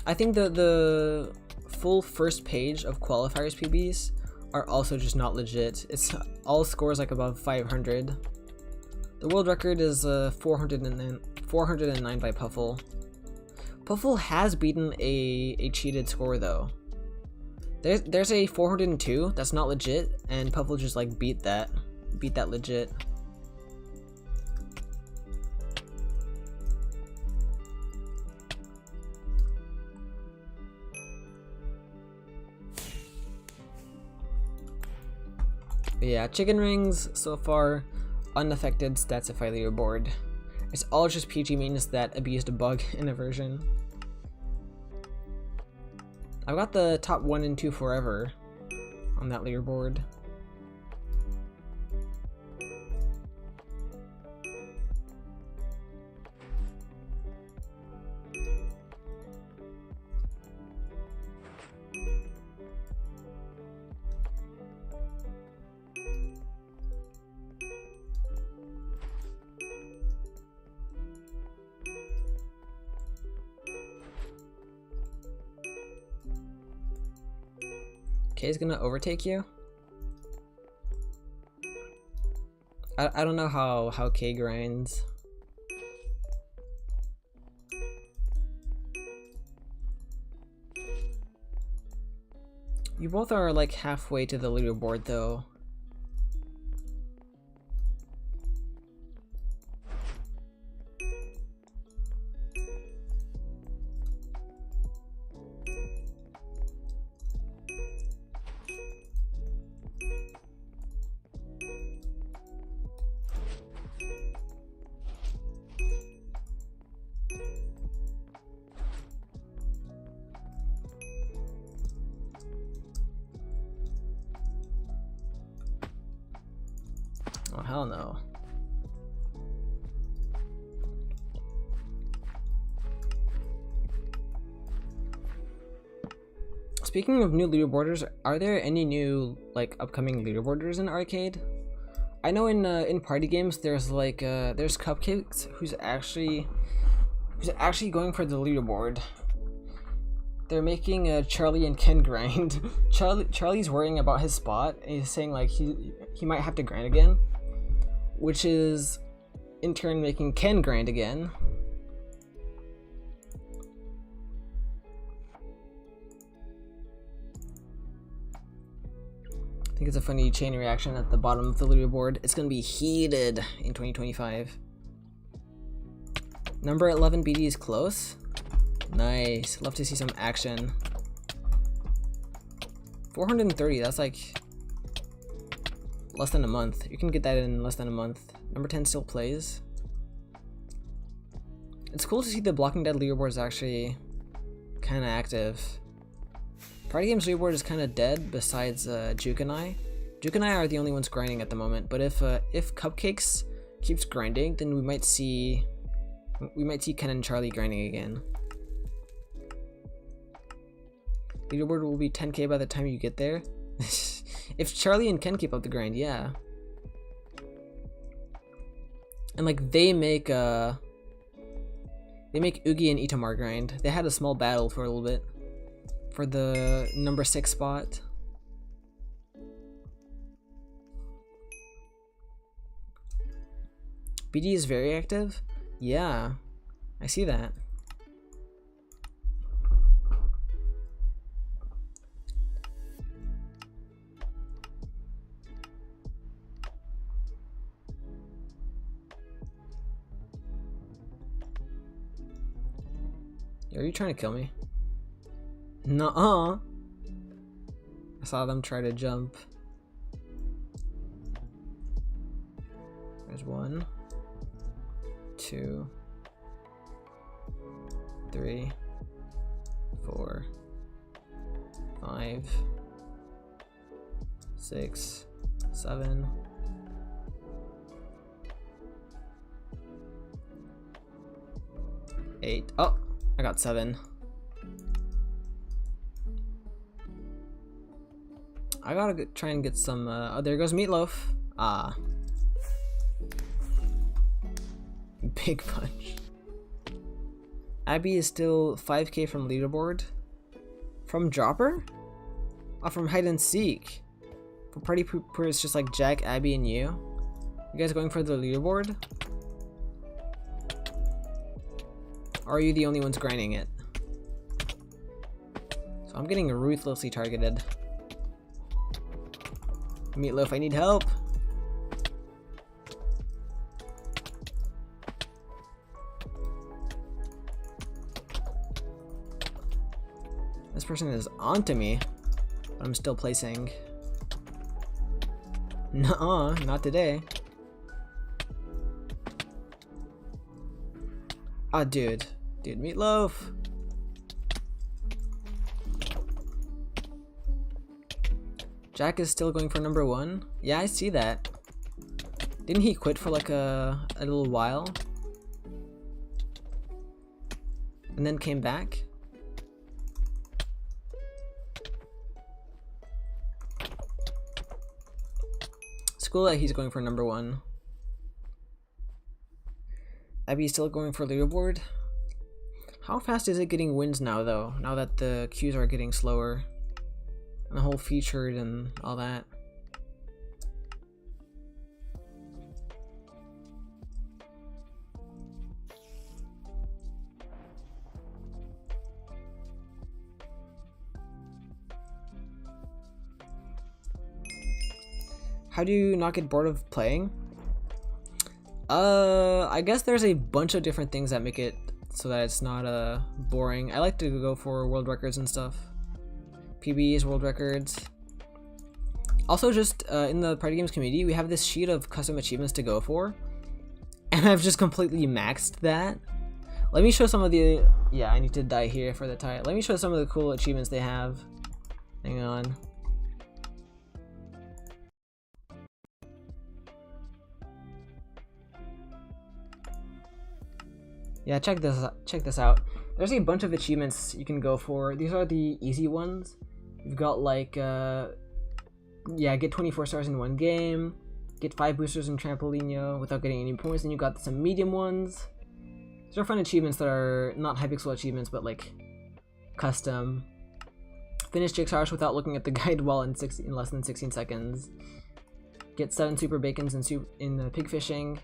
S1: I think the full first page of qualifiers PBs are also just not legit. It's all scores like above 500. The world record is 409 by Puffle. Puffle has beaten a cheated score though. There's a 402 that's not legit, and Puffle just like beat that legit. Yeah, chicken rings so far, unaffected Statsify leaderboard. It's all just PG maintenance that abused a bug in a version. I've got the top 1 and 2 forever on that leaderboard. Kay's gonna overtake you? I don't know how K grinds. You both are like halfway to the leaderboard though. Oh, hell no. Speaking of new leaderboarders, are there any new like upcoming leaderboarders in Arcade? I know in party games there's like there's Cupcakes who's actually going for the leaderboard. They're making a Charlie and Ken grind. Charlie's worrying about his spot and he's saying like he might have to grind again, which is in turn making Ken grind again. I think it's a funny chain reaction at the bottom of the leaderboard. It's gonna be heated in 2025. Number 11 BD is close. Nice. Love to see some action. 430, that's like less than a month. You can get that in less than a month. Number 10 still plays. It's cool to see the Blocking Dead leaderboard is actually kind of active. Party Games leaderboard is kind of dead besides Juke and I. Juke and I are the only ones grinding at the moment, but if Cupcakes keeps grinding, then we might see Ken and Charlie grinding again. Leaderboard will be 10k by the time you get there. If Charlie and Ken keep up the grind, yeah. And like they make Oogie and Itamar grind. They had a small battle for a little bit for the number 6 spot. BD is very active? Yeah, I see that. Are you trying to kill me? Nuh-uh. I saw them try to jump. There's 1, 2, 3, 4, 5, 6, 7. 8. Oh, I got 7. I gotta try and get some. Oh, there goes Meatloaf. Ah. Big punch. Abby is still 5k from leaderboard. From Dropper? Oh, from Hide and Seek. For Party Pooper, it's just like Jack, Abby, and you. You guys going for the leaderboard? Or are you the only ones grinding it? So I'm getting ruthlessly targeted. Meatloaf, I need help. This person is onto me, but I'm still placing. Nuh-uh, not today. Ah, dude, Meatloaf. Jack is still going for number 1. Yeah, I see that. Didn't he quit for like a little while? And then came back? It's cool that he's going for number 1. Abby's still going for leaderboard. How fast is it getting wins now though? Now that the queues are getting slower. And the whole featured and all that. How do you not get bored of playing? I guess there's a bunch of different things that make it so that it's not boring. I like to go for world records and stuff. PBs, world records. Also, just in the party games community, we have this sheet of custom achievements to go for, and I've just completely maxed that. Let me show some of the... Yeah, I need to die here for the tie. Let me show some of the cool achievements they have. Hang on. Yeah, check this out. There's a bunch of achievements you can go for. These are the easy ones. You've got like, yeah, get 24 stars in one game, get 5 boosters in Trampolinio without getting any points, and you got some medium ones. These are fun achievements that are not Hypixel achievements, but like custom. Finish Jigsaws without looking at the guide wall in less than 16 seconds. Get 7 super bacons in pig fishing.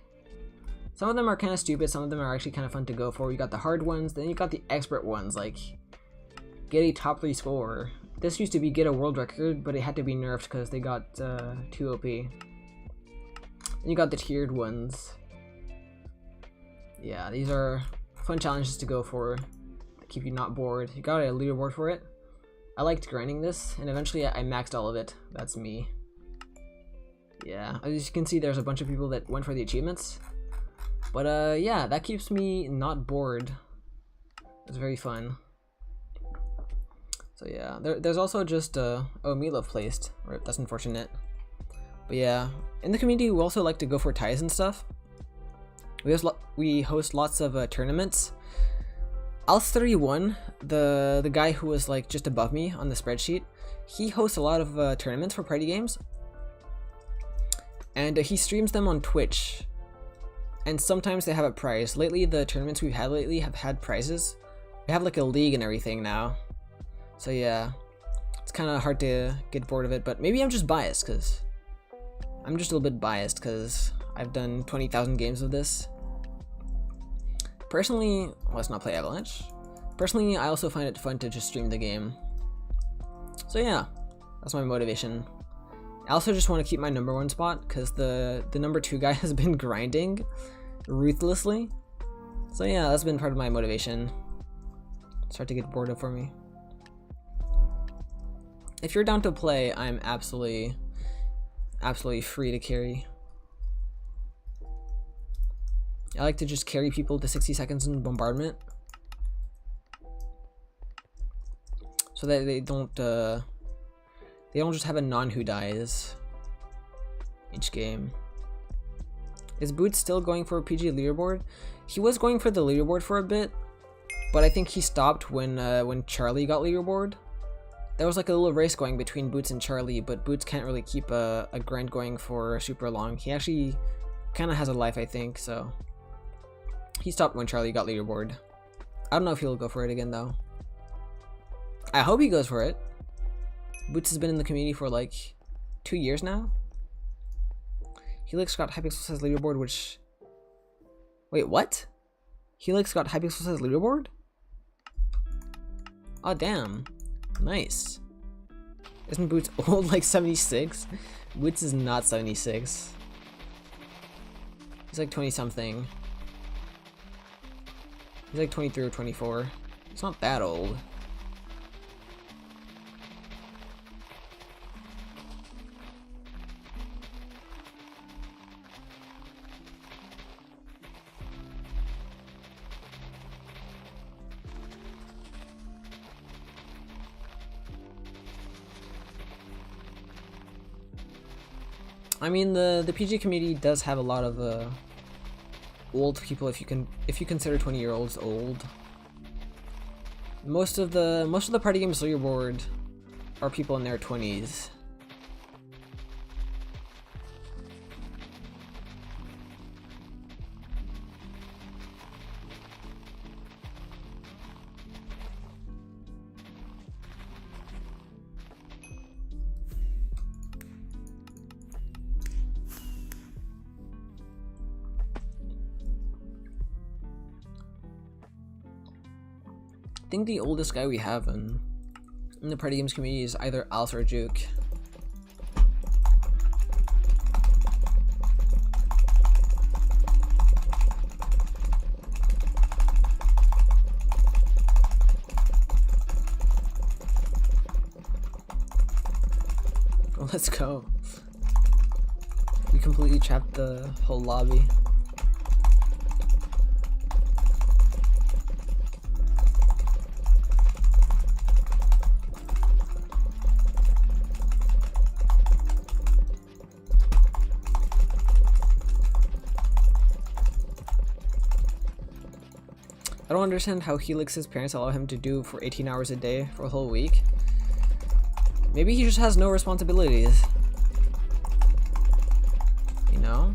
S1: Some of them are kind of stupid, some of them are actually kind of fun to go for. You got the hard ones, then you got the expert ones, like get a top 3 score. This used to be get a world record, but it had to be nerfed because they got too OP. And you got the tiered ones. Yeah, these are fun challenges to go for to keep you not bored. You got a leaderboard for it. I liked grinding this, and eventually I maxed all of it. That's me. Yeah, as you can see, there's a bunch of people that went for the achievements. But yeah, that keeps me not bored. It's very fun. So yeah, there's also just oh, Meatloaf placed. Right, that's unfortunate. But yeah, in the community we also like to go for ties and stuff. We host lots of tournaments. Alz31, the guy who was like just above me on the spreadsheet, he hosts a lot of tournaments for party games, and he streams them on Twitch. And sometimes they have a prize. Lately, the tournaments we've had lately have had prizes. We have like a league and everything now. So yeah, it's kind of hard to get bored of it, but maybe I'm just biased because I'm just a little bit biased because I've done 20,000 games of this. Personally, let's not play Avalanche. Personally, I also find it fun to just stream the game. So yeah, that's my motivation. I also just want to keep my #1 spot because the #2 guy has been grinding ruthlessly. So yeah, that's been part of my motivation. Start to get bored of for me. If you're down to play, I'm absolutely free to carry. I like to just carry people to 60 seconds in bombardment, so that they don't just have a non-who dies each game. Is Boots still going for a PG leaderboard? He was going for the leaderboard for a bit, but I think he stopped when Charlie got leaderboard. There was like a little race going between Boots and Charlie, but Boots can't really keep a grind going for super long. He actually kind of has a life, I think, so he stopped when Charlie got leaderboard. I don't know if he'll go for it again though. I hope he goes for it. Boots has been in the community for like 2 years now. Helix got Hypixel says leaderboard, which... Wait, what? Helix got Hypixel says leaderboard? Oh damn. Nice. Isn't Boots old, like 76? Boots is not 76. He's like 20 something. He's like 23 or 24. He's not that old. I mean, the PG community does have a lot of old people if you consider 20-year-olds old. Most of the party games leaderboard are people in their 20s. I think the oldest guy we have in the party games community is either Alz or Juke. Oh, let's go. We completely trapped the whole lobby. I don't understand how Helix's parents allow him to do for 18 hours a day for a whole week. Maybe he just has no responsibilities. You know?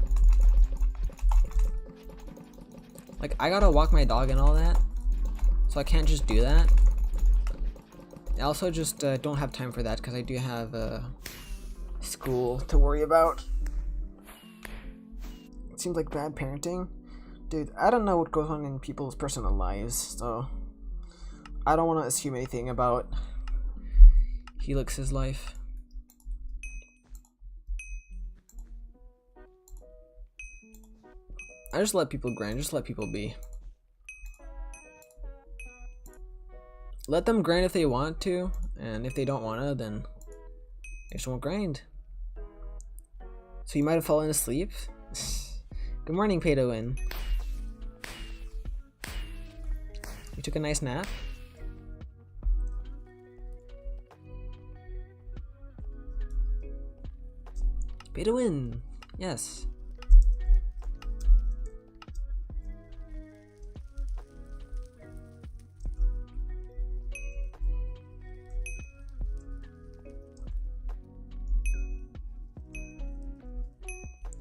S1: Like, I gotta walk my dog and all that, so I can't just do that. I also just don't have time for that because I do have school to worry about. It seems like bad parenting. Dude, I don't know what goes on in people's personal lives, so I don't want to assume anything about Helix's life. I just let people grind, just let people be. Let them grind if they want to, and if they don't want to, then they just won't grind. So you might have fallen asleep? Good morning, Pay to Win. You took a nice nap? Pay to Win. Yes.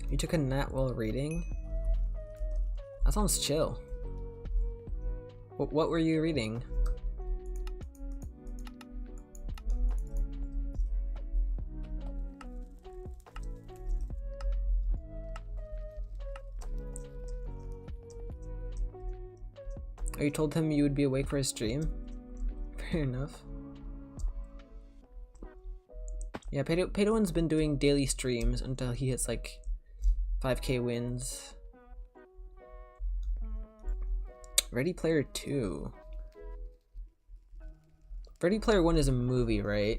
S1: You took a nap while reading? That sounds chill. What were you reading? Oh, you told him you would be awake for his stream? Fair enough. Yeah, Pay to Win's been doing daily streams until he hits like 5k wins. Ready Player 2. Ready Player 1 is a movie, right?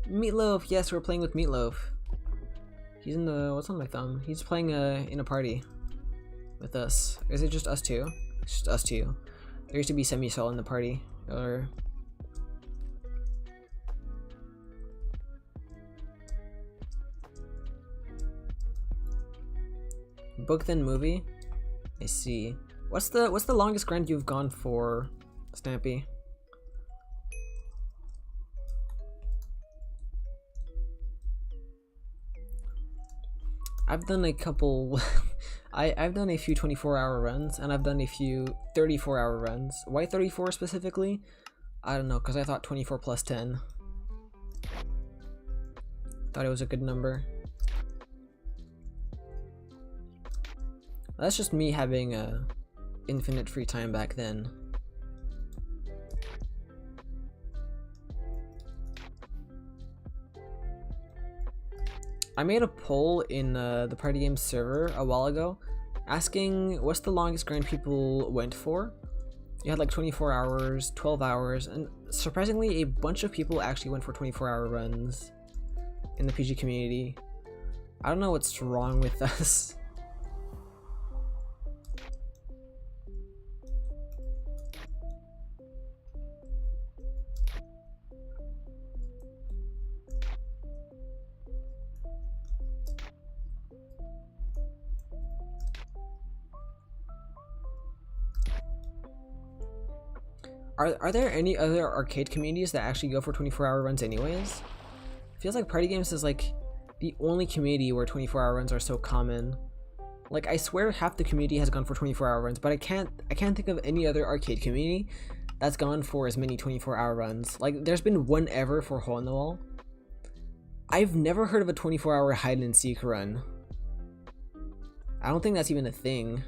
S1: Meatloaf! Yes, we're playing with Meatloaf. He's in the... what's on my thumb? He's playing in a party with us. Is it just us two? It's just us two. There used to be Semi-Sol in the party. Or... book then movie? I see. What's the longest grind you've gone for, Stampy? I've done a couple I've done a few 24-hour runs, and I've done a few 34-hour runs. Why 34 specifically? I don't know, because I thought 24 plus 10. Thought it was a good number. That's just me having infinite free time back then. I made a poll in the party game server a while ago asking what's the longest grind people went for. You had like 24 hours, 12 hours, and surprisingly a bunch of people actually went for 24-hour runs in the PG community. I don't know what's wrong with us. Are there any other arcade communities that actually go for 24-hour runs anyways? Feels like party games is like the only community where 24-hour runs are so common. Like I swear half the community has gone for 24-hour runs, but I can't think of any other arcade community that's gone for as many 24-hour runs. Like there's been one ever for Hole in the Wall. I've never heard of a 24-hour hide and seek run. I don't think that's even a thing.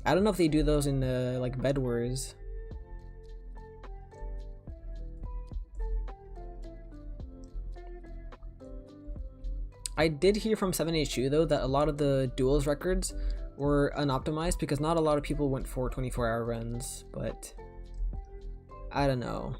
S1: I don't know if they do those in like Bed Wars. I did hear from 7HU though that a lot of the duels records were unoptimized because not a lot of people went for 24-hour runs, but I don't know.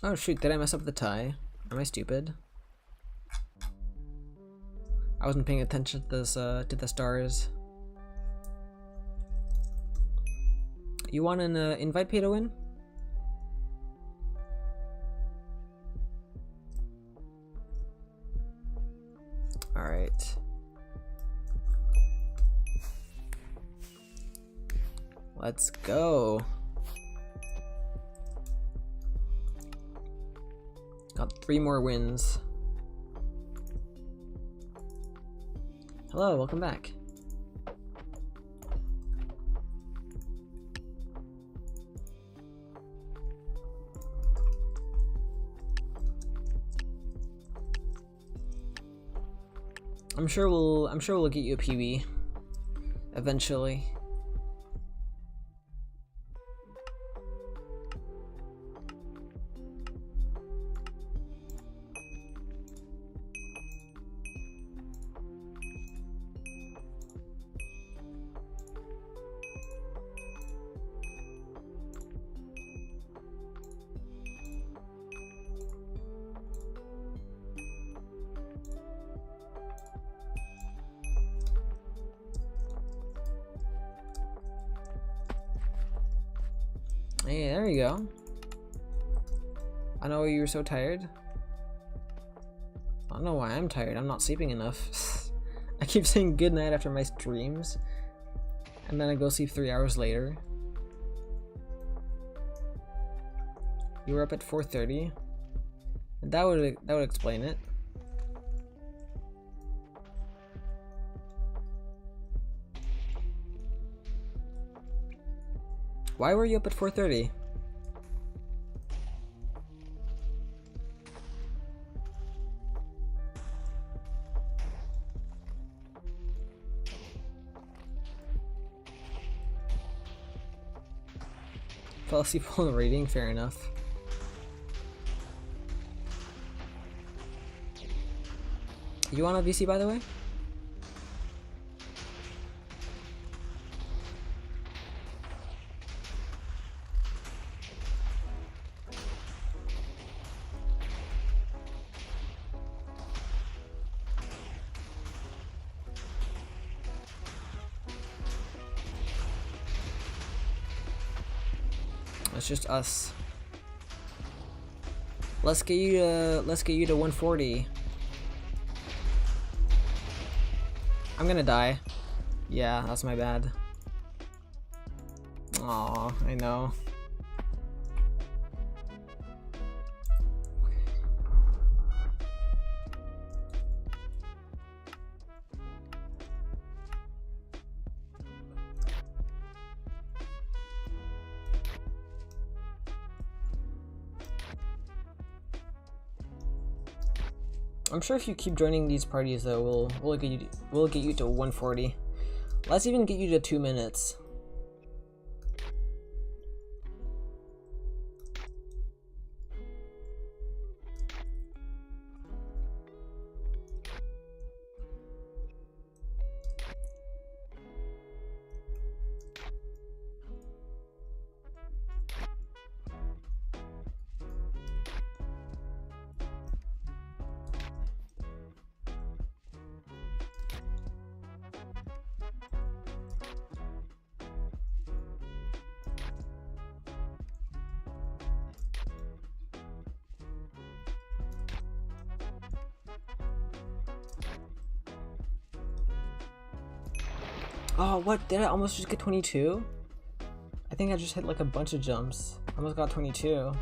S1: Oh shoot, did I mess up the tie? Am I stupid? I wasn't paying attention to this to the stars. You want an invite pay to win? Alright. Let's go. Got 3 more wins. Hello, welcome back. I'm sure we'll get you a PB eventually. Hey, there you go. I know you were so tired. I don't know why I'm tired. I'm not sleeping enough. I keep saying good night after my streams, and then I go sleep 3 hours later. You were up at 4:30, and that would explain it. Why were you up at 4:30? Fell asleep while reading, fair enough. You want a VC, by the way? It's just us. Let's get you to 140. I'm gonna die. Yeah, that's my bad. Aw, I know. I'm sure if you keep joining these parties though, we'll get you to 140. Let's even get you to 2 minutes. Oh, what? Did I almost just get 22? I think I just hit like a bunch of jumps. I almost got 22.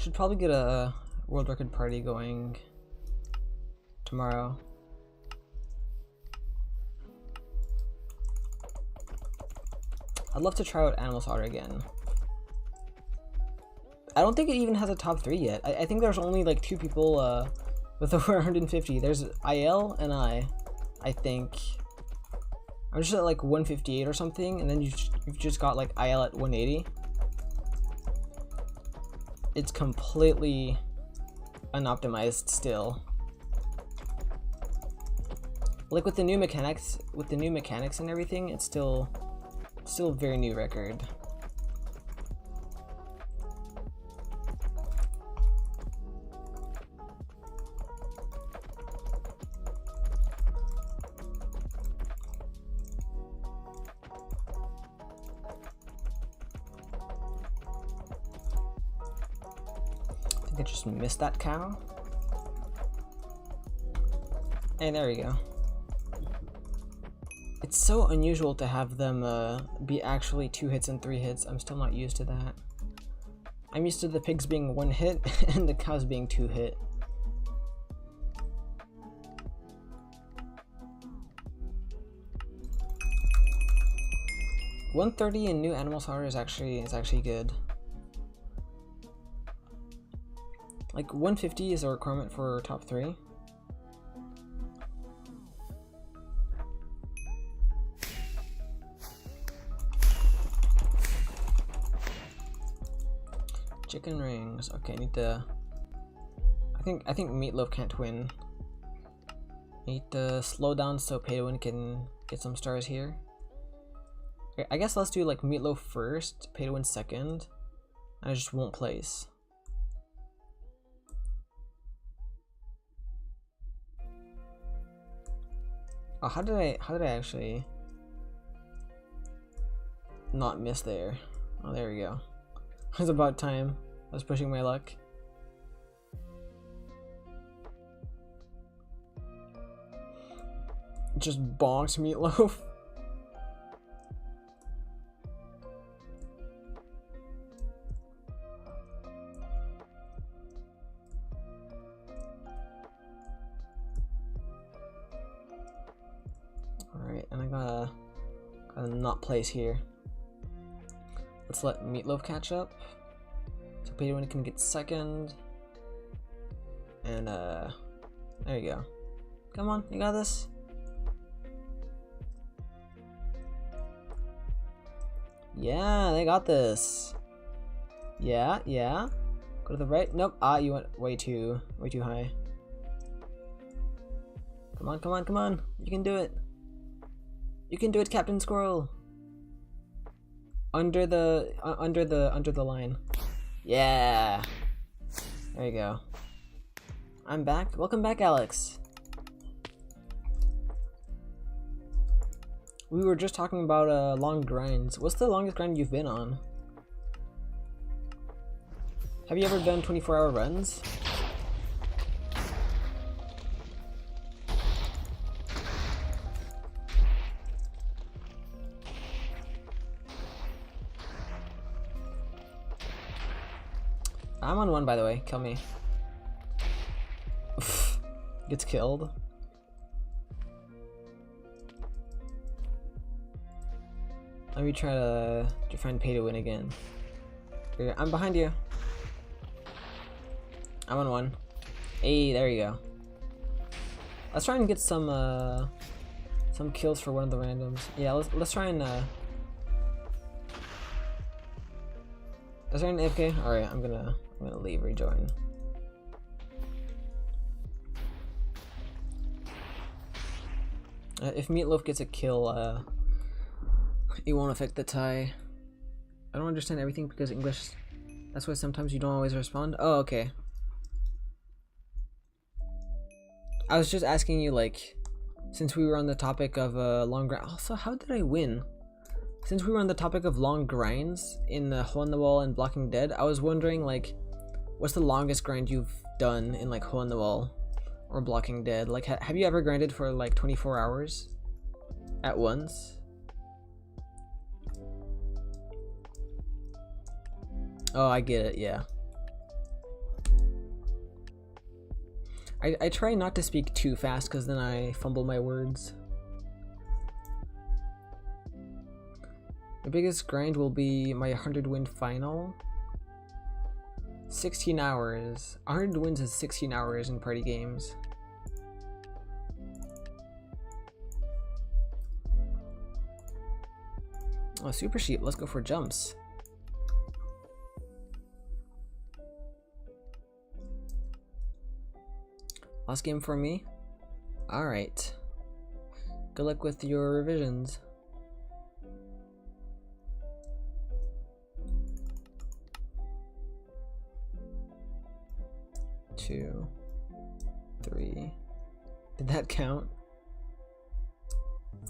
S1: should probably get a world record party going tomorrow. I'd love to try out Animal Slaughter again. I don't think it even has a top 3 yet. I think there's only like 2 people with over 150. There's IL and I think. I'm just at like 158 or something, and then you've just got like IL at 180. It's completely unoptimized still. Like with the new mechanics and everything, it's still a very new record. I just missed that cow. Hey, there we go. It's so unusual to have them be actually 2 hits and 3 hits. I'm still not used to that. I'm used to the pigs being 1 hit and the cows being 2 hit. $130 in new Animal Slaughter is actually good. Like 150 is a requirement for top 3. Chicken rings. Okay, I need to. I think Meatloaf can't win. Need to slow down so Pay to Win can get some stars here. Okay, I guess let's do like Meatloaf first, Pay to Win second, and I just won't place. Oh, how did I actually not miss there? Oh, there we go. It was about time. I was pushing my luck. Just bonked Meatloaf. Alright, and I gotta not place here. Let's let Meatloaf catch up. So Pay to Win can get second. And there you go. Come on, you got this. Yeah, they got this. Yeah. Go to the right. Nope. Ah, you went way too high. Come on. You can do it. You can do it, Captain Squirrel. Under the line. Yeah. There you go. I'm back. Welcome back, Alex. We were just talking about long grinds. What's the longest grind you've been on? Have you ever done 24-hour runs? I'm on 1, by the way. Kill me. Gets killed. Let me try to find Pay to Win again. Here, I'm behind you. I'm on 1. Hey, there you go. Let's try and get some kills for one of the randoms. Yeah, let's try and Is there an AFK? Alright, I'm gonna leave, rejoin. If Meatloaf gets a kill, it won't affect the tie. I don't understand everything because English. That's why sometimes you don't always respond. Oh, okay. I was just asking you, like, since we were on the topic of long grind. Also, how did I win? Since we were on the topic of long grinds in the Hole in the Wall and Blocking Dead, I was wondering, like, what's the longest grind you've done in like Hole in the Wall or Blocking Dead? Like, have you ever grinded for like 24 hours at once? Oh, I get it. Yeah. I try not to speak too fast because then I fumble my words. The biggest grind will be my 100 win final. 16 hours. 100 wins is 16 hours in party games. Oh, Super Sheep, let's go for jumps. Last game for me? Alright. Good luck with your revisions. 2, 3. Did that count?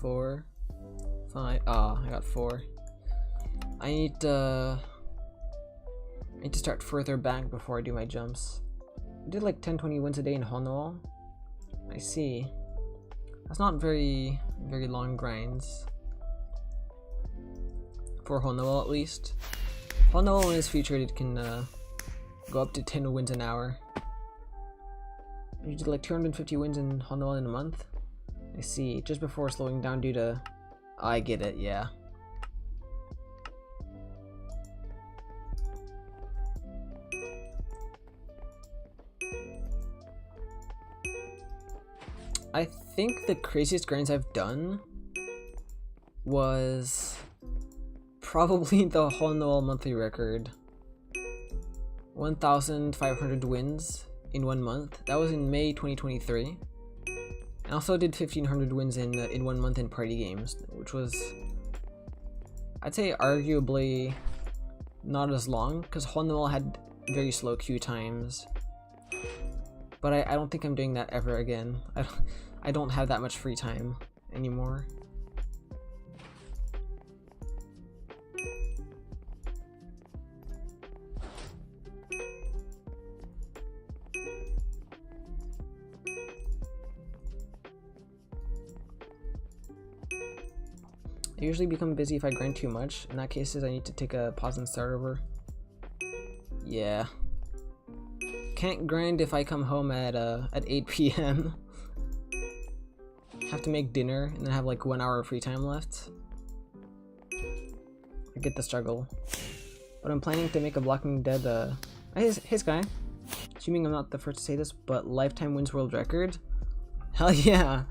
S1: 4, 5. Ah, I got 4. I need to start further back before I do my jumps. I did like 10-20 wins a day in Honowall. I see. That's not very long grinds. For Honowall at least. Honowall when it's featured it can go up to 10 wins an hour. You did like 250 wins in Honowall in a month. I see. Just before slowing down due to... I get it, yeah. I think the craziest grinds I've done was probably the Honowall monthly record. 1,500 wins in 1 month. That was in May 2023. I also did 1,500 wins in 1 month in party games, which was, I'd say, arguably not as long because Honowall had very slow queue times. But I don't think I'm doing that ever again. I don't have that much free time anymore. I usually become busy if I grind too much. In that case, I need to take a pause and start over. Yeah. Can't grind if I come home at 8 p.m. Have to make dinner and then have like 1 hour of free time left. I get the struggle. But I'm planning to make a Blocking Dead, hey Sky. Assuming I'm not the first to say this, but lifetime wins world record? Hell yeah!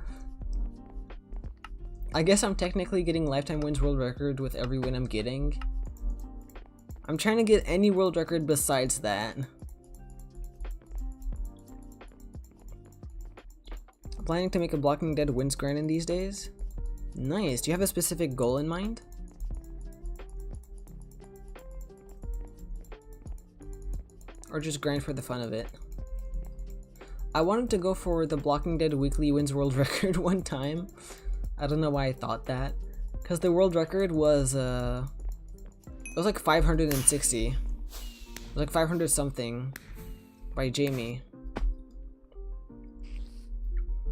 S1: I guess I'm technically getting lifetime wins world record with every win I'm getting. I'm trying to get any world record besides that. I'm planning to make a Blocking Dead wins grind in these days. Nice. Do you have a specific goal in mind? Or just grind for the fun of it? I wanted to go for the Blocking Dead weekly wins world record one time. I don't know why I thought that. Because the world record was, it was like 560. It was like 500 something by Jamie.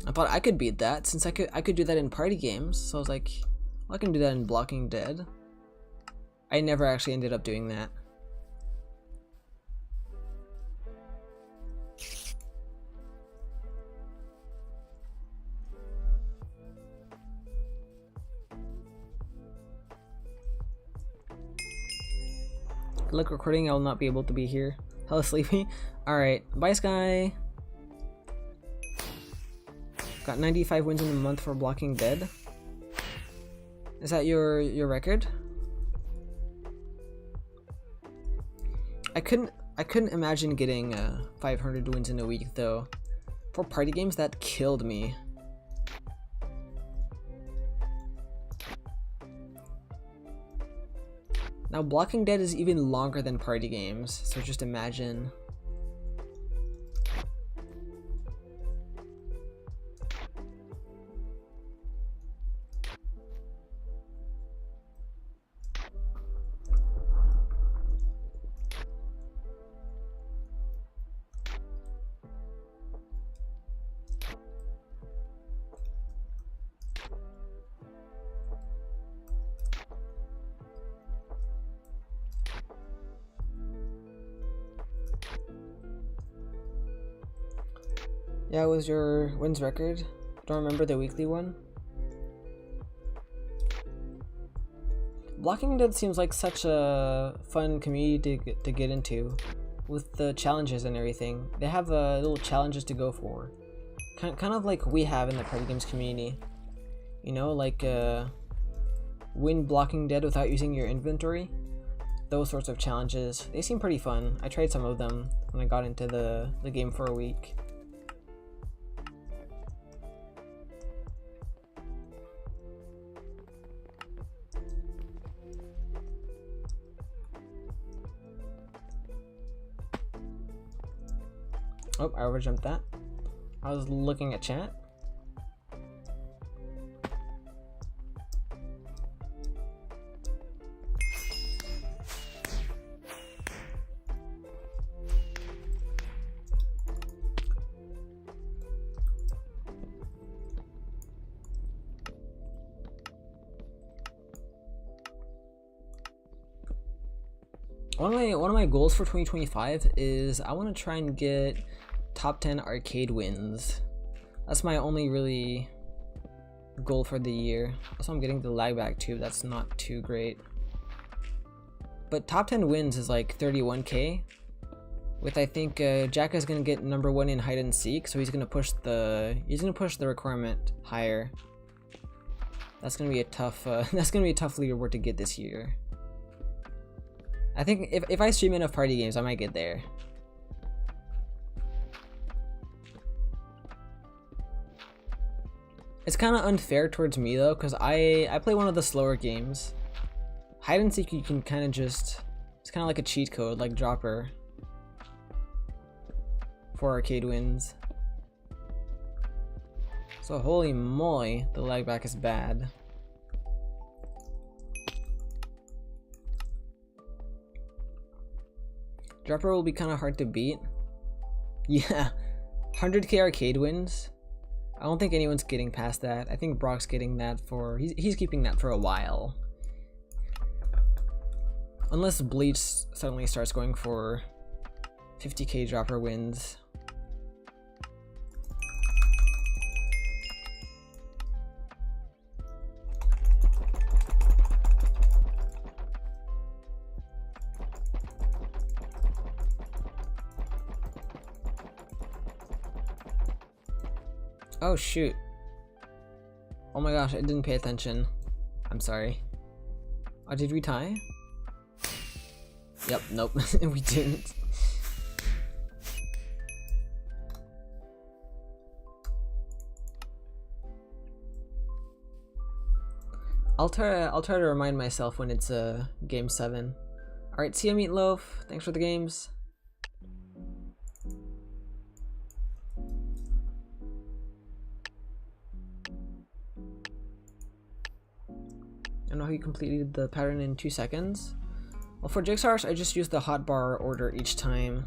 S1: I thought I could beat that since I could do that in party games. So I was like, well, I can do that in Blocking Dead. I never actually ended up doing that. Good luck recording, I will not be able to be here. Hella sleepy. Alright, bye Sky! Got 95 wins in a month for Blocking Dead. Is that your record? I couldn't imagine getting 500 wins in a week though. For party games, that killed me. Now Blocking Dead is even longer than party games, so just imagine. Yeah, it was your wins record. Don't remember the weekly one. Blocking Dead seems like such a fun community to get into, with the challenges and everything. They have little challenges to go for, kind of like we have in the party games community. You know, like win Blocking Dead without using your inventory. Those sorts of challenges. They seem pretty fun. I tried some of them when I got into the game for a week. Oh, I overjumped that. I was looking at chat. One of my goals for 2025 is I want to try and get top 10 arcade wins. That's my only really goal for the year. Also, I'm getting the lag back too. That's not too great. But top 10 wins is like 31k. With I think Jack is gonna get number 1 in hide and seek, so he's gonna push the requirement higher. That's gonna be a tough leaderboard to get this year. I think if I stream enough party games, I might get there. It's kind of unfair towards me though, because I play one of the slower games. Hide and seek, you can kind of just, it's kind of like a cheat code, like Dropper, for arcade wins. So holy moly, the lag back is bad. Dropper will be kind of hard to beat. Yeah, 100k arcade wins. I don't think anyone's getting past that. I think Brock's getting that for, he's keeping that for a while. Unless Bleach suddenly starts going for 50k Dropper wins. Oh shoot. Oh my gosh, I didn't pay attention. I'm sorry. Oh, did we tie? Yep, nope, we didn't. I'll try to remind myself when it's game 7. Alright, see ya Meatloaf. Thanks for the games. I don't know how you completed the pattern in 2 seconds. Well, for Jigsaw Rush, I just use the hotbar order each time.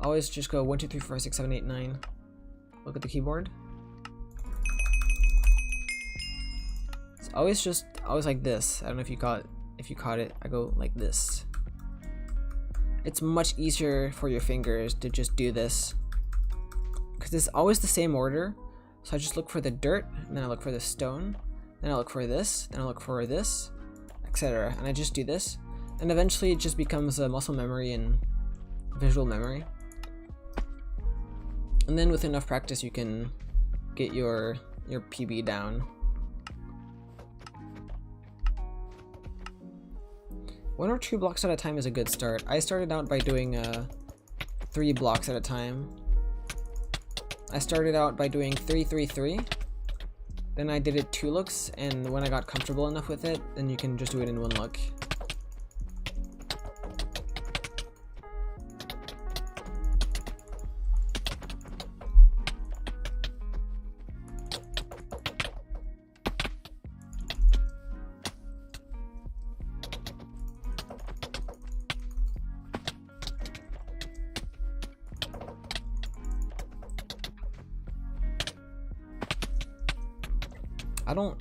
S1: Always just go 1, 2, 3, 4, 6, 7, 8, 9. Look at the keyboard. It's always like this. I don't know if you caught it. I go like this. It's much easier for your fingers to just do this, because it's always the same order. So I just look for the dirt, and then I look for the stone, then I look for this, then I look for this, etc. And I just do this, and eventually it just becomes a muscle memory and visual memory. And then with enough practice, you can get your PB down. 1 or 2 blocks at a time is a good start. I started out by doing 3 blocks at a time. I started out by doing 3, 3, 3. Then I did it 2 looks, and when I got comfortable enough with it, then you can just do it in 1 look.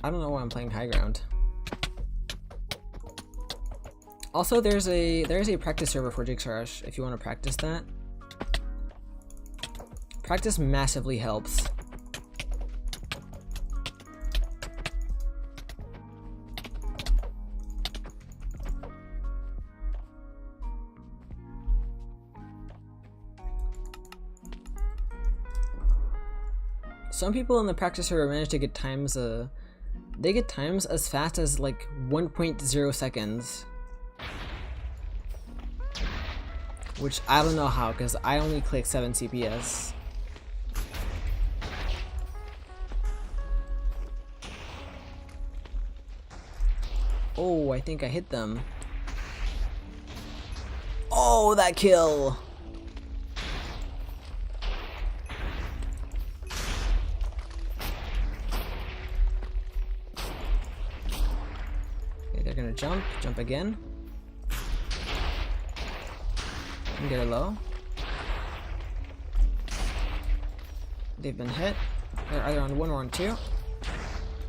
S1: I don't know why I'm playing high ground. Also, there's a practice server for Jigsaw Rush if you want to practice that. Practice massively helps. Some people in the practice server manage to get times, they get times as fast as like 1.0 seconds. Which I don't know how, because I only click 7 CPS. Oh, I think I hit them. Oh, that kill! Okay, they're gonna jump again. And get her low. They've been hit. They're either on 1 or on 2.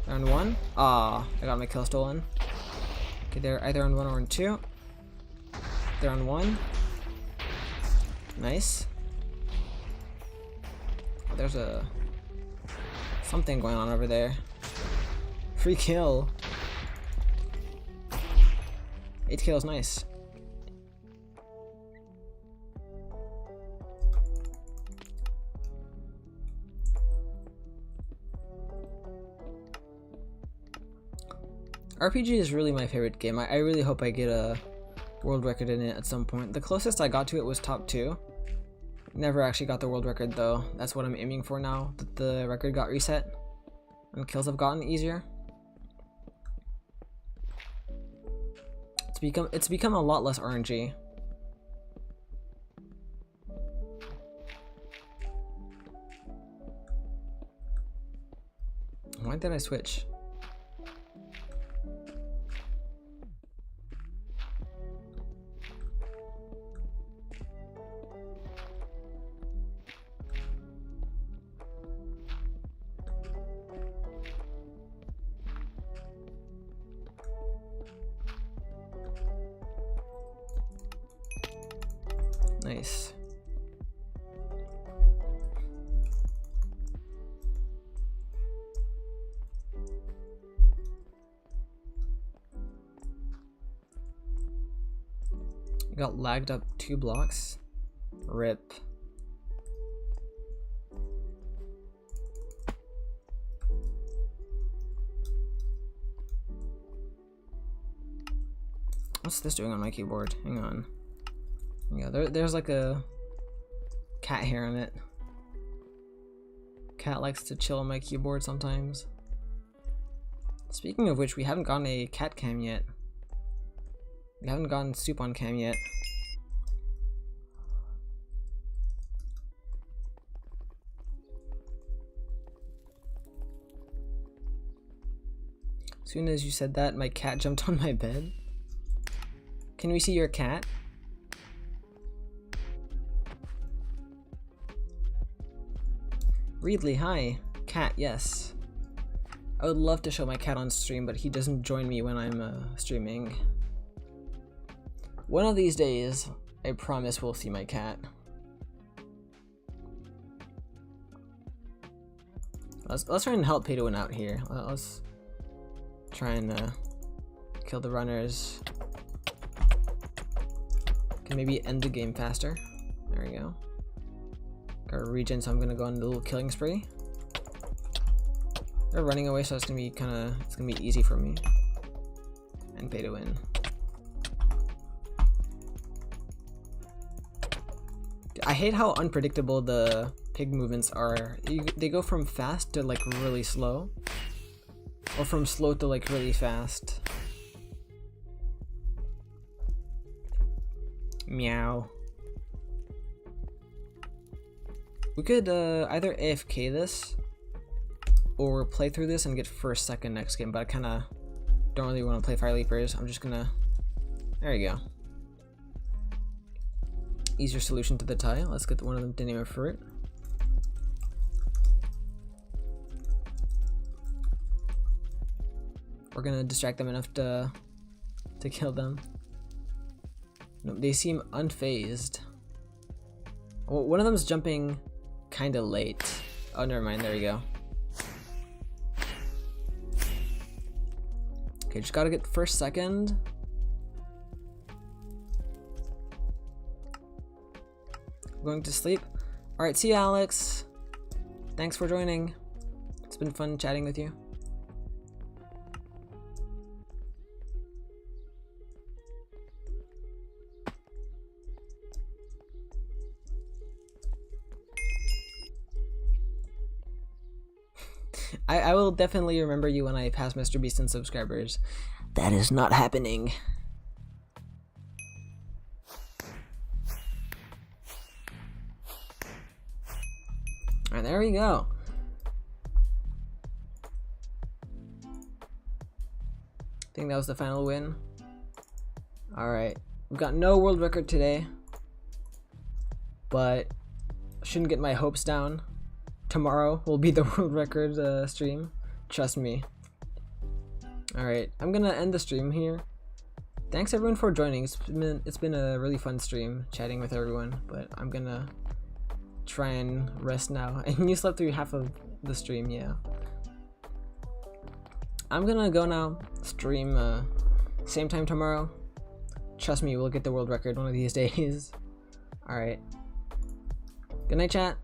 S1: They're on 1. Ah, I got my kill stolen. Okay, they're either on 1 or on 2. They're on 1. Nice. Oh, there's something going on over there. Free kill. 8 kills, nice. RPG is really my favorite game. I really hope I get a world record in it at some point. The closest I got to it was top 2. Never actually got the world record though. That's what I'm aiming for now, that the record got reset and kills have gotten easier. It's become a lot less RNG. Why did I switch? Nice. Got lagged up 2 blocks. RIP. What's this doing on my keyboard? Hang on. Yeah, there's like a cat hair on it. Cat likes to chill on my keyboard sometimes. Speaking of which, we haven't gotten a cat cam yet. We haven't gotten soup on cam yet. As soon as you said that, my cat jumped on my bed. Can we see your cat? Reedley, hi. Cat, yes. I would love to show my cat on stream, but he doesn't join me when I'm streaming. One of these days, I promise we'll see my cat. Let's try and help Pay to Win out here. Let's try and kill the runners. Can maybe end the game faster. There we go. Got a regen, so I'm gonna go on a little killing spree. They're running away, so it's gonna be easy for me. And Pay to Win. I hate how unpredictable the pig movements are. They go from fast to like really slow, or from slow to like really fast. Meow. We could either AFK this or play through this and get first, second next game, but I kind of don't really want to play Fire Leapers. I'm just gonna... There you go. Easier solution to the tie. Let's get one of them to name a fruit. We're gonna distract them enough to kill them. No, they seem unfazed. Well, one of them's jumping kinda late. Oh, never mind, there we go. Okay, just gotta get first, second. Going to sleep. Alright, see you, Alex. Thanks for joining. It's been fun chatting with you. I will definitely remember you when I pass Mr. Beast in subscribers. That is not happening. Alright, there we go. I think that was the final win. Alright, we've got no world record today, but shouldn't get my hopes down. Tomorrow will be the world record stream. Trust me. Alright, I'm gonna end the stream here. Thanks everyone for joining. It's been a really fun stream chatting with everyone, but I'm gonna try and rest now. And you slept through half of the stream, yeah. I'm gonna go now, stream same time tomorrow. Trust me, we'll get the world record one of these days. Alright. Good night, chat.